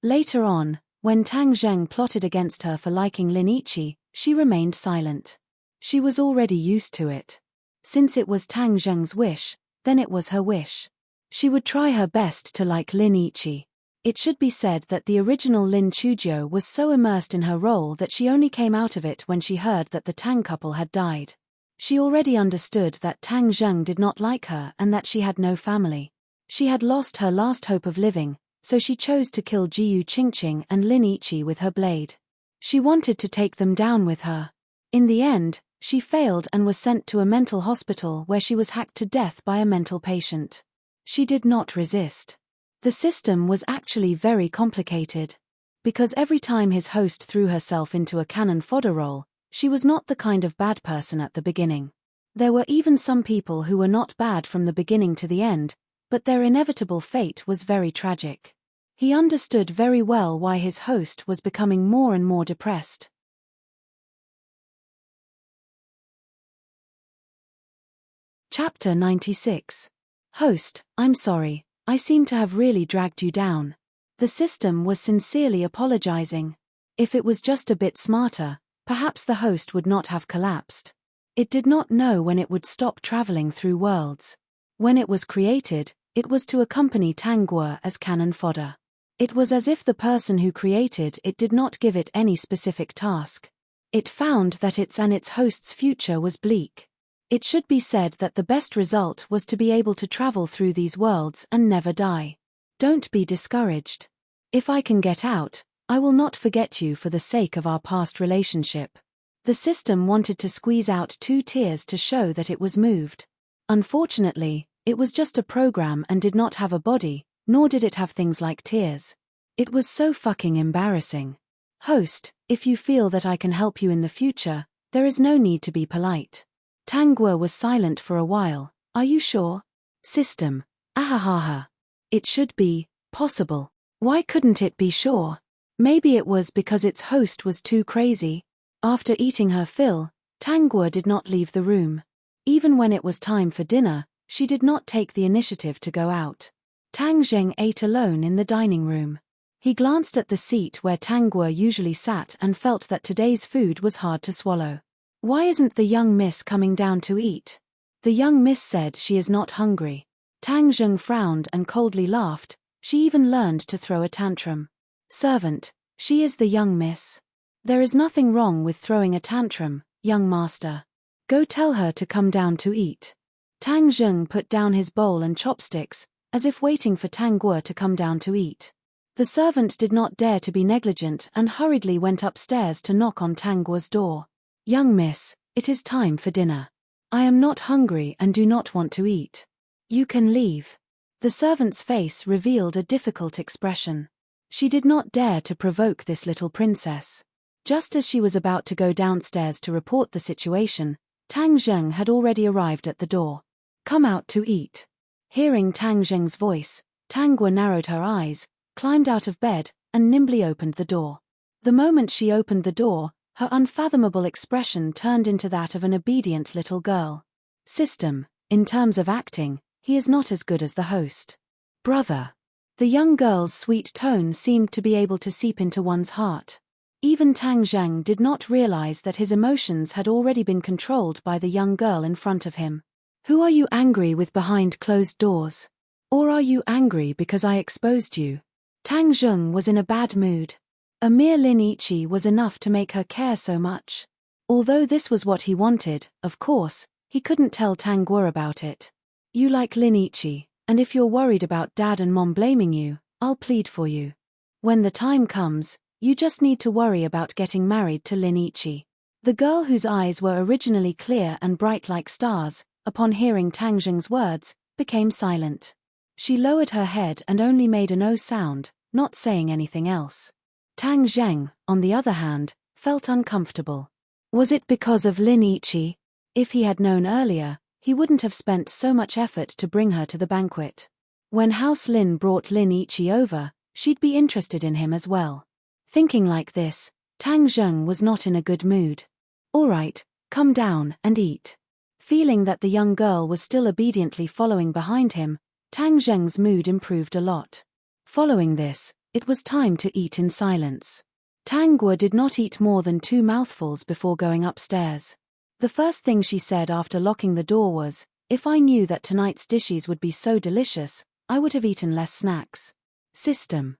Speaker 1: Later on, when Tang Zheng plotted against her for liking Lin Yiqi, she remained silent. She was already used to it. Since it was Tang Zheng's wish, then it was her wish. She would try her best to like Lin Yiqi. It should be said that the original Lin Chujiu was so immersed in her role that she only came out of it when she heard that the Tang couple had died. She already understood that Tang Zheng did not like her and that she had no family. She had lost her last hope of living, so she chose to kill Jiyu Qingqing and Lin Yiqi with her blade. She wanted to take them down with her. In the end, she failed and was sent to a mental hospital where she was hacked to death by a mental patient. She did not resist. The system was actually very complicated. Because every time his host threw herself into a cannon fodder role, she was not the kind of bad person at the beginning. There were even some people who were not bad from the beginning to the end, but their inevitable fate was very tragic. He understood very well why his host was becoming more and more depressed. Chapter 96. Host, I'm sorry, I seem to have really dragged you down. The system was sincerely apologizing. If it was just a bit smarter, perhaps the host would not have collapsed. It did not know when it would stop traveling through worlds. When it was created, it was to accompany Tanguer as cannon fodder. It was as if the person who created it did not give it any specific task. It found that its and its host's future was bleak. It should be said that the best result was to be able to travel through these worlds and never die. Don't be discouraged. If I can get out, I will not forget you for the sake of our past relationship. The system wanted to squeeze out 2 tears to show that it was moved. Unfortunately, it was just a program and did not have a body, nor did it have things like tears. It was so fucking embarrassing. Host, if you feel that I can help you in the future, there is no need to be polite. Tanguer was silent for a while. Are you sure? System. Ahahaha. It should be possible. Why couldn't it be sure? Maybe it was because its host was too crazy. After eating her fill, Tanguer did not leave the room. Even when it was time for dinner, she did not take the initiative to go out. Tang Zheng ate alone in the dining room. He glanced at the seat where Tanguer usually sat and felt that today's food was hard to swallow. Why isn't the young miss coming down to eat? The young miss said she is not hungry. Tang Zheng frowned and coldly laughed. She even learned to throw a tantrum. Servant, she is the young miss. There is nothing wrong with throwing a tantrum, young master. Go tell her to come down to eat. Tang Zheng put down his bowl and chopsticks, as if waiting for Tanguer to come down to eat. The servant did not dare to be negligent and hurriedly went upstairs to knock on Tanguer's door. Young miss, it is time for dinner. I am not hungry and do not want to eat. You can leave. The servant's face revealed a difficult expression. She did not dare to provoke this little princess. Just as she was about to go downstairs to report the situation, Tang Zheng had already arrived at the door. Come out to eat. Hearing Tang Zheng's voice, Tanguer narrowed her eyes, climbed out of bed, and nimbly opened the door. The moment she opened the door, her unfathomable expression turned into that of an obedient little girl. System, in terms of acting, he is not as good as the host. Brother. The young girl's sweet tone seemed to be able to seep into one's heart. Even Tang Zheng did not realize that his emotions had already been controlled by the young girl in front of him. Who are you angry with behind closed doors? Or are you angry because I exposed you? Tang Zheng was in a bad mood. A mere Lin Ichi was enough to make her care so much. Although this was what he wanted, of course, he couldn't tell Tanguer about it. You like Lin Ichi, and if you're worried about Dad and Mom blaming you, I'll plead for you. When the time comes, you just need to worry about getting married to Lin Ichi. The girl whose eyes were originally clear and bright like stars, upon hearing Tang Zheng's words, became silent. She lowered her head and only made a no sound, not saying anything else. Tang Zheng, on the other hand, felt uncomfortable. Was it because of Lin Ichi? If he had known earlier, he wouldn't have spent so much effort to bring her to the banquet. When House Lin brought Lin Ichi over, she'd be interested in him as well. Thinking like this, Tang Zheng was not in a good mood. All right, come down and eat. Feeling that the young girl was still obediently following behind him, Tang Zheng's mood improved a lot. Following this, it was time to eat in silence. Tanguer did not eat more than 2 mouthfuls before going upstairs. The first thing she said after locking the door was, if I knew that tonight's dishes would be so delicious, I would have eaten less snacks. System.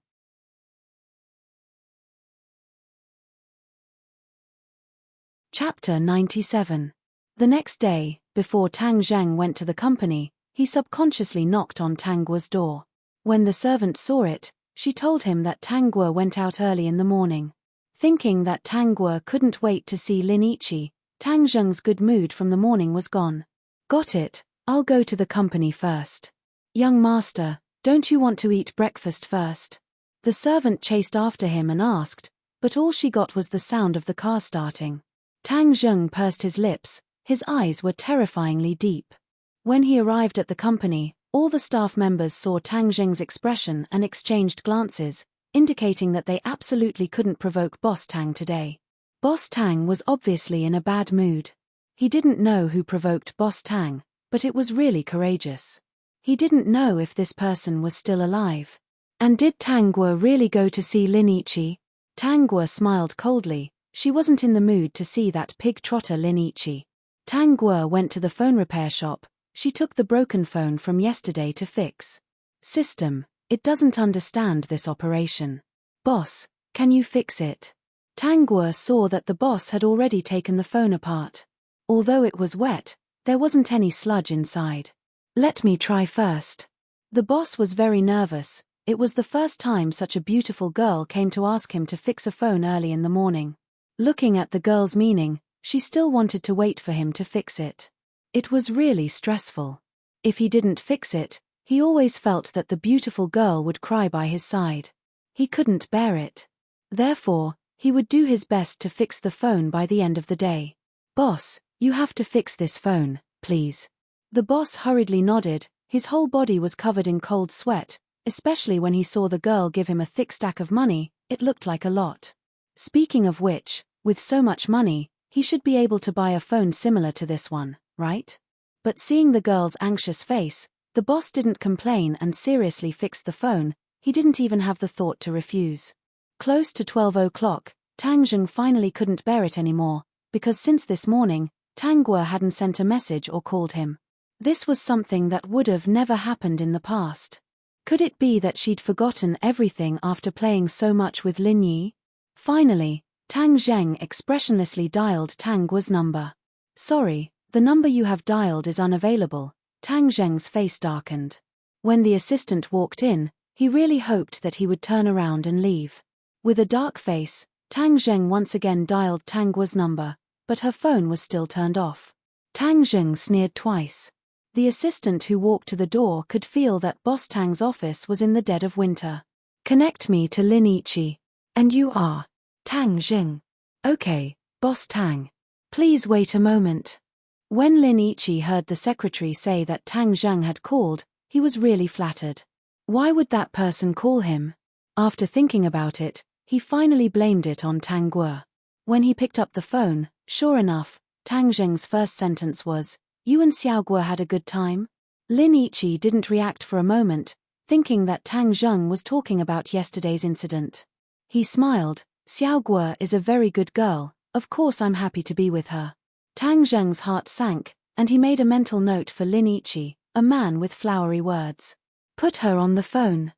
Speaker 1: Chapter 97. The next day, before Tang Zheng went to the company, he subconsciously knocked on Tanguer's door. When the servant saw it, she told him that Tanguer went out early in the morning. Thinking that Tanguer couldn't wait to see Lin Ichi, Tang Zheng's good mood from the morning was gone. Got it, I'll go to the company first. Young master, don't you want to eat breakfast first? The servant chased after him and asked, but all she got was the sound of the car starting. Tang Zheng pursed his lips, his eyes were terrifyingly deep. When he arrived at the company, all the staff members saw Tang Zheng's expression and exchanged glances, indicating that they absolutely couldn't provoke Boss Tang today. Boss Tang was obviously in a bad mood. He didn't know who provoked Boss Tang, but it was really courageous. He didn't know if this person was still alive. And did Tang Guo really go to see Lin Yiqi? Tang Guo smiled coldly. She wasn't in the mood to see that pig trotter Lin Yiqi. Tang Guo went to the phone repair shop. She took the broken phone from yesterday to fix. System, it doesn't understand this operation. Boss, can you fix it? Tang Guo saw that the boss had already taken the phone apart. Although it was wet, there wasn't any sludge inside. Let me try first. The boss was very nervous. It was the first time such a beautiful girl came to ask him to fix a phone early in the morning. Looking at the girl's meaning, she still wanted to wait for him to fix it. It was really stressful. If he didn't fix it, he always felt that the beautiful girl would cry by his side. He couldn't bear it. Therefore, he would do his best to fix the phone by the end of the day. Boss, you have to fix this phone, please. The boss hurriedly nodded. His whole body was covered in cold sweat, especially when he saw the girl give him a thick stack of money. It looked like a lot. Speaking of which, with so much money, he should be able to buy a phone similar to this one, right? But seeing the girl's anxious face, the boss didn't complain and seriously fixed the phone. He didn't even have the thought to refuse. Close to 12 o'clock, Tang Zheng finally couldn't bear it anymore, because since this morning, Tang Guo hadn't sent a message or called him. This was something that would have never happened in the past. Could it be that she'd forgotten everything after playing so much with Lin Yi? Finally, Tang Zheng expressionlessly dialed Tang Guo's number. Sorry, the number you have dialed is unavailable. Tang Zheng's face darkened. When the assistant walked in, he really hoped that he would turn around and leave. With a dark face, Tang Zheng once again dialed Tang Guo's number, but her phone was still turned off. Tang Zheng sneered twice. The assistant who walked to the door could feel that Boss Tang's office was in the dead of winter. Connect me to Lin Yiqi. And you are? Tang Zheng. Okay, Boss Tang. Please wait a moment. When Lin Yiqi heard the secretary say that Tang Zheng had called, he was really flattered. Why would that person call him? After thinking about it, he finally blamed it on Tang Guo. When he picked up the phone, sure enough, Tang Zheng's first sentence was, "You and Xiao Guo had a good time?" Lin Yiqi didn't react for a moment, thinking that Tang Zheng was talking about yesterday's incident. He smiled. Xiao Guo is a very good girl, of course I'm happy to be with her. Tang Zheng's heart sank, and he made a mental note for Lin Yiqi, a man with flowery words. Put her on the phone.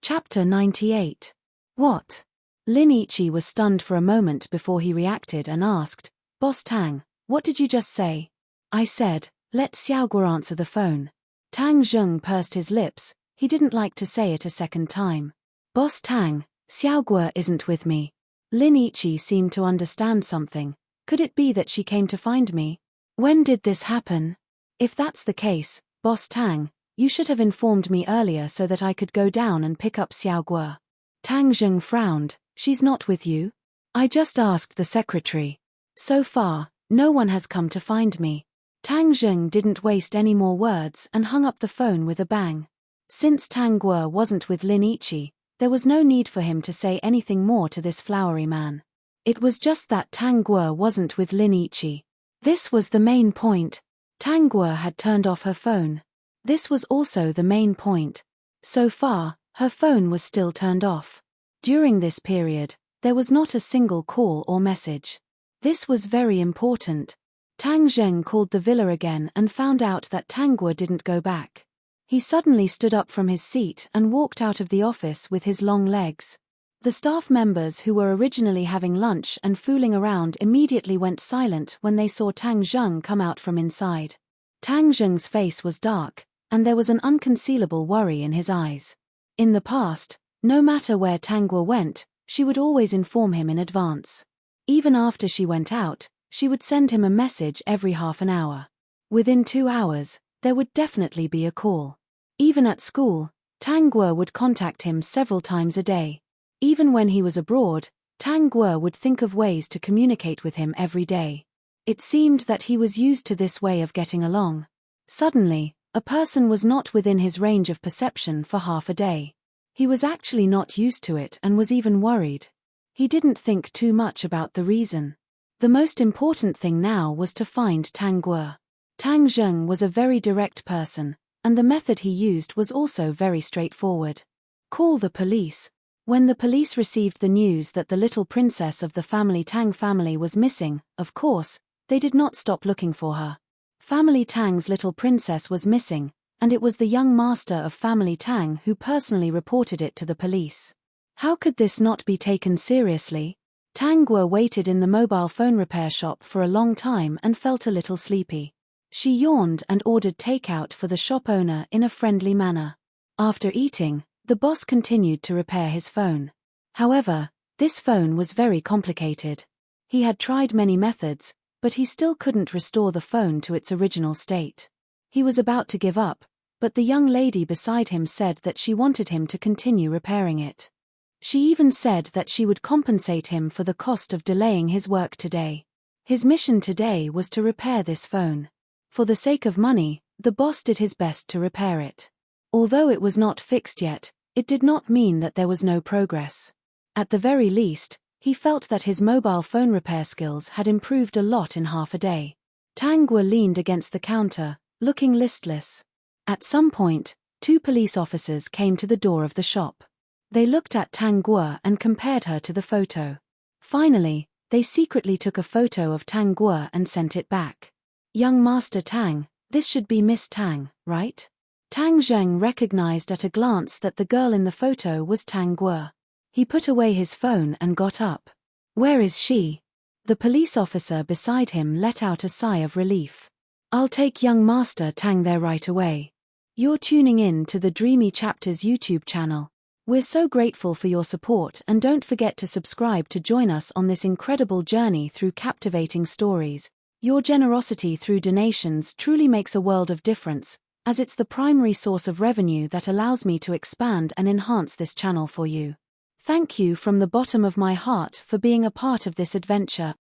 Speaker 1: Chapter 98. What? Lin Yiqi was stunned for a moment before he reacted and asked, Boss Tang, what did you just say? I said, let Xiao Guo answer the phone. Tang Zheng pursed his lips. He didn't like to say it a second time. Boss Tang, Xiao Guo isn't with me. Lin Yiqi seemed to understand something. Could it be that she came to find me? When did this happen? If that's the case, Boss Tang, you should have informed me earlier so that I could go down and pick up Xiao Guo. Tang Zheng frowned. She's not with you? I just asked the secretary. So far, no one has come to find me. Tang Zheng didn't waste any more words and hung up the phone with a bang. Since Tang Guo wasn't with Lin Yiqi, there was no need for him to say anything more to this flowery man. It was just that Tang Guo wasn't with Lin Yiqi. This was the main point. Tang Guo had turned off her phone. This was also the main point. So far, her phone was still turned off. During this period, there was not a single call or message. This was very important. Tang Zheng called the villa again and found out that Tang Guo didn't go back. He suddenly stood up from his seat and walked out of the office with his long legs. The staff members who were originally having lunch and fooling around immediately went silent when they saw Tang Zheng come out from inside. Tang Zheng's face was dark, and there was an unconcealable worry in his eyes. In the past, no matter where Tang Guo went, she would always inform him in advance. Even after she went out, she would send him a message every half an hour. Within 2 hours, there would definitely be a call. Even at school, Tang Guo would contact him several times a day. Even when he was abroad, Tang Guo would think of ways to communicate with him every day. It seemed that he was used to this way of getting along. Suddenly, a person was not within his range of perception for half a day. He was actually not used to it and was even worried. He didn't think too much about the reason. The most important thing now was to find Tang Guo. Tang Zheng was a very direct person, and the method he used was also very straightforward. Call the police. When the police received the news that the little princess of the family Tang family was missing, of course, they did not stop looking for her. Family Tang's little princess was missing, and it was the young master of family Tang who personally reported it to the police. How could this not be taken seriously? Tang Guo waited in the mobile phone repair shop for a long time and felt a little sleepy. She yawned and ordered takeout for the shop owner in a friendly manner. After eating, the boss continued to repair his phone. However, this phone was very complicated. He had tried many methods, but he still couldn't restore the phone to its original state. He was about to give up, but the young lady beside him said that she wanted him to continue repairing it. She even said that she would compensate him for the cost of delaying his work today. His mission today was to repair this phone. For the sake of money, the boss did his best to repair it. Although it was not fixed yet, it did not mean that there was no progress. At the very least, he felt that his mobile phone repair skills had improved a lot in half a day. Tang Guo leaned against the counter, looking listless. At some point, 2 police officers came to the door of the shop. They looked at Tang Guo and compared her to the photo. Finally, they secretly took a photo of Tang Guo and sent it back. Young Master Tang, this should be Miss Tang, right? Tang Zheng recognized at a glance that the girl in the photo was Tang Guo. He put away his phone and got up. Where is she? The police officer beside him let out a sigh of relief. I'll take young Master Tang there right away. You're tuning in to the Dreamy Chapters YouTube channel. We're so grateful for your support, and don't forget to subscribe to join us on this incredible journey through captivating stories. Your generosity through donations truly makes a world of difference, as it's the primary source of revenue that allows me to expand and enhance this channel for you. Thank you from the bottom of my heart for being a part of this adventure.